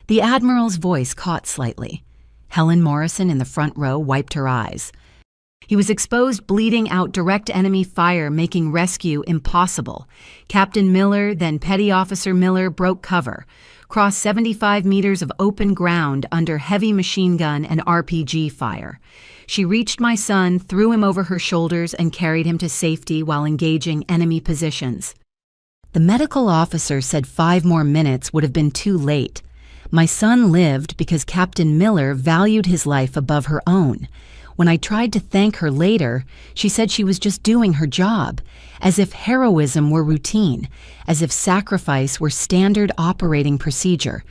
The Admiral's voice caught slightly. Helen Morrison in the front row wiped her eyes. He was exposed, bleeding out, direct enemy fire, making rescue impossible. Captain Miller, then Petty Officer Miller, broke cover, crossed 75 meters of open ground under heavy machine gun and RPG fire. She reached my son, threw him over her shoulders, and carried him to safety while engaging enemy positions. The medical officer said 5 more minutes would have been too late. My son lived because Captain Miller valued his life above her own. When I tried to thank her later, she said she was just doing her job, as if heroism were routine, as if sacrifice were standard operating procedure.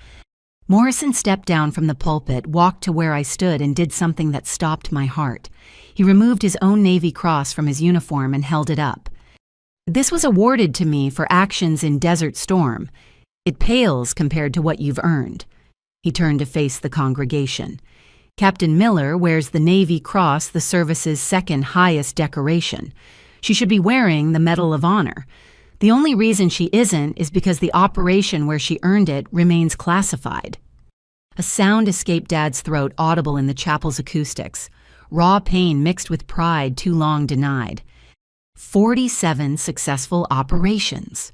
Morrison stepped down from the pulpit, walked to where I stood, and did something that stopped my heart. He removed his own Navy Cross from his uniform and held it up. This was awarded to me for actions in Desert Storm. It pales compared to what you've earned. He turned to face the congregation. Captain Miller wears the Navy Cross, the service's second highest decoration. She should be wearing the Medal of Honor. The only reason she isn't is because the operation where she earned it remains classified. A sound escaped Dad's throat, audible in the chapel's acoustics. Raw pain mixed with pride too long denied. 47 successful operations.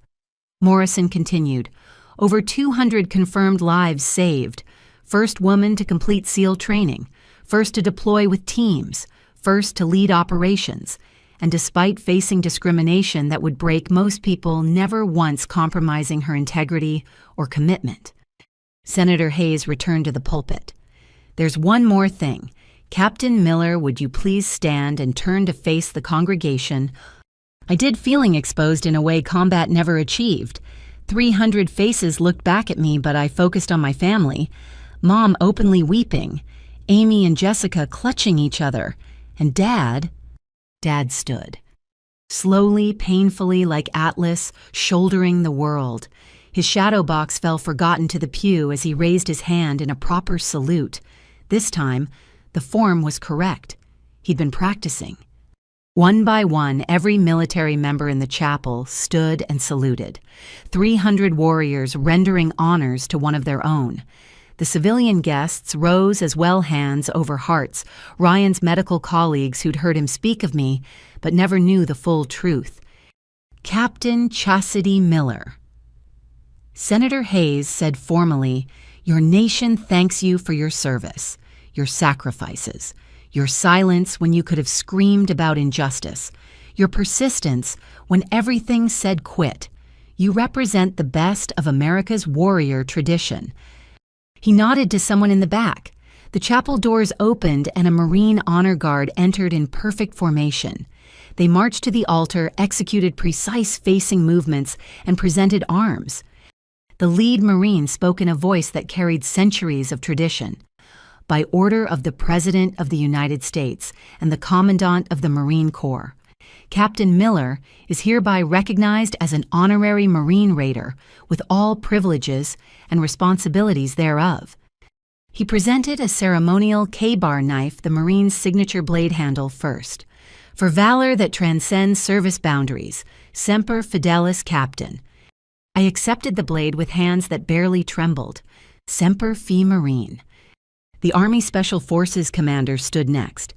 Morrison continued. Over 200 confirmed lives saved. First woman to complete SEAL training. First to deploy with teams. First to lead operations. And despite facing discrimination that would break most people, never once compromising her integrity or commitment. Senator Hayes returned to the pulpit. There's one more thing. Captain Miller, would you please stand and turn to face the congregation? I did, feeling exposed in a way combat never achieved. 300 faces looked back at me, but I focused on my family. Mom openly weeping, Amy and Jessica clutching each other, and Dad stood. Slowly, painfully, like Atlas, shouldering the world. His shadow box fell forgotten to the pew as he raised his hand in a proper salute. This time, the form was correct. He'd been practicing. One by one, every military member in the chapel stood and saluted. 300 warriors rendering honors to one of their own. The civilian guests rose as well, hands over hearts, Ryan's medical colleagues who'd heard him speak of me, but never knew the full truth. Captain Chastity Miller. Senator Hayes said formally, "Your nation thanks you for your service, your sacrifices, your silence when you could have screamed about injustice, your persistence when everything said quit. You represent the best of America's warrior tradition." He nodded to someone in the back. The chapel doors opened and a Marine honor guard entered in perfect formation. They marched to the altar, executed precise facing movements, and presented arms. The lead Marine spoke in a voice that carried centuries of tradition. By order of the President of the United States and the Commandant of the Marine Corps, Captain Miller is hereby recognized as an honorary Marine Raider with all privileges and responsibilities thereof. He presented a ceremonial K-bar knife, the Marine's signature blade handle, first. For valor that transcends service boundaries, Semper Fidelis, Captain. I accepted the blade with hands that barely trembled. Semper Fi Marine. The Army Special Forces commander stood next.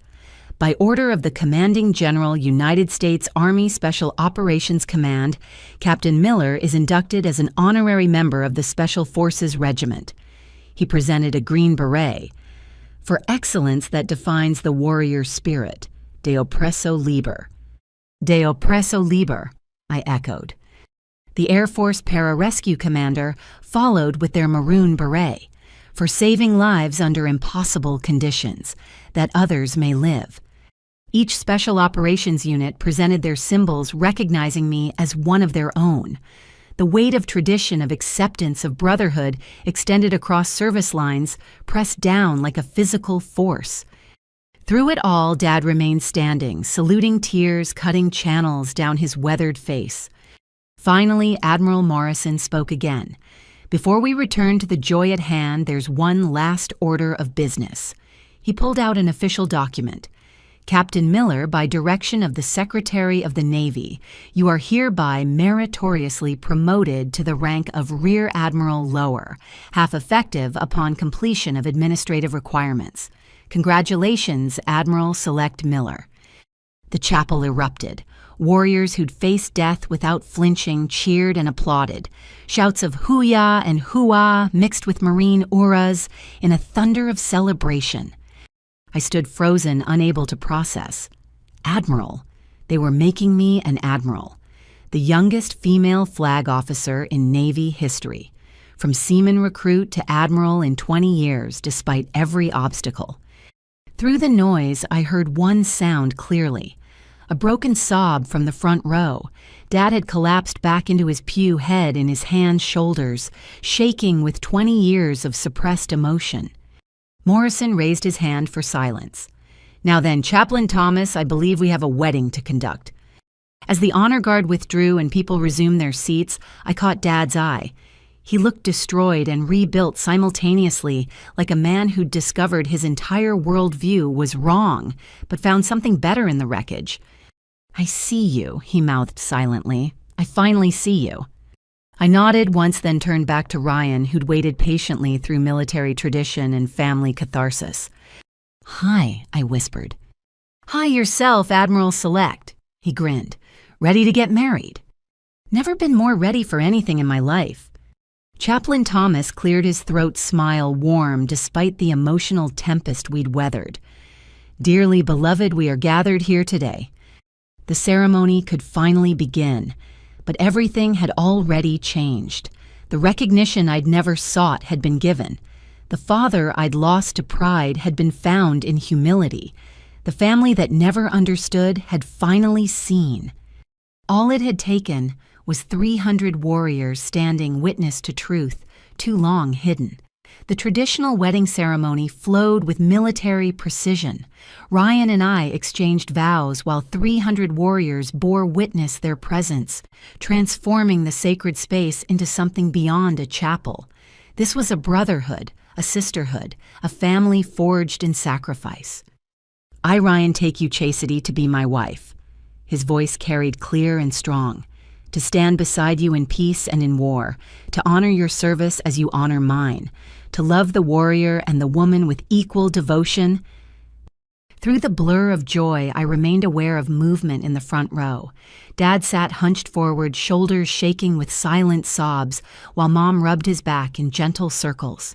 By order of the Commanding General, United States Army Special Operations Command, Captain Miller is inducted as an honorary member of the Special Forces Regiment. He presented a green beret. For excellence that defines the warrior spirit. De oppresso liber. De oppresso liber, I echoed. The Air Force Pararescue Commander followed with their maroon beret. For saving lives under impossible conditions, that others may live. Each Special Operations Unit presented their symbols recognizing me as one of their own. The weight of tradition of acceptance of brotherhood extended across service lines, pressed down like a physical force. Through it all, Dad remained standing, saluting tears cutting channels down his weathered face. Finally, Admiral Morrison spoke again. Before we return to the joy at hand, there's one last order of business. He pulled out an official document. Captain Miller, by direction of the Secretary of the Navy, you are hereby meritoriously promoted to the rank of Rear Admiral Lower, half effective upon completion of administrative requirements. Congratulations, Admiral Select Miller. The chapel erupted. Warriors who'd faced death without flinching cheered and applauded. Shouts of hoo-yah and hoo-ah mixed with Marine auras in a thunder of celebration. I stood frozen, unable to process. Admiral. They were making me an admiral. The youngest female flag officer in Navy history. From seaman recruit to admiral in 20 years, despite every obstacle. Through the noise, I heard one sound clearly. A broken sob from the front row. Dad had collapsed back into his pew, head in his hands, shoulders, shaking with 20 years of suppressed emotion. Morrison raised his hand for silence. Now then, Chaplain Thomas, I believe we have a wedding to conduct. As the honor guard withdrew and people resumed their seats, I caught Dad's eye. He looked destroyed and rebuilt simultaneously, like a man who'd discovered his entire worldview was wrong, but found something better in the wreckage. I see you, he mouthed silently. I finally see you. I nodded once, then turned back to Ryan, who'd waited patiently through military tradition and family catharsis. Hi, I whispered. Hi yourself, Admiral Select, he grinned. Ready to get married? Never been more ready for anything in my life. Chaplain Thomas cleared his throat, smile warm despite the emotional tempest we'd weathered. Dearly beloved, we are gathered here today. The ceremony could finally begin. But everything had already changed. The recognition I'd never sought had been given. The father I'd lost to pride had been found in humility. The family that never understood had finally seen. All it had taken was 300 warriors standing witness to truth, too long hidden. The traditional wedding ceremony flowed with military precision. Ryan and I exchanged vows while 300 warriors bore witness their presence, transforming the sacred space into something beyond a chapel. This was a brotherhood, a sisterhood, a family forged in sacrifice. I, Ryan, take you, Chastity, to be my wife. His voice carried clear and strong. To stand beside you in peace and in war, to honor your service as you honor mine, to love the warrior and the woman with equal devotion. Through the blur of joy, I remained aware of movement in the front row. Dad sat hunched forward, shoulders shaking with silent sobs, while Mom rubbed his back in gentle circles.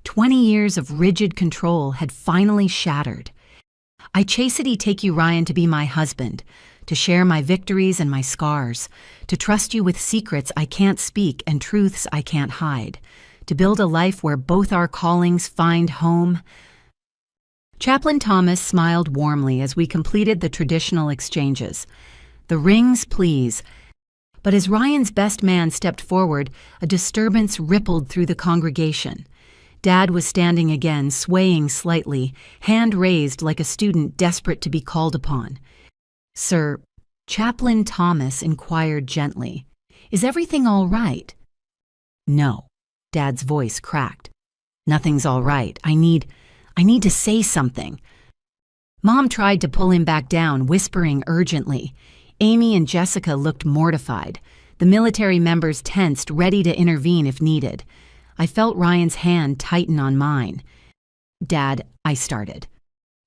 20 years of rigid control had finally shattered. I chastity take you, Ryan, to be my husband, to share my victories and my scars, to trust you with secrets I can't speak and truths I can't hide, to build a life where both our callings find home. Chaplain Thomas smiled warmly as we completed the traditional exchanges. The rings, please. But as Ryan's best man stepped forward, a disturbance rippled through the congregation. Dad was standing again, swaying slightly, hand raised like a student desperate to be called upon. Sir, Chaplain Thomas inquired gently, is everything all right? No. Dad's voice cracked. Nothing's all right. I need to say something. Mom tried to pull him back down, whispering urgently. Amy and Jessica looked mortified. The military members tensed, ready to intervene if needed. I felt Ryan's hand tighten on mine. Dad, I started.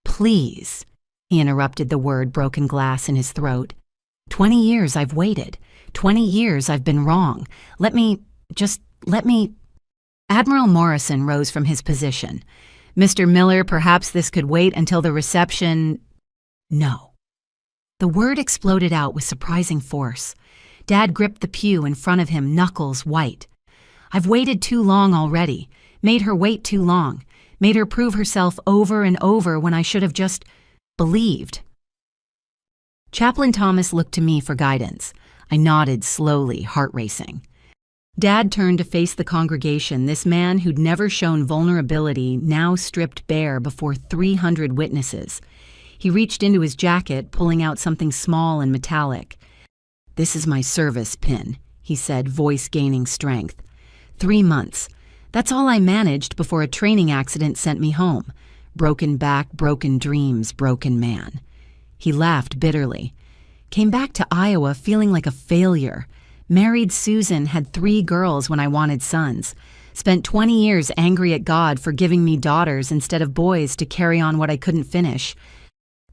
Please. He interrupted the word broken glass in his throat. 20 years I've waited. 20 years I've been wrong. Let me. Admiral Morrison rose from his position. Mr. Miller, perhaps this could wait until the reception. No. The word exploded out with surprising force. Dad gripped the pew in front of him, knuckles white. I've waited too long already. Made her wait too long. Made her prove herself over and over when I should have just believed. Chaplain Thomas looked to me for guidance. I nodded slowly, heart racing. Dad turned to face the congregation, this man who'd never shown vulnerability, now stripped bare before 300 witnesses. He reached into his jacket, pulling out something small and metallic. "This is my service pin," he said, voice gaining strength. 3 months. That's all I managed before a training accident sent me home. Broken back, broken dreams, broken man. He laughed bitterly. Came back to Iowa feeling like a failure. Married Susan, had 3 girls when I wanted sons. Spent 20 years angry at God for giving me daughters instead of boys to carry on what I couldn't finish.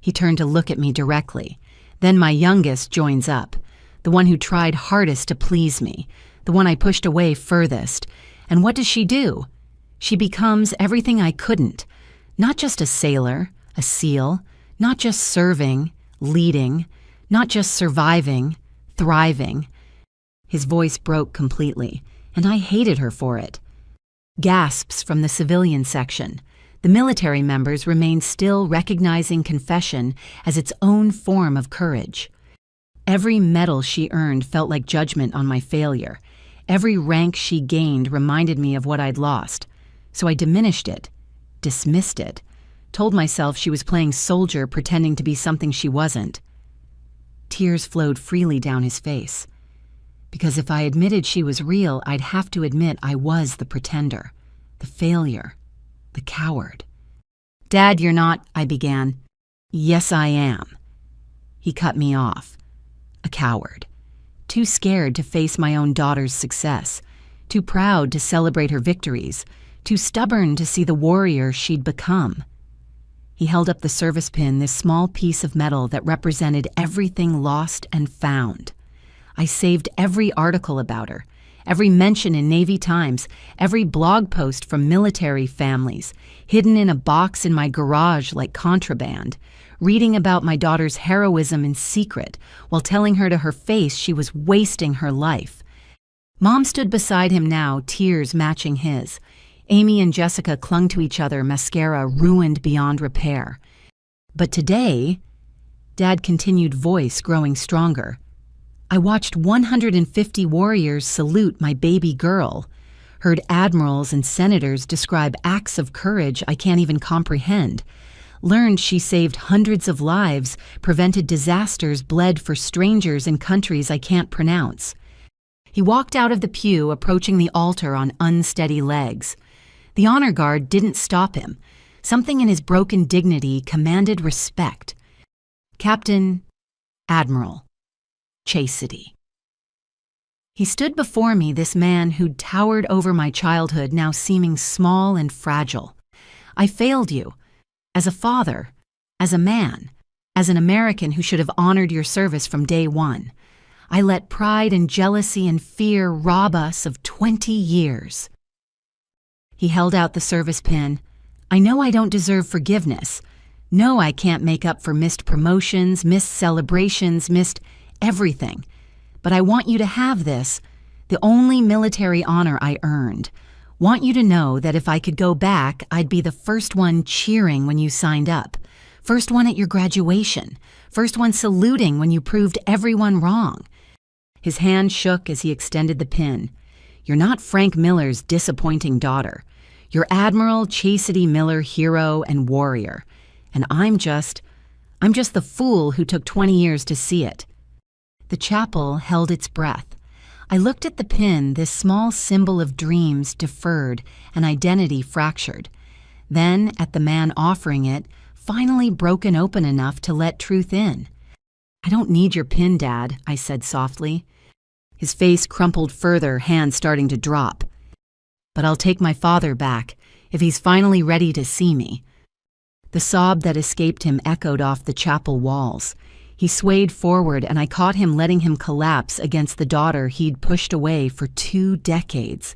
He turned to look at me directly. Then my youngest joins up. The one who tried hardest to please me. The one I pushed away furthest. And what does she do? She becomes everything I couldn't. Not just a sailor, a SEAL, not just serving, leading, not just surviving, thriving. His voice broke completely, and I hated her for it. Gasps from the civilian section. The military members remained still, recognizing confession as its own form of courage. Every medal she earned felt like judgment on my failure. Every rank she gained reminded me of what I'd lost. So I diminished it, dismissed it, told myself she was playing soldier, pretending to be something she wasn't. Tears flowed freely down his face. Because if I admitted she was real, I'd have to admit I was the pretender, the failure, the coward. "Dad, you're not," I began. "Yes, I am." He cut me off. A coward. Too scared to face my own daughter's success. Too proud to celebrate her victories. Too stubborn to see the warrior she'd become. He held up the service pin, this small piece of metal that represented everything lost and found. I saved every article about her, every mention in Navy Times, every blog post from military families, hidden in a box in my garage like contraband, reading about my daughter's heroism in secret while telling her to her face she was wasting her life. Mom stood beside him now, tears matching his. Amy and Jessica clung to each other, mascara ruined beyond repair. But today, Dad continued, voice growing stronger. I watched 150 warriors salute my baby girl, heard admirals and senators describe acts of courage I can't even comprehend, learned she saved hundreds of lives, prevented disasters, bled for strangers in countries I can't pronounce. He walked out of the pew, approaching the altar on unsteady legs. The honor guard didn't stop him. Something in his broken dignity commanded respect. Captain, Admiral, Chastity. He stood before me, this man who'd towered over my childhood, now seeming small and fragile. I failed you. As a father, as a man, as an American who should have honored your service from day one. I let pride and jealousy and fear rob us of 20 years. He held out the service pin. I know I don't deserve forgiveness. No, I can't make up for missed promotions, missed celebrations, missed everything. But I want you to have this, the only military honor I earned. Want you to know that if I could go back, I'd be the first one cheering when you signed up, first one at your graduation, first one saluting when you proved everyone wrong. His hand shook as he extended the pin. You're not Frank Miller's disappointing daughter. You're Admiral Chastity Miller, hero and warrior. And I'm just the fool who took 20 years to see it. The chapel held its breath. I looked at the pin, this small symbol of dreams deferred and identity fractured. Then at the man offering it, finally broken open enough to let truth in. I don't need your pin, Dad, I said softly. His face crumpled further, hands starting to drop. But I'll take my father back, if he's finally ready to see me. The sob that escaped him echoed off the chapel walls. He swayed forward, and I caught him letting him collapse against the daughter he'd pushed away for 2 decades.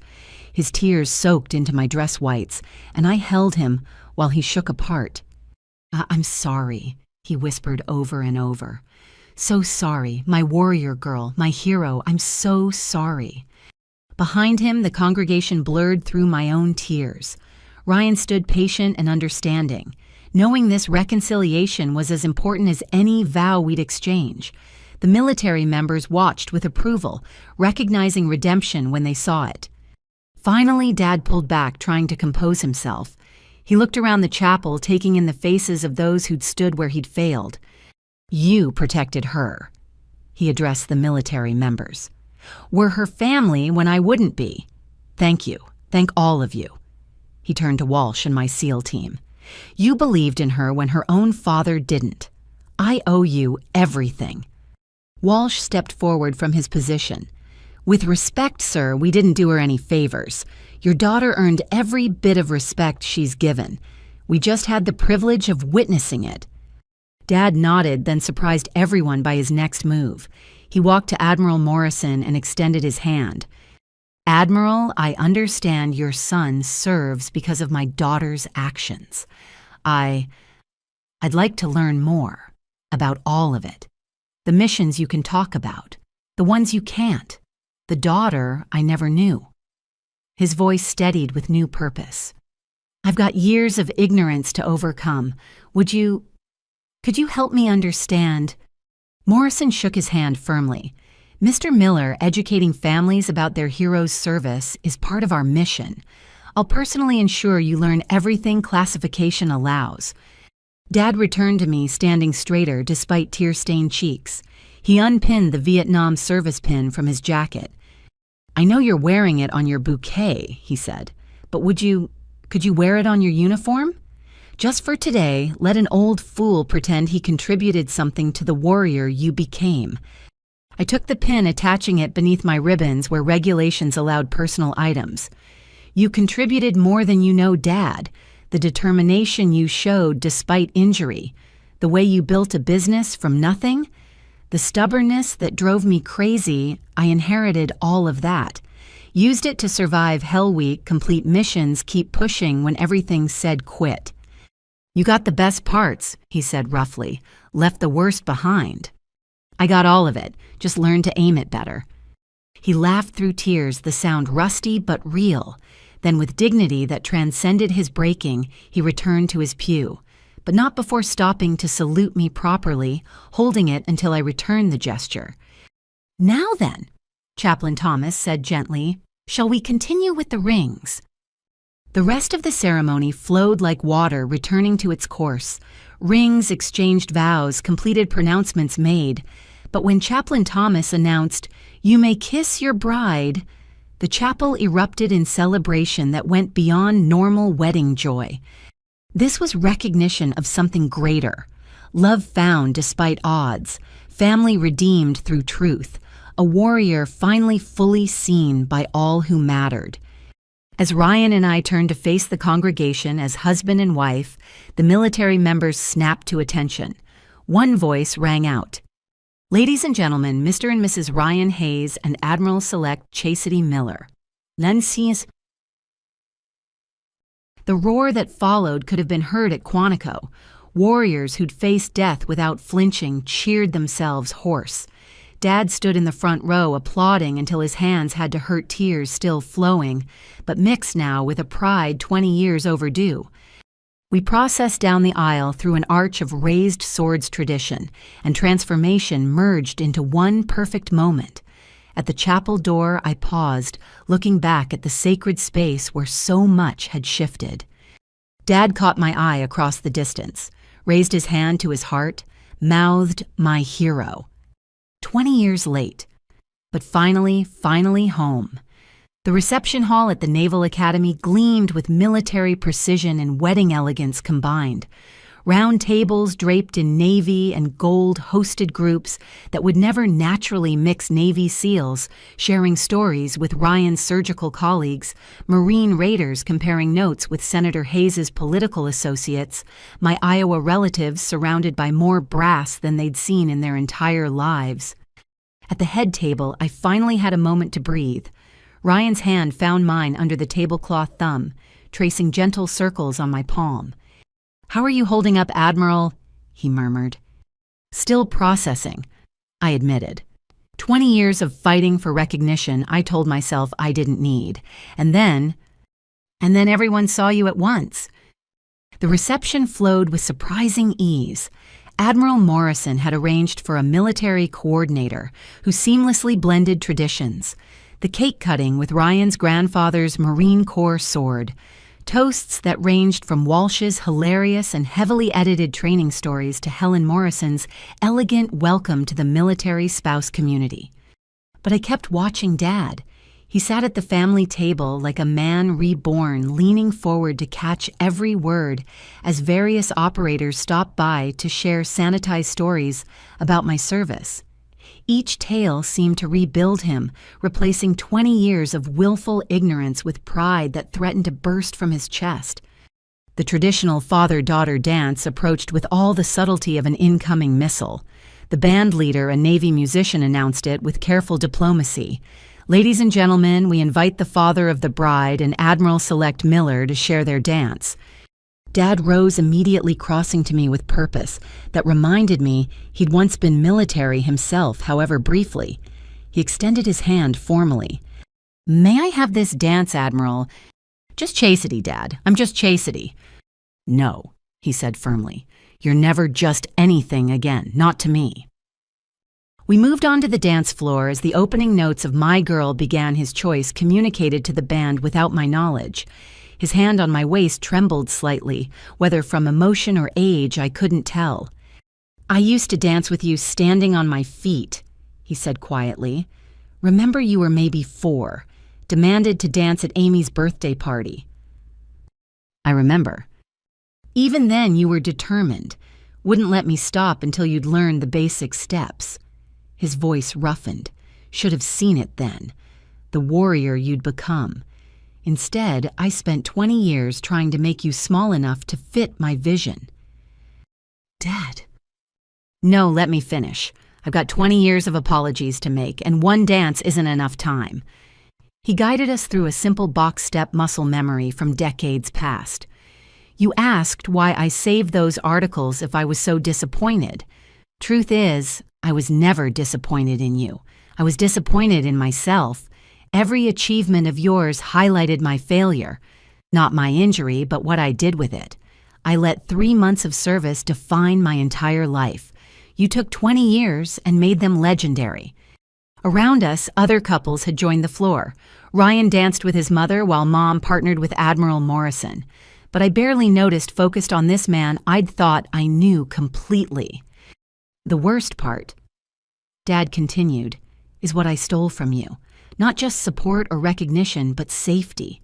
His tears soaked into my dress whites, and I held him while he shook apart. I'm sorry," he whispered over and over. "So sorry, my warrior girl, my hero, I'm so sorry." Behind him, the congregation blurred through my own tears. Ryan stood patient and understanding, knowing this reconciliation was as important as any vow we'd exchange. The military members watched with approval, recognizing redemption when they saw it. Finally, Dad pulled back, trying to compose himself. He looked around the chapel, taking in the faces of those who'd stood where he'd failed. "You protected her," he addressed the military members. "We're her family when I wouldn't be. Thank you. Thank all of you." He turned to Walsh and my SEAL team. "You believed in her when her own father didn't. I owe you everything." Walsh stepped forward from his position. "With respect, sir, we didn't do her any favors. Your daughter earned every bit of respect she's given. We just had the privilege of witnessing it." Dad nodded, then surprised everyone by his next move. He walked to Admiral Morrison and extended his hand. "Admiral, I understand your son serves because of my daughter's actions. I'd like to learn more about all of it. The missions you can talk about, the ones you can't, the daughter I never knew." His voice steadied with new purpose. "I've got years of ignorance to overcome. Could you help me understand?" Morrison shook his hand firmly. "Mr. Miller, educating families about their heroes' service is part of our mission. I'll personally ensure you learn everything classification allows." Dad returned to me, standing straighter despite tear-stained cheeks. He unpinned the Vietnam service pin from his jacket. "I know you're wearing it on your bouquet," he said, "but could you wear it on your uniform? Just for today, let an old fool pretend he contributed something to the warrior you became." I took the pin, attaching it beneath my ribbons where regulations allowed personal items. "You contributed more than you know, Dad. The determination you showed despite injury, the way you built a business from nothing, the stubbornness that drove me crazy, I inherited all of that. Used it to survive Hell Week, complete missions, keep pushing when everything said quit. You got the best parts," he said roughly, "left the worst behind." "I got all of it, just learned to aim it better." He laughed through tears, the sound rusty but real. Then with dignity that transcended his breaking, he returned to his pew, but not before stopping to salute me properly, holding it until I returned the gesture. "Now then," Chaplain Thomas said gently, "shall we continue with the rings?" The rest of the ceremony flowed like water, returning to its course. Rings exchanged vows, completed pronouncements made. But when Chaplain Thomas announced, "You may kiss your bride," the chapel erupted in celebration that went beyond normal wedding joy. This was recognition of something greater. Love found despite odds, family redeemed through truth, a warrior finally fully seen by all who mattered. As Ryan and I turned to face the congregation as husband and wife, the military members snapped to attention. One voice rang out. "Ladies and gentlemen, Mr. and Mrs. Ryan Hayes and Admiral-Select Chastity Miller. Lenses." The roar that followed could have been heard at Quantico. Warriors who'd faced death without flinching cheered themselves hoarse. Dad stood in the front row applauding until his hands had to hurt, tears still flowing, but mixed now with a pride 20 years overdue. We processed down the aisle through an arch of raised swords tradition, and transformation merged into one perfect moment. At the chapel door, I paused, looking back at the sacred space where so much had shifted. Dad caught my eye across the distance, raised his hand to his heart, mouthed, "My hero." 20 years late, but finally home. The reception hall at the Naval Academy gleamed with military precision and wedding elegance combined. Round tables draped in navy and gold hosted groups that would never naturally mix Navy SEALs, sharing stories with Ryan's surgical colleagues, Marine raiders comparing notes with Senator Hayes's political associates, my Iowa relatives surrounded by more brass than they'd seen in their entire lives. At the head table, I finally had a moment to breathe. Ryan's hand found mine under the tablecloth thumb, tracing gentle circles on my palm. "How are you holding up, Admiral?" he murmured. "Still processing," I admitted. 20 years of fighting for recognition I told myself I didn't need. And then everyone saw you at once. The reception flowed with surprising ease. Admiral Morrison had arranged for a military coordinator who seamlessly blended traditions. The cake cutting with Ryan's grandfather's Marine Corps sword. Toasts that ranged from Walsh's hilarious and heavily edited training stories to Helen Morrison's elegant welcome to the military spouse community. But I kept watching Dad. He sat at the family table like a man reborn, leaning forward to catch every word as various operators stopped by to share sanitized stories about my service. Each tale seemed to rebuild him, replacing 20 years of willful ignorance with pride that threatened to burst from his chest. The traditional father-daughter dance approached with all the subtlety of an incoming missile. The band leader, a Navy musician, announced it with careful diplomacy. "Ladies and gentlemen, we invite the father of the bride and Admiral Select Miller to share their dance." Dad rose immediately, crossing to me with purpose that reminded me he'd once been military himself, however briefly. He extended his hand formally. "May I have this dance, Admiral?" "Just chastity, Dad. I'm just chastity." "No," he said firmly. "You're never just anything again, not to me." We moved on to the dance floor as the opening notes of My Girl began his choice communicated to the band without my knowledge. His hand on my waist trembled slightly, whether from emotion or age I couldn't tell. "I used to dance with you standing on my feet," he said quietly. "Remember you were maybe 4, demanded to dance at Amy's birthday party." "I remember." "Even then you were determined, wouldn't let me stop until you'd learned the basic steps." His voice roughened. "Should have seen it then. The warrior you'd become. Instead, I spent 20 years trying to make you small enough to fit my vision." "Dad." "No, let me finish. I've got 20 years of apologies to make, and one dance isn't enough time." He guided us through a simple box step muscle memory from decades past. "You asked why I saved those articles if I was so disappointed. Truth is, I was never disappointed in you. I was disappointed in myself. Every achievement of yours highlighted my failure. Not my injury, but what I did with it. I let 3 months of service define my entire life. You took 20 years and made them legendary." Around us, other couples had joined the floor. Ryan danced with his mother while Mom partnered with Admiral Morrison. But I barely noticed focused on this man I'd thought I knew completely. "The worst part," Dad continued, "is what I stole from you. Not just support or recognition, but safety.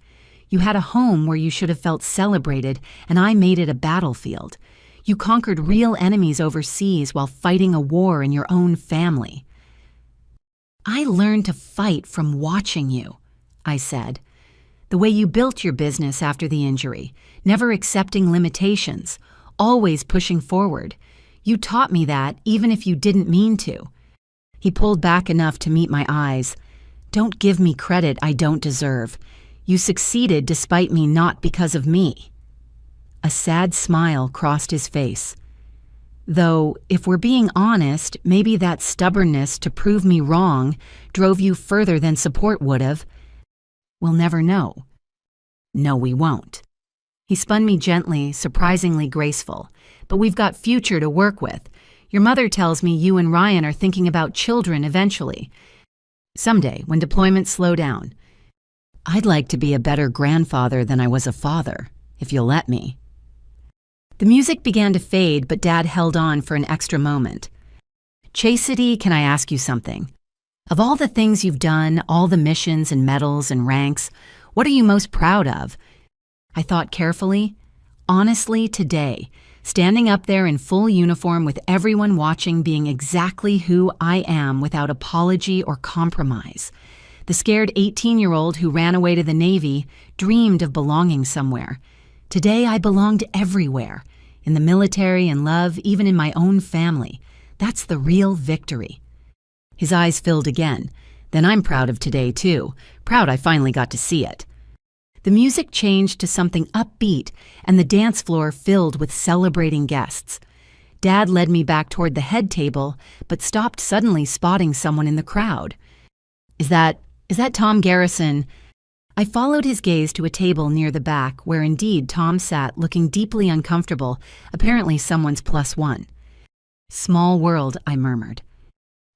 You had a home where you should have felt celebrated, and I made it a battlefield. You conquered real enemies overseas while fighting a war in your own family." "I learned to fight from watching you," I said. "The way you built your business after the injury, never accepting limitations, always pushing forward. You taught me that even if you didn't mean to." He pulled back enough to meet my eyes. "Don't give me credit I don't deserve. You succeeded despite me, not because of me." A sad smile crossed his face. "Though, if we're being honest, maybe that stubbornness to prove me wrong drove you further than support would have. We'll never know." "No, we won't." He spun me gently, surprisingly graceful. "But we've got future to work with. Your mother tells me you and Ryan are thinking about children eventually. Someday, when deployments slow down. I'd like to be a better grandfather than I was a father, if you'll let me." The music began to fade, but Dad held on for an extra moment. "Chastity, can I ask you something? Of all the things you've done, all the missions and medals and ranks, what are you most proud of?" I thought carefully. "Honestly, today, standing up there in full uniform with everyone watching, being exactly who I am without apology or compromise. The scared 18-year-old who ran away to the Navy dreamed of belonging somewhere. Today I belonged everywhere, in the military, in love, even in my own family. That's the real victory. His eyes filled again. Then I'm proud of today, too. Proud I finally got to see it. The music changed to something upbeat, and the dance floor filled with celebrating guests. Dad led me back toward the head table, but stopped suddenly, spotting someone in the crowd. Is that Tom Garrison?" I followed his gaze to a table near the back, where indeed Tom sat, looking deeply uncomfortable, apparently someone's plus one. "Small world," I murmured.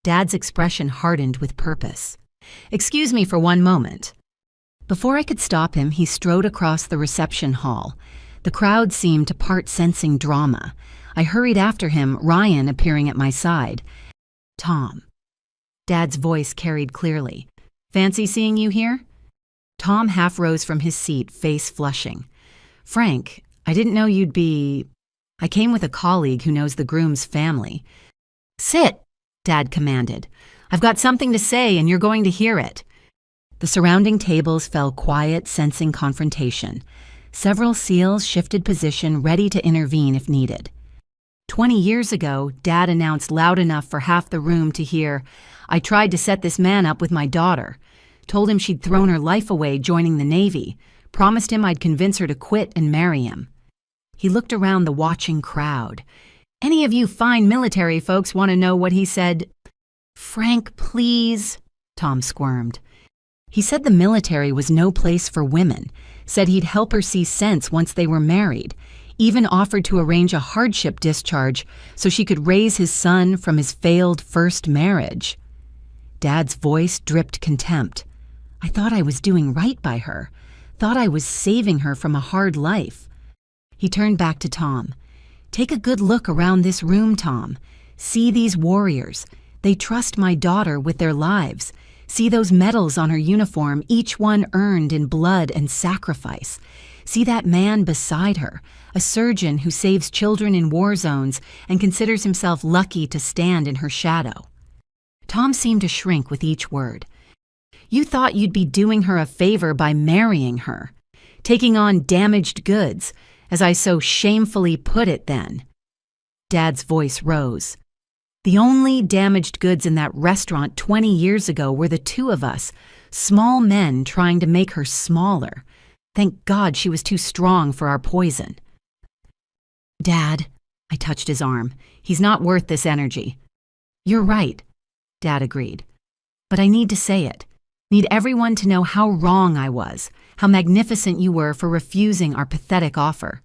Dad's expression hardened with purpose. "Excuse me for one moment." Before I could stop him, he strode across the reception hall. The crowd seemed to part, sensing drama. I hurried after him, Ryan appearing at my side. "Tom." Dad's voice carried clearly. "Fancy seeing you here?" Tom half rose from his seat, face flushing. "Frank, I didn't know you'd be—" "I came with a colleague who knows the groom's family." "Sit," Dad commanded. "I've got something to say, and you're going to hear it." The surrounding tables fell quiet, sensing confrontation. Several SEALs shifted position, ready to intervene if needed. 20 years ago, Dad announced loud enough for half the room to hear, "I tried to set this man up with my daughter. Told him she'd thrown her life away joining the Navy. Promised him I'd convince her to quit and marry him." He looked around the watching crowd. "Any of you fine military folks want to know what he said?" "Frank, please," Tom squirmed. "He said the military was no place for women, said he'd help her see sense once they were married, even offered to arrange a hardship discharge so she could raise his son from his failed first marriage." Dad's voice dripped contempt. I thought I was doing right by her, thought I was saving her from a hard life. He turned back to Tom. "Take a good look around this room, Tom. See these warriors. They trust my daughter with their lives. See those medals on her uniform, each one earned in blood and sacrifice. See that man beside her, a surgeon who saves children in war zones and considers himself lucky to stand in her shadow." Tom seemed to shrink with each word. "You thought you'd be doing her a favor by marrying her, taking on damaged goods, as I so shamefully put it then." Dad's voice rose. "The only damaged goods in that restaurant 20 years ago were the two of us, small men trying to make her smaller. Thank God she was too strong for our poison." "Dad," I touched his arm, "he's not worth this energy." "You're right," Dad agreed. "But I need to say it. Need everyone to know how wrong I was, how magnificent you were for refusing our pathetic offer."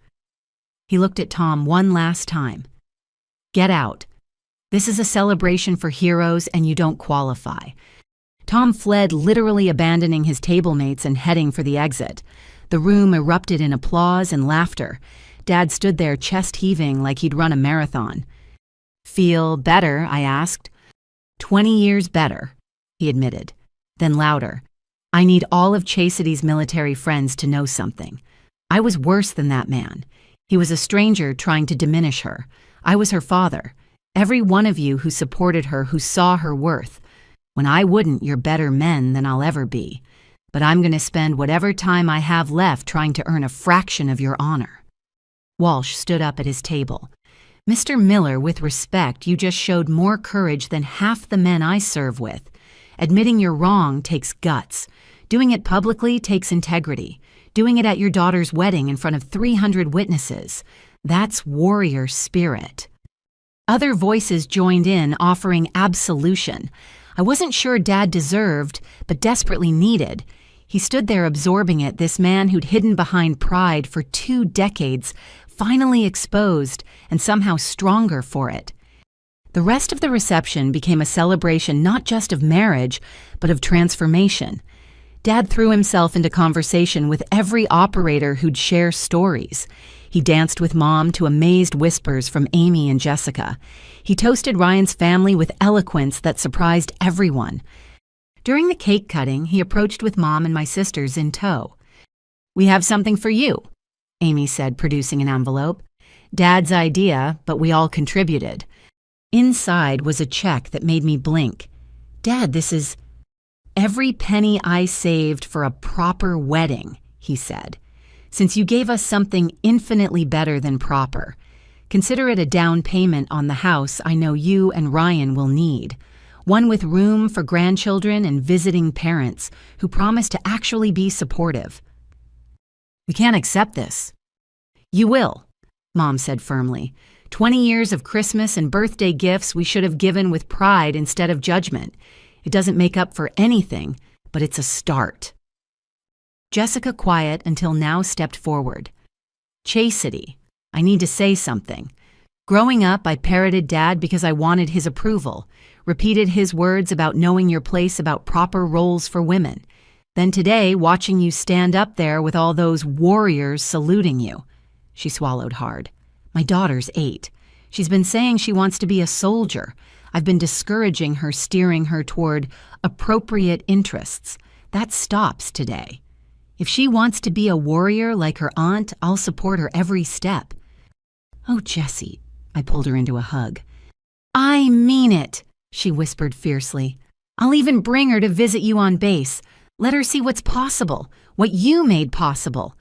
He looked at Tom one last time. "Get out. This is a celebration for heroes and you don't qualify." Tom fled, literally abandoning his table mates and heading for the exit. The room erupted in applause and laughter. Dad stood there, chest heaving like he'd run a marathon. "Feel better?" I asked. 20 years better," he admitted. Then louder, "I need all of Chastity's military friends to know something. I was worse than that man. He was a stranger trying to diminish her. I was her father. Every one of you who supported her, who saw her worth. When I wouldn't, you're better men than I'll ever be. But I'm going to spend whatever time I have left trying to earn a fraction of your honor." Walsh stood up at his table. "Mr. Miller, with respect, you just showed more courage than half the men I serve with. Admitting you're wrong takes guts. Doing it publicly takes integrity. Doing it at your daughter's wedding in front of 300 witnesses. That's warrior spirit." Other voices joined in, offering absolution. I wasn't sure Dad deserved, but desperately needed. He stood there absorbing it, this man who'd hidden behind pride for 2 decades, finally exposed and somehow stronger for it. The rest of the reception became a celebration not just of marriage, but of transformation. Dad threw himself into conversation with every operator who'd share stories. He danced with Mom to amazed whispers from Amy and Jessica. He toasted Ryan's family with eloquence that surprised everyone. During the cake cutting, he approached with Mom and my sisters in tow. "We have something for you," Amy said, producing an envelope. Dad's idea, but we all contributed. Inside was a check that made me blink. Dad, this is every penny I saved for a proper wedding, he said. Since you gave us something infinitely better than proper. Consider it a down payment on the house I know you and Ryan will need. One with room for grandchildren and visiting parents who promise to actually be supportive. We can't accept this. You will, Mom said firmly. 20 years of Christmas and birthday gifts we should have given with pride instead of judgment. It doesn't make up for anything, but it's a start. Jessica, quiet until now, stepped forward. Chastity, I need to say something. Growing up, I parroted Dad because I wanted his approval, repeated his words about knowing your place, about proper roles for women. Then today, watching you stand up there with all those warriors saluting you. She swallowed hard. My daughter's 8. She's been saying she wants to be a soldier. I've been discouraging her, steering her toward appropriate interests. That stops today. If she wants to be a warrior like her aunt, I'll support her every step. Oh, Jessie, I pulled her into a hug. I mean it, she whispered fiercely. I'll even bring her to visit you on base. Let her see what's possible, what you made possible.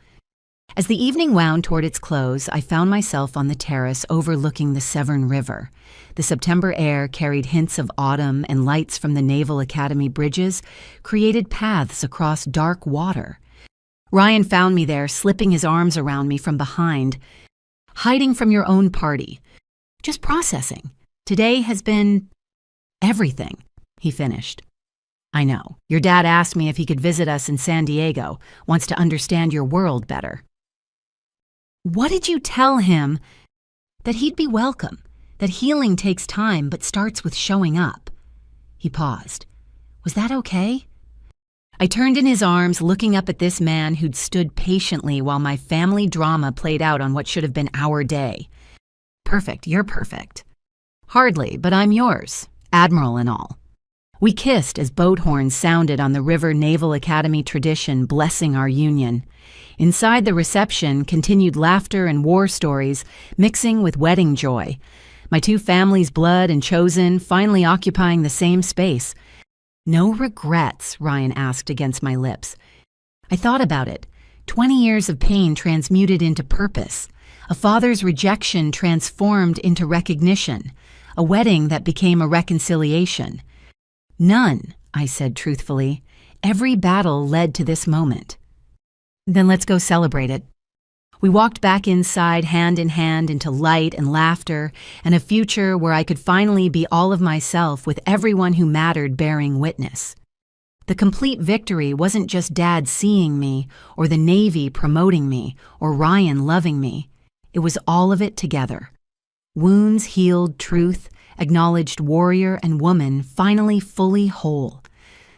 As the evening wound toward its close, I found myself on the terrace overlooking the Severn River. The September air carried hints of autumn, and lights from the Naval Academy bridges created paths across dark water. Ryan found me there, slipping his arms around me from behind. Hiding from your own party. Just processing. Today has been everything, he finished. I know. Your dad asked me if he could visit us in San Diego, wants to understand your world better. What did you tell him? That he'd be welcome, that healing takes time but starts with showing up. He paused. Was that okay? I turned in his arms, looking up at this man who'd stood patiently while my family drama played out on what should have been our day. Perfect, you're perfect. Hardly, but I'm yours, Admiral and all. We kissed as boat horns sounded on the River Naval Academy tradition, blessing our union. Inside the reception, continued laughter and war stories, mixing with wedding joy. My two families' blood and chosen finally occupying the same space. No regrets, Ryan asked against my lips. I thought about it. 20 years of pain transmuted into purpose. A father's rejection transformed into recognition. A wedding that became a reconciliation. None, I said truthfully. Every battle led to this moment. Then let's go celebrate it. We walked back inside, hand in hand, into light and laughter, and a future where I could finally be all of myself with everyone who mattered bearing witness. The complete victory wasn't just Dad seeing me, or the Navy promoting me, or Ryan loving me. It was all of it together. Wounds healed, truth, acknowledged warrior and woman finally fully whole.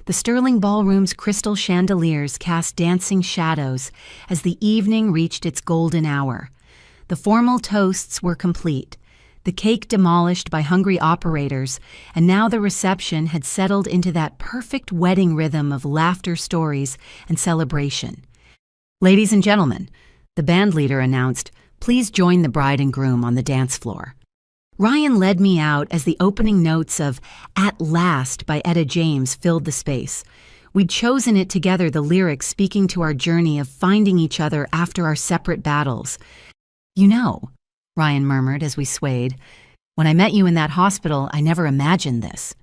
The Sterling Ballroom's crystal chandeliers cast dancing shadows as the evening reached its golden hour. The formal toasts were complete, the cake demolished by hungry operators, and now the reception had settled into that perfect wedding rhythm of laughter, stories, and celebration. Ladies and gentlemen, the bandleader announced, please join the bride and groom on the dance floor. Ryan led me out as the opening notes of At Last by Etta James filled the space. We'd chosen it together, the lyrics speaking to our journey of finding each other after our separate battles. You know, Ryan murmured as we swayed, when I met you in that hospital, I never imagined this.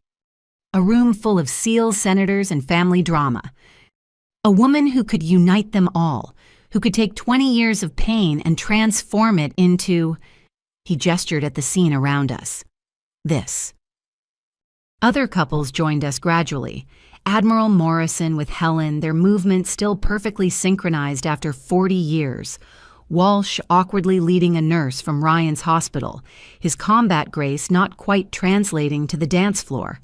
A room full of SEAL senators and family drama. A woman who could unite them all, who could take 20 years of pain and transform it into... He gestured at the scene around us. This. Other couples joined us gradually. Admiral Morrison with Helen, their movements still perfectly synchronized after 40 years. Walsh awkwardly leading a nurse from Ryan's hospital, his combat grace not quite translating to the dance floor.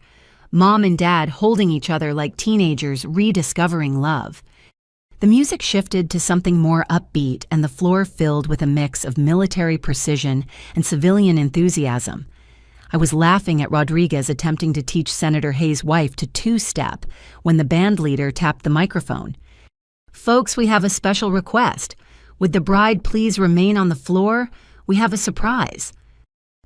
Mom and Dad holding each other like teenagers rediscovering love. The music shifted to something more upbeat, and the floor filled with a mix of military precision and civilian enthusiasm. I was laughing at Rodriguez attempting to teach Senator Hayes' wife to two-step when the band leader tapped the microphone. Folks, we have a special request. Would the bride please remain on the floor? We have a surprise."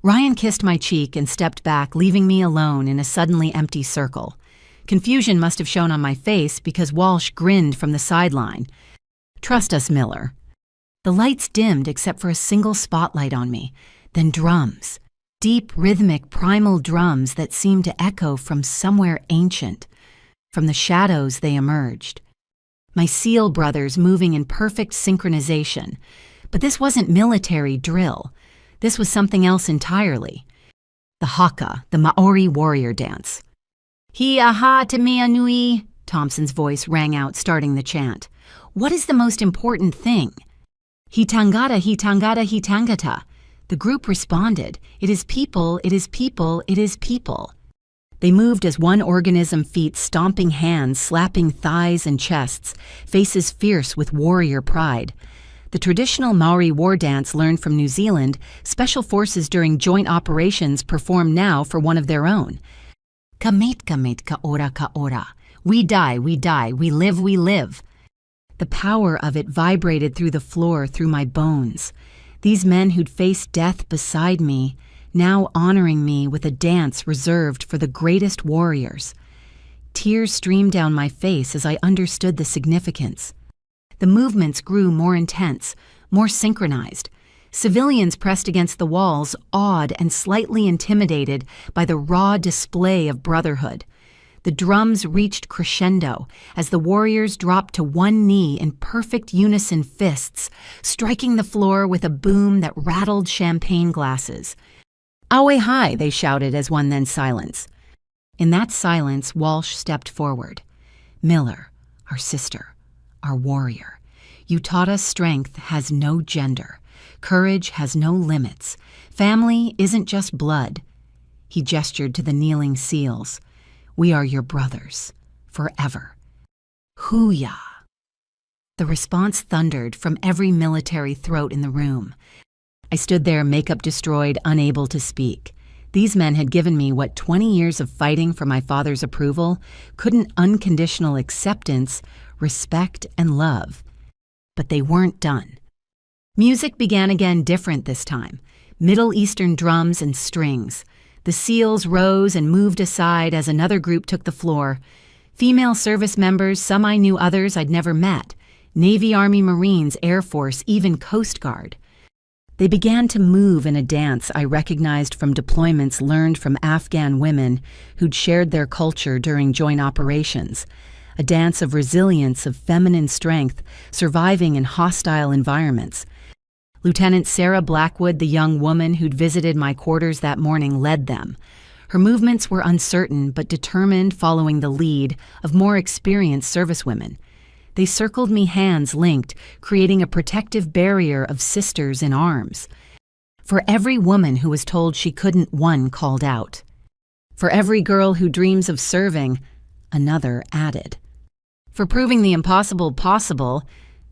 Ryan kissed my cheek and stepped back, leaving me alone in a suddenly empty circle. Confusion must have shown on my face because Walsh grinned from the sideline. "Trust us, Miller." The lights dimmed except for a single spotlight on me. Then drums. Deep, rhythmic, primal drums that seemed to echo from somewhere ancient. From the shadows they emerged. My SEAL brothers moving in perfect synchronization. But this wasn't military drill. This was something else entirely. The haka, the Maori warrior dance. "Hi aha te mea nui," Thompson's voice rang out, starting the chant. "What is the most important thing?" "Hi tangata, hi tangata, hi tangata." The group responded. "It is people, it is people, it is people." They moved as one organism, feet stomping hands, slapping thighs and chests, faces fierce with warrior pride. The traditional Maori war dance learned from New Zealand, special forces during joint operations perform now for one of their own. Ka mate ka ora, we die, we live, we live. The power of it vibrated through the floor, through my bones. These men who'd faced death beside me, now honoring me with a dance reserved for the greatest warriors. Tears streamed down my face as I understood the significance. The movements grew more intense, more synchronized. Civilians pressed against the walls, awed and slightly intimidated by the raw display of brotherhood. The drums reached crescendo as the warriors dropped to one knee in perfect unison fists, striking the floor with a boom that rattled champagne glasses. "Awe hai," they shouted as one then silence. In that silence, Walsh stepped forward. "Miller, our sister, our warrior, you taught us strength has no gender. Courage has no limits. Family isn't just blood." He gestured to the kneeling SEALs. "We are your brothers, forever." Hoo-yah! The response thundered from every military throat in the room. I stood there, makeup destroyed, unable to speak. These men had given me what 20 years of fighting for my father's approval couldn't unconditional acceptance, respect, and love. But they weren't done. Music began again, different this time. Middle Eastern drums and strings. The SEALs rose and moved aside as another group took the floor. Female service members, some I knew, others I'd never met. Navy, Army, Marines, Air Force, even Coast Guard. They began to move in a dance I recognized from deployments learned from Afghan women who'd shared their culture during joint operations. A dance of resilience, of feminine strength, surviving in hostile environments. Lieutenant Sarah Blackwood, the young woman who'd visited my quarters that morning, led them. Her movements were uncertain but determined, following the lead of more experienced servicewomen. They circled me, hands linked, creating a protective barrier of sisters in arms. For every woman who was told she couldn't, one called out. For every girl who dreams of serving, another added. "For proving the impossible possible,"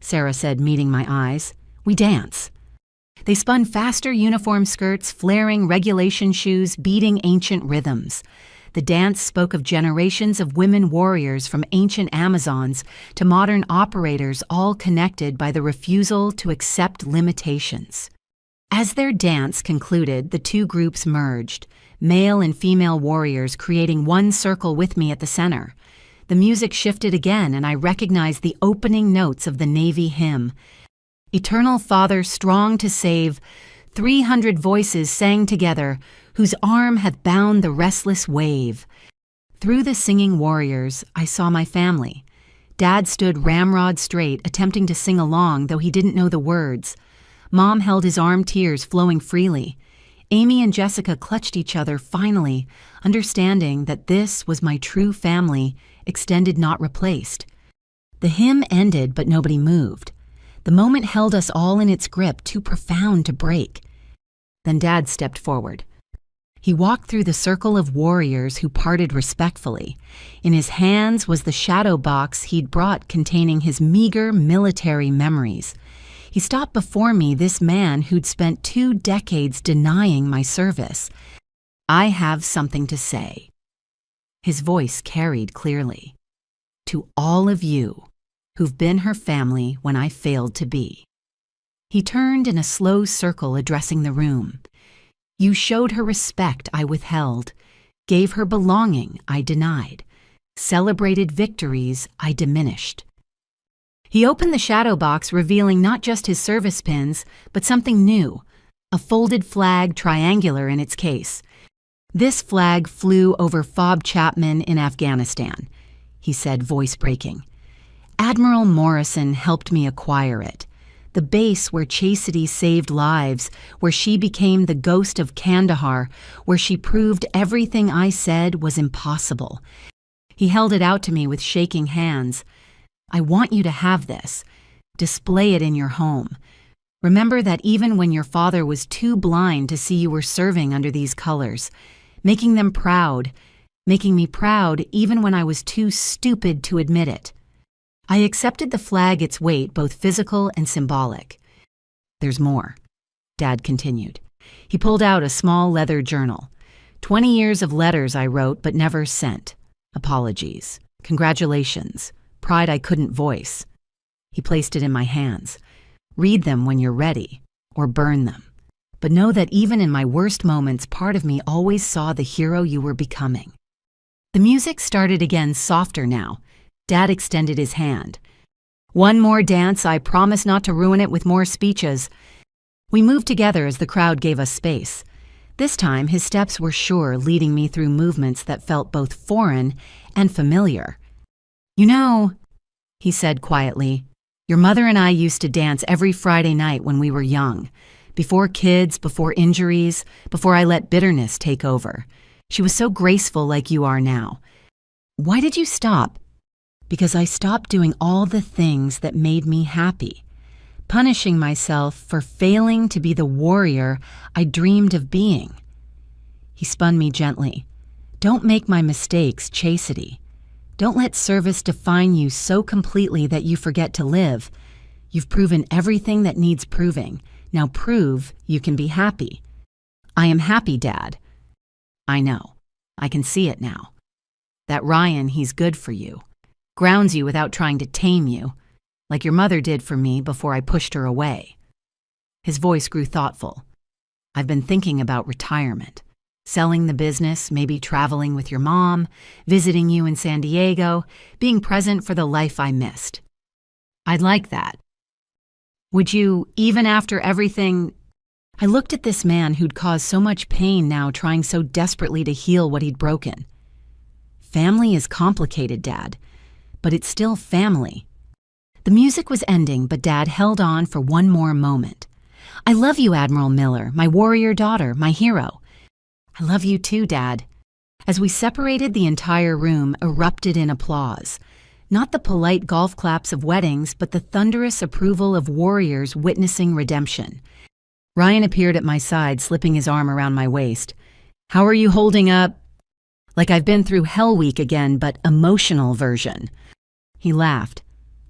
Sarah said, meeting my eyes, "we dance." They spun faster uniform skirts, flaring regulation shoes, beating ancient rhythms. The dance spoke of generations of women warriors from ancient Amazons to modern operators, all connected by the refusal to accept limitations. As their dance concluded, the two groups merged, male and female warriors creating one circle with me at the center. The music shifted again, and I recognized the opening notes of the Navy hymn. Eternal Father, strong to save, 300 voices sang together, whose arm hath bound the restless wave. Through the singing warriors, I saw my family. Dad stood ramrod straight, attempting to sing along, though he didn't know the words. Mom held his arm, tears flowing freely. Amy and Jessica clutched each other finally, understanding that this was my true family, extended, not replaced. The hymn ended, but nobody moved. The moment held us all in its grip, too profound to break. Then Dad stepped forward. He walked through the circle of warriors who parted respectfully. In his hands was the shadow box he'd brought containing his meager military memories. He stopped before me, this man who'd spent 2 decades denying my service. "I have something to say." His voice carried clearly. "To all of you who've been her family when I failed to be." He turned in a slow circle, addressing the room. You showed her respect I withheld, gave her belonging I denied, celebrated victories I diminished. He opened the shadow box, revealing not just his service pins, but something new, a folded flag triangular in its case. This flag flew over Fob Chapman in Afghanistan, he said, voice breaking. Admiral Morrison helped me acquire it. The base where Chastity saved lives, where she became the ghost of Kandahar, where she proved everything I said was impossible. He held it out to me with shaking hands. I want you to have this. Display it in your home. Remember that even when your father was too blind to see you were serving under these colors, making them proud, making me proud even when I was too stupid to admit it. I accepted the flag its weight, both physical and symbolic. There's more, Dad continued. He pulled out a small leather journal. 20 years of letters I wrote but never sent. Apologies. Congratulations. Pride I couldn't voice. He placed it in my hands. Read them when you're ready, or burn them. But know that even in my worst moments, part of me always saw the hero you were becoming. The music started again, softer now. Dad extended his hand. One more dance, I promise not to ruin it with more speeches. We moved together as the crowd gave us space. This time, his steps were sure, leading me through movements that felt both foreign and familiar. You know, he said quietly, your mother and I used to dance every Friday night when we were young. Before kids, before injuries, before I let bitterness take over. She was so graceful like you are now. Why did you stop? Because I stopped doing all the things that made me happy, punishing myself for failing to be the warrior I dreamed of being. He spun me gently. Don't make my mistakes Chastity. Don't let service define you so completely that you forget to live. You've proven everything that needs proving. Now prove you can be happy. I am happy, Dad. I know. I can see it now. That Ryan, he's good for you. Grounds you without trying to tame you, like your mother did for me before I pushed her away. His voice grew thoughtful. I've been thinking about retirement. Selling the business, maybe traveling with your mom, visiting you in San Diego, being present for the life I missed. I'd like that. Would you, even after everything? I looked at this man who'd caused so much pain now, trying so desperately to heal what he'd broken. Family is complicated, Dad, but it's still family. The music was ending, but Dad held on for one more moment. I love you, Admiral Miller, my warrior daughter, my hero. I love you too, Dad. As we separated, the entire room erupted in applause. Not the polite golf claps of weddings, but the thunderous approval of warriors witnessing redemption. Ryan appeared at my side, slipping his arm around my waist. How are you holding up? Like I've been through Hell Week again, but emotional version. He laughed.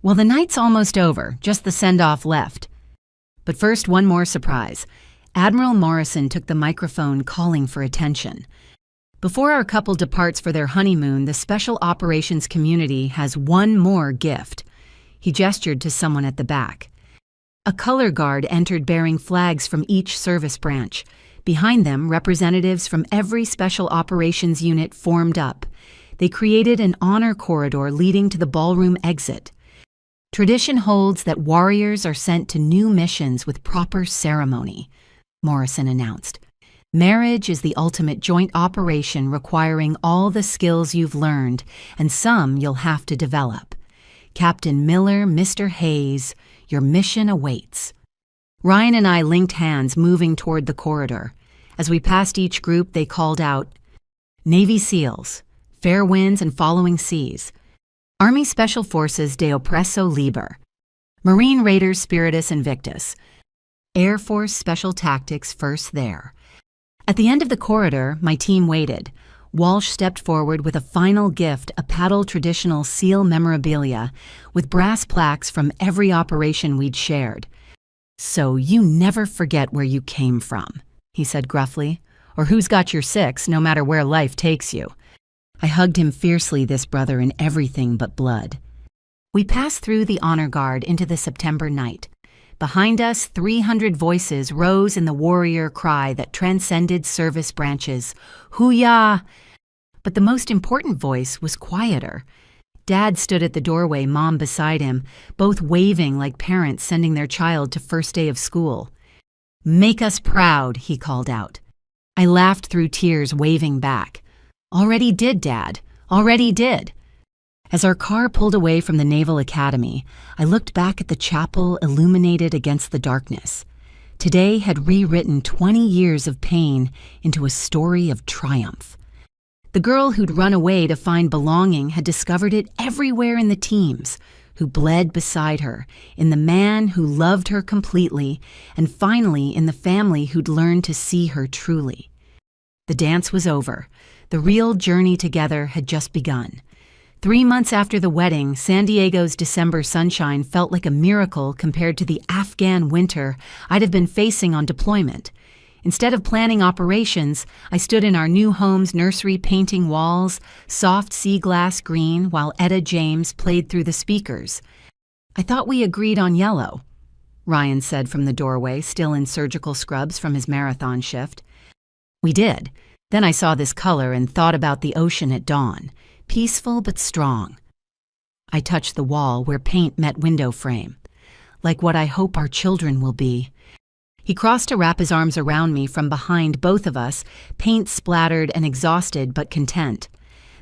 Well, the night's almost over, just the send-off left. But first, one more surprise. Admiral Morrison took the microphone, calling for attention. Before our couple departs for their honeymoon, the Special Operations community has one more gift. He gestured to someone at the back. A color guard entered bearing flags from each service branch. Behind them, representatives from every Special Operations unit formed up. They created an honor corridor leading to the ballroom exit. Tradition holds that warriors are sent to new missions with proper ceremony, Morrison announced. Marriage is the ultimate joint operation requiring all the skills you've learned, and some you'll have to develop. Captain Miller, Mr. Hayes, your mission awaits. Ryan and I linked hands, moving toward the corridor. As we passed each group, they called out, Navy SEALs, fair winds and following seas. Army Special Forces de Oppresso Liber. Marine Raiders Spiritus Invictus. Air Force Special Tactics first there. At the end of the corridor, my team waited. Walsh stepped forward with a final gift, a paddle traditional SEAL memorabilia with brass plaques from every operation we'd shared. So you never forget where you came from, he said gruffly, or who's got your six, no matter where life takes you. I hugged him fiercely, this brother in everything but blood. We passed through the honor guard into the September night. Behind us, 300 voices rose in the warrior cry that transcended service branches. Hoo-yah! But the most important voice was quieter. Dad stood at the doorway, Mom beside him, both waving like parents sending their child to first day of school. "Make us proud," he called out. I laughed through tears, waving back. "Already did, Dad. Already did." As our car pulled away from the Naval Academy, I looked back at the chapel illuminated against the darkness. Today had rewritten 20 years of pain into a story of triumph. The girl who'd run away to find belonging had discovered it everywhere in the teams, who bled beside her, in the man who loved her completely, and finally in the family who'd learned to see her truly. The dance was over. The real journey together had just begun. 3 months after the wedding, San Diego's December sunshine felt like a miracle compared to the Afghan winter I'd have been facing on deployment. Instead of planning operations, I stood in our new home's nursery painting walls, soft sea glass green, while Etta James played through the speakers. "I thought we agreed on yellow," Ryan said from the doorway, still in surgical scrubs from his marathon shift. "We did. Then I saw this color and thought about the ocean at dawn. Peaceful but strong." I touched the wall where paint met window frame. "Like what I hope our children will be." He crossed to wrap his arms around me from behind both of us, paint splattered and exhausted but content.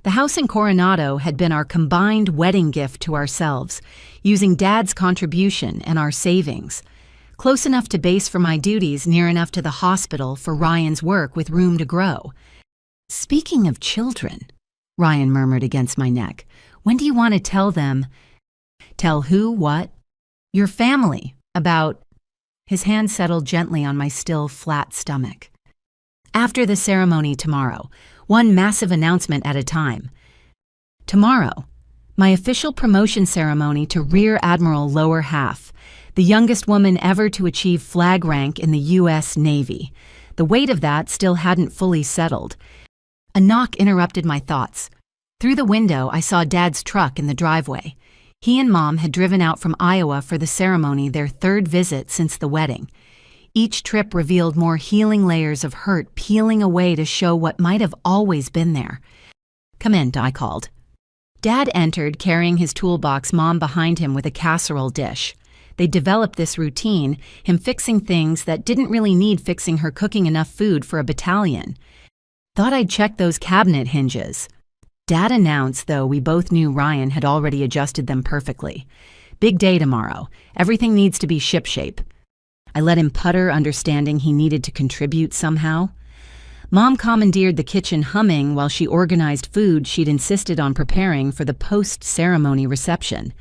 The house in Coronado had been our combined wedding gift to ourselves, using Dad's contribution and our savings. Close enough to base for my duties, near enough to the hospital for Ryan's work with room to grow. "Speaking of children," Ryan murmured against my neck, "when do you want to tell them?" "Tell who what?" "Your family, about..." His hand settled gently on my still flat stomach. "After the ceremony tomorrow, one massive announcement at a time. Tomorrow, my official promotion ceremony to Rear Admiral Lower Half, the youngest woman ever to achieve flag rank in the U.S. Navy. The weight of that still hadn't fully settled. A knock interrupted my thoughts. Through the window, I saw Dad's truck in the driveway. He and Mom had driven out from Iowa for the ceremony, their third visit since the wedding. Each trip revealed more healing layers of hurt peeling away to show what might have always been there. "Come in," I called. Dad entered, carrying his toolbox, Mom behind him with a casserole dish. They'd developed this routine, him fixing things that didn't really need fixing, her cooking enough food for a battalion. "Thought I'd check those cabinet hinges." Dad announced, though we both knew Ryan had already adjusted them perfectly. "Big day tomorrow. Everything needs to be shipshape." I let him putter, understanding he needed to contribute somehow. Mom commandeered the kitchen, humming while she organized food she'd insisted on preparing for the post-ceremony reception.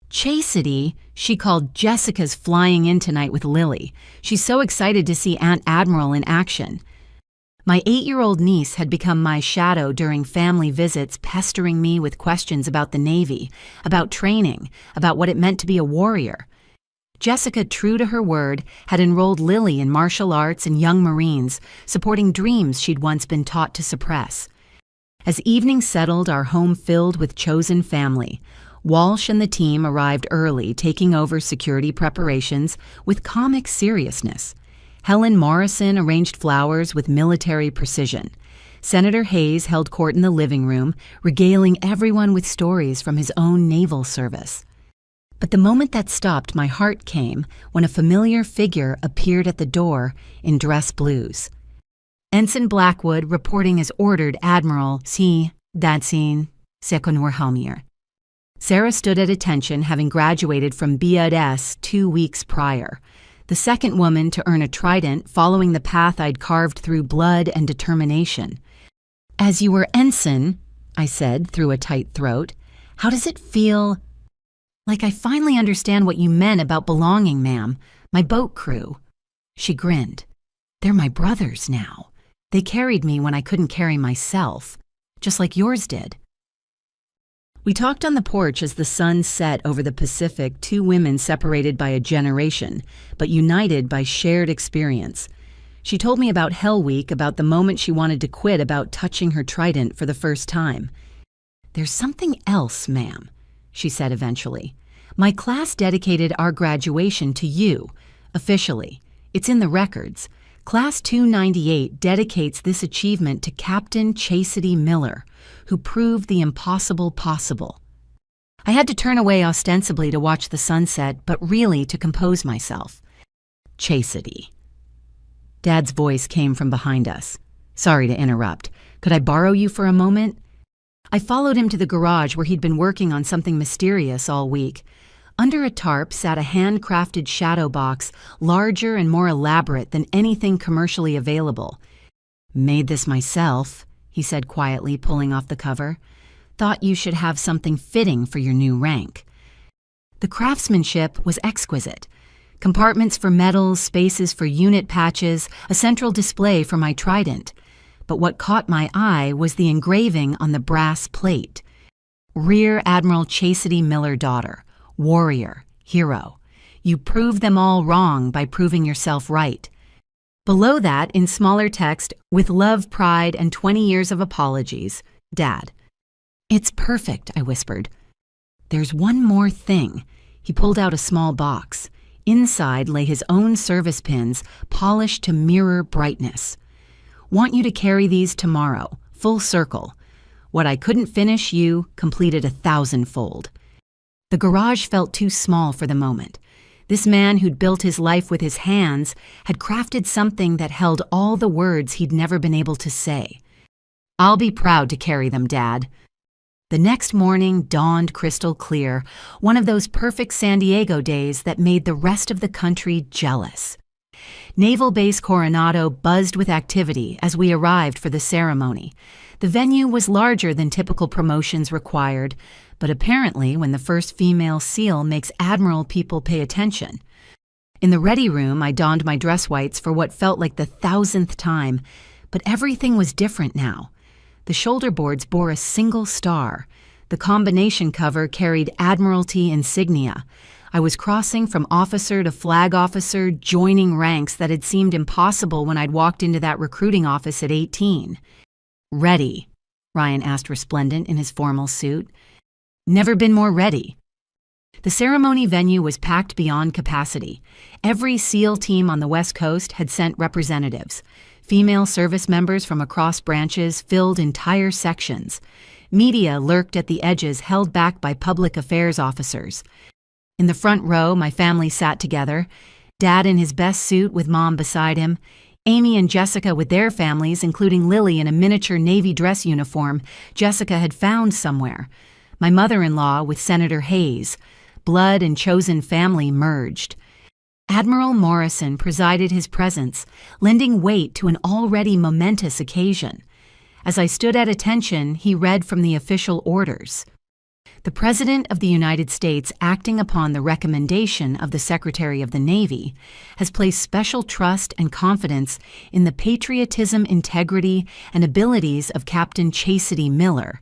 Chastity, she called Jessica's flying in tonight with Lily. She's so excited to see Aunt Admiral in action. My 8-year-old niece had become my shadow during family visits, pestering me with questions about the Navy, about training, about what it meant to be a warrior. Jessica, true to her word, had enrolled Lily in martial arts and young Marines, supporting dreams she'd once been taught to suppress. As evening settled, our home filled with chosen family. Walsh and the team arrived early, taking over security preparations with comic seriousness. Helen Morrison arranged flowers with military precision. Senator Hayes held court in the living room, regaling everyone with stories from his own naval service. But the moment that stopped, my heart came when a familiar figure appeared at the door in dress blues. Ensign Blackwood, reporting as ordered, Admiral, "Si, Dadsin, Sekonur Halmir." Sarah stood at attention, having graduated from BUDS 2 weeks prior. The second woman to earn a trident, following the path I'd carved through blood and determination. "As you were ensign," I said through a tight throat, "how does it feel?" "Like I finally understand what you meant about belonging, ma'am. My boat crew." She grinned. "They're my brothers now. They carried me when I couldn't carry myself, just like yours did." We talked on the porch as the sun set over the Pacific, 2 women separated by a generation, but united by shared experience. She told me about Hell Week, about the moment she wanted to quit, about touching her trident for the first time. "There's something else, ma'am," she said eventually. My class dedicated our graduation to you, officially. It's in the records. Class 298 dedicates this achievement to Captain Chastity Miller, who proved the impossible possible. I had to turn away ostensibly to watch the sunset, but really to compose myself. Chastity. Dad's voice came from behind us. Sorry to interrupt. Could I borrow you for a moment? I followed him to the garage where he'd been working on something mysterious all week. Under a tarp sat a handcrafted shadow box, larger and more elaborate than anything commercially available. Made this myself, he said quietly, pulling off the cover. Thought you should have something fitting for your new rank. The craftsmanship was exquisite. Compartments for medals, spaces for unit patches, a central display for my trident. But what caught my eye was the engraving on the brass plate. Rear Admiral Chastity Miller, daughter. Warrior, hero. You proved them all wrong by proving yourself right. Below that, in smaller text, with love, pride, and 20 years of apologies, Dad. It's perfect, I whispered. There's one more thing. He pulled out a small box. Inside lay his own service pins, polished to mirror brightness. Want you to carry these tomorrow, full circle. What I couldn't finish, you completed 1,000-fold. The garage felt too small for the moment. This man who'd built his life with his hands had crafted something that held all the words he'd never been able to say. I'll be proud to carry them, Dad. The next morning dawned crystal clear, one of those perfect San Diego days that made the rest of the country jealous. Naval Base Coronado buzzed with activity as we arrived for the ceremony. The venue was larger than typical promotions required, but apparently when the first female SEAL makes Admiral, people pay attention. In the ready room, I donned my dress whites for what felt like the 1,000th time, but everything was different now. The shoulder boards bore a single star. The combination cover carried Admiralty insignia. I was crossing from officer to flag officer, joining ranks that had seemed impossible when I'd walked into that recruiting office at 18. Ready? Ryan asked, resplendent in his formal suit. Never been more ready. The ceremony venue was packed beyond capacity. Every SEAL team on the West Coast had sent representatives. Female service members from across branches filled entire sections. Media lurked at the edges, held back by public affairs officers. In the front row, my family sat together. Dad in his best suit with Mom beside him. Amy and Jessica with their families, including Lily in a miniature Navy dress uniform Jessica had found somewhere. My mother-in-law with Senator Hayes. Blood and chosen family merged. Admiral Morrison presided his presence, lending weight to an already momentous occasion. As I stood at attention, he read from the official orders. The President of the United States, acting upon the recommendation of the Secretary of the Navy, has placed special trust and confidence in the patriotism, integrity, and abilities of Captain Chastity Miller.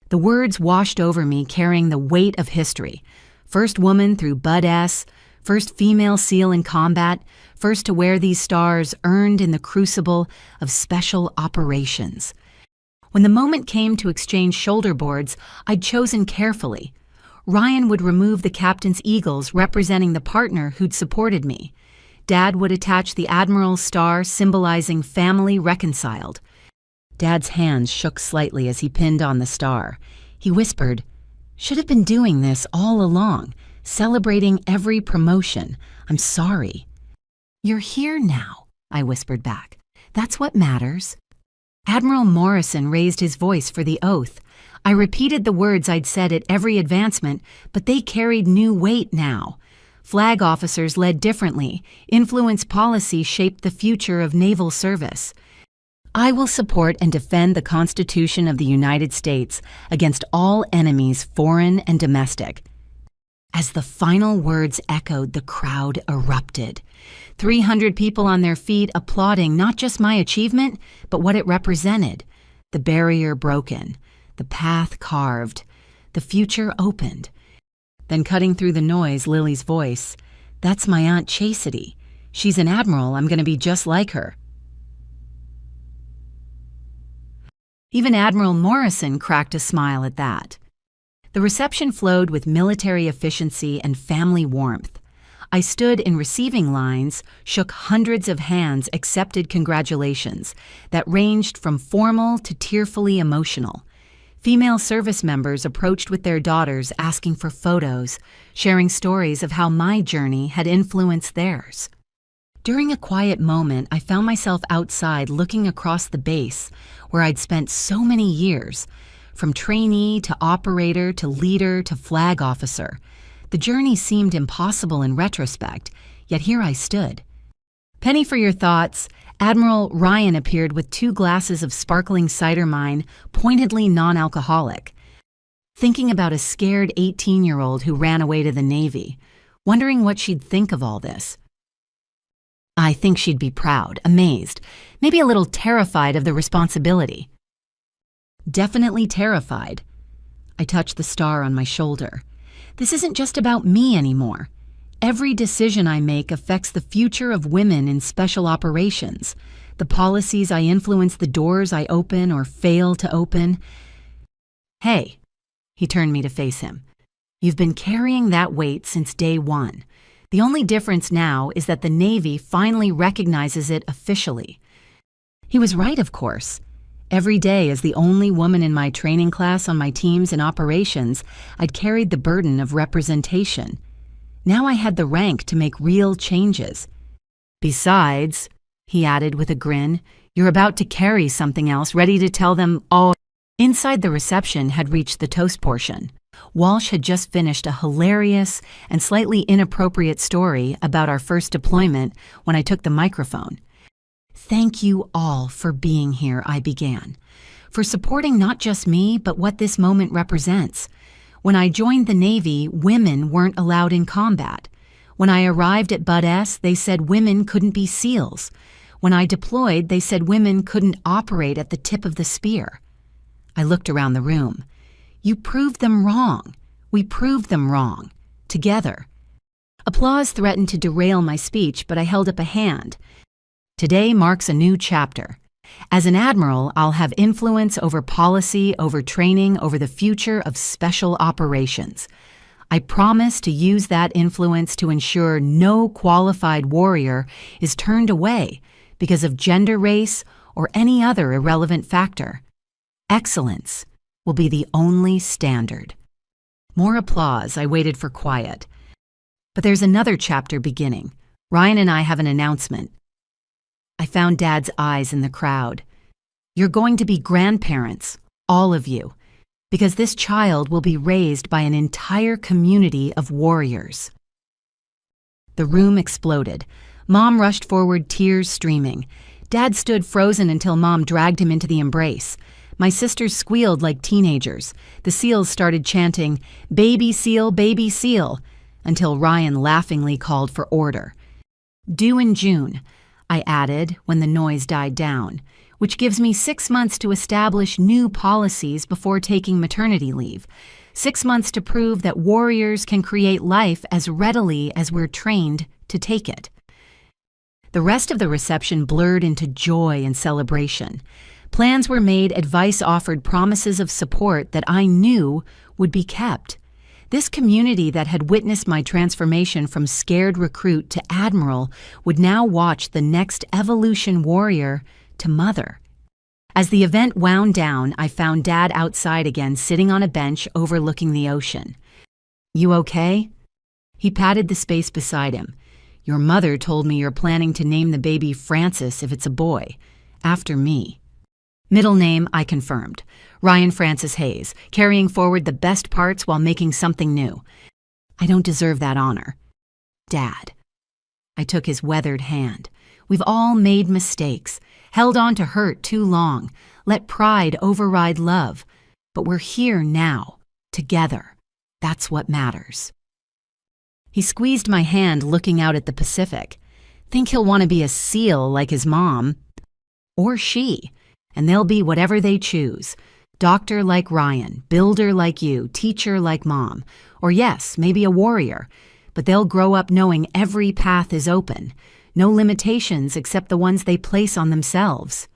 The words washed over me, carrying the weight of history. First woman through Bud S., first female SEAL in combat, first to wear these stars earned in the crucible of special operations. When the moment came to exchange shoulder boards, I'd chosen carefully. Ryan would remove the captain's eagles representing the partner who'd supported me. Dad would attach the Admiral's star symbolizing family reconciled. Dad's hands shook slightly as he pinned on the star. He whispered, "Should have been doing this all along, celebrating every promotion. I'm sorry." "You're here now," I whispered back. "That's what matters." Admiral Morrison raised his voice for the oath. I repeated the words I'd said at every advancement, but they carried new weight now. Flag officers led differently. Influence policy shaped the future of naval service. I will support and defend the Constitution of the United States against all enemies, foreign and domestic. As the final words echoed, the crowd erupted. 300 people on their feet applauding not just my achievement, but what it represented. The barrier broken, the path carved, the future opened. Then cutting through the noise, Lily's voice, "That's my Aunt Chastity. She's an admiral. I'm going to be just like her." Even Admiral Morrison cracked a smile at that. The reception flowed with military efficiency and family warmth. I stood in receiving lines, shook hundreds of hands, accepted congratulations that ranged from formal to tearfully emotional. Female service members approached with their daughters asking for photos, sharing stories of how my journey had influenced theirs. During a quiet moment, I found myself outside looking across the base where I'd spent so many years, from trainee to operator to leader to flag officer. The journey seemed impossible in retrospect, yet here I stood. Penny for your thoughts, Admiral Ryan appeared with 2 glasses of sparkling cider mine, pointedly non-alcoholic. Thinking about a scared 18-year-old who ran away to the Navy, wondering what she'd think of all this. I think she'd be proud, amazed, maybe a little terrified of the responsibility. Definitely terrified. I touched the star on my shoulder. This isn't just about me anymore. Every decision I make affects the future of women in special operations. The policies I influence, the doors I open or fail to open. Hey, he turned me to face him. You've been carrying that weight since day one. The only difference now is that the Navy finally recognizes it officially. He was right, of course. Every day, as the only woman in my training class on my teams and operations, I'd carried the burden of representation. Now I had the rank to make real changes. Besides, he added with a grin, you're about to carry something else, ready to tell them all. Inside the reception had reached the toast portion. Walsh had just finished a hilarious and slightly inappropriate story about our first deployment when I took the microphone. Thank you all for being here, I began, for supporting not just me, but what this moment represents. When I joined the Navy, women weren't allowed in combat. When I arrived at Bud S, they said women couldn't be SEALs. When I deployed, they said women couldn't operate at the tip of the spear. I looked around the room. You proved them wrong. We proved them wrong. Together. Applause threatened to derail my speech, but I held up a hand. Today marks a new chapter. As an admiral, I'll have influence over policy, over training, over the future of special operations. I promise to use that influence to ensure no qualified warrior is turned away because of gender, race, or any other irrelevant factor. Excellence will be the only standard. More applause. I waited for quiet. But there's another chapter beginning. Ryan and I have an announcement. I found Dad's eyes in the crowd. You're going to be grandparents, all of you, because this child will be raised by an entire community of warriors. The room exploded. Mom rushed forward, tears streaming. Dad stood frozen until Mom dragged him into the embrace. My sisters squealed like teenagers. The SEALs started chanting, "Baby SEAL, baby SEAL," until Ryan laughingly called for order. Due in June, I added when the noise died down, which gives me 6 months to establish new policies before taking maternity leave. 6 months to prove that warriors can create life as readily as we're trained to take it. The rest of the reception blurred into joy and celebration. Plans were made, advice offered, promises of support that I knew would be kept. This community that had witnessed my transformation from scared recruit to admiral would now watch the next evolution warrior to mother. As the event wound down, I found Dad outside again, sitting on a bench overlooking the ocean. You okay? He patted the space beside him. Your mother told me you're planning to name the baby Francis if it's a boy, after me. Middle name, I confirmed. Ryan Francis Hayes, carrying forward the best parts while making something new. I don't deserve that honor. Dad. I took his weathered hand. We've all made mistakes, held on to hurt too long, let pride override love. But we're here now, together. That's what matters. He squeezed my hand, looking out at the Pacific. Think he'll want to be a SEAL like his mom. Or she. And they'll be whatever they choose. Doctor like Ryan, builder like you, teacher like Mom. Or yes, maybe a warrior. But they'll grow up knowing every path is open. No limitations except the ones they place on themselves.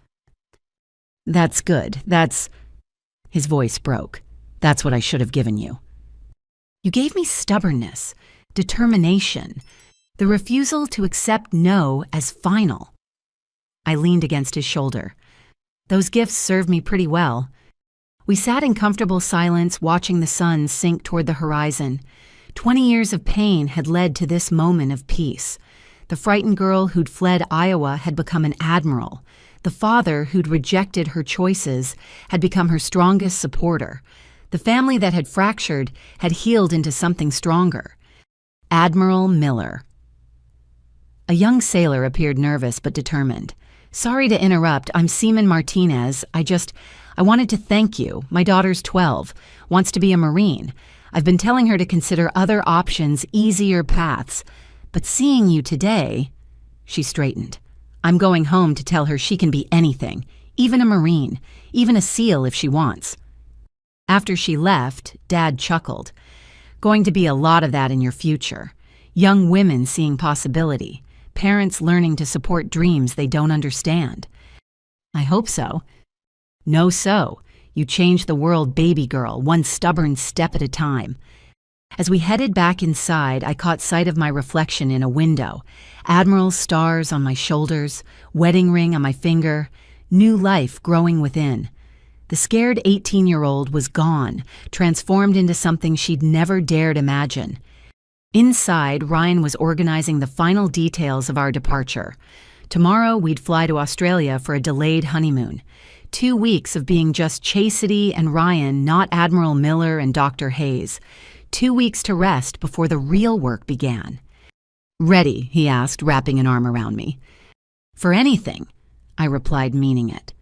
That's good. His voice broke. That's what I should have given you. You gave me stubbornness, determination, the refusal to accept no as final. I leaned against his shoulder. Those gifts served me pretty well. We sat in comfortable silence, watching the sun sink toward the horizon. 20 years of pain had led to this moment of peace. The frightened girl who'd fled Iowa had become an admiral. The father who'd rejected her choices had become her strongest supporter. The family that had fractured had healed into something stronger. Admiral Miller. A young sailor appeared nervous but determined. Sorry to interrupt, I'm Seaman Martinez. I wanted to thank you. My daughter's 12, wants to be a Marine. I've been telling her to consider other options, easier paths. But seeing you today, she straightened. I'm going home to tell her she can be anything, even a Marine, even a SEAL if she wants. After she left, Dad chuckled. Going to be a lot of that in your future. Young women seeing possibility. Parents learning to support dreams they don't understand. I hope so. No so. You changed the world, baby girl, one stubborn step at a time. As we headed back inside, I caught sight of my reflection in a window. Admiral stars on my shoulders, wedding ring on my finger, new life growing within. The scared 18-year-old was gone, transformed into something she'd never dared imagine. Inside, Ryan was organizing the final details of our departure. Tomorrow, we'd fly to Australia for a delayed honeymoon. 2 weeks of being just Chastity and Ryan, not Admiral Miller and Dr. Hayes. 2 weeks to rest before the real work began. Ready, he asked, wrapping an arm around me. For anything, I replied, meaning it.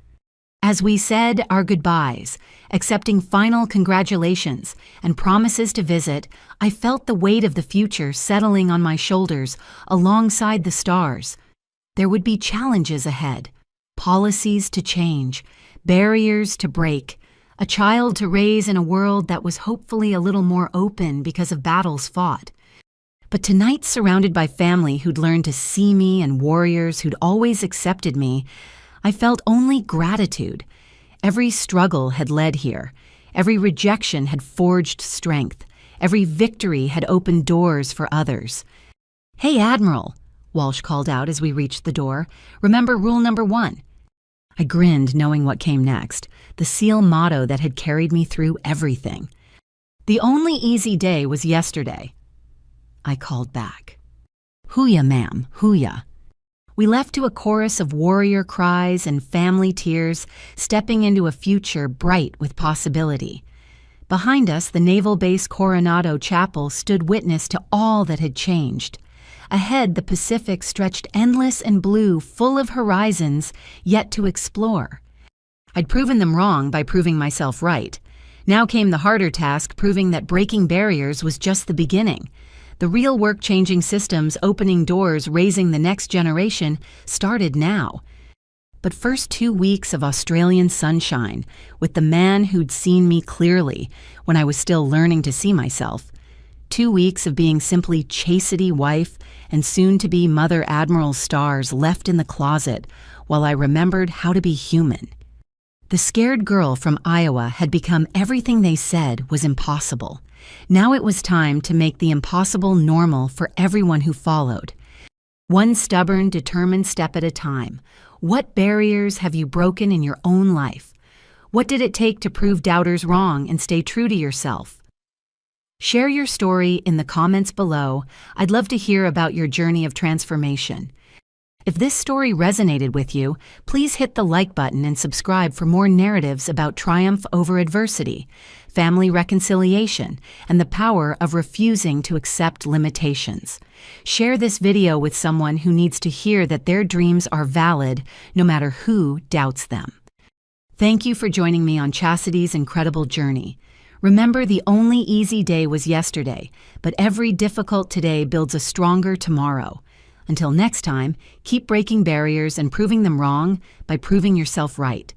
As we said our goodbyes, accepting final congratulations and promises to visit, I felt the weight of the future settling on my shoulders alongside the stars. There would be challenges ahead, policies to change, barriers to break, a child to raise in a world that was hopefully a little more open because of battles fought. But tonight, surrounded by family who'd learned to see me and warriors who'd always accepted me, I felt only gratitude. Every struggle had led here. Every rejection had forged strength. Every victory had opened doors for others. Hey, Admiral, Walsh called out as we reached the door. Remember rule number 1. I grinned, knowing what came next, the SEAL motto that had carried me through everything. The only easy day was yesterday. I called back. Hooyah, ma'am, hooyah. We left to a chorus of warrior cries and family tears, stepping into a future bright with possibility. Behind us, the Naval Base Coronado Chapel stood witness to all that had changed. Ahead, the Pacific stretched endless and blue, full of horizons yet to explore. I'd proven them wrong by proving myself right. Now came the harder task, proving that breaking barriers was just the beginning. The real work changing systems, opening doors, raising the next generation, started now. But first 2 weeks of Australian sunshine, with the man who'd seen me clearly when I was still learning to see myself. 2 weeks of being simply Chastity wife and soon-to-be Mother Admiral stars left in the closet while I remembered how to be human. The scared girl from Iowa had become everything they said was impossible. Now it was time to make the impossible normal for everyone who followed. One stubborn, determined step at a time. What barriers have you broken in your own life? What did it take to prove doubters wrong and stay true to yourself? Share your story in the comments below. I'd love to hear about your journey of transformation. If this story resonated with you, please hit the like button and subscribe for more narratives about triumph over adversity, family reconciliation, and the power of refusing to accept limitations. Share this video with someone who needs to hear that their dreams are valid no matter who doubts them. Thank you for joining me on Chastity's incredible journey. Remember, the only easy day was yesterday, but every difficult today builds a stronger tomorrow. Until next time, keep breaking barriers and proving them wrong by proving yourself right.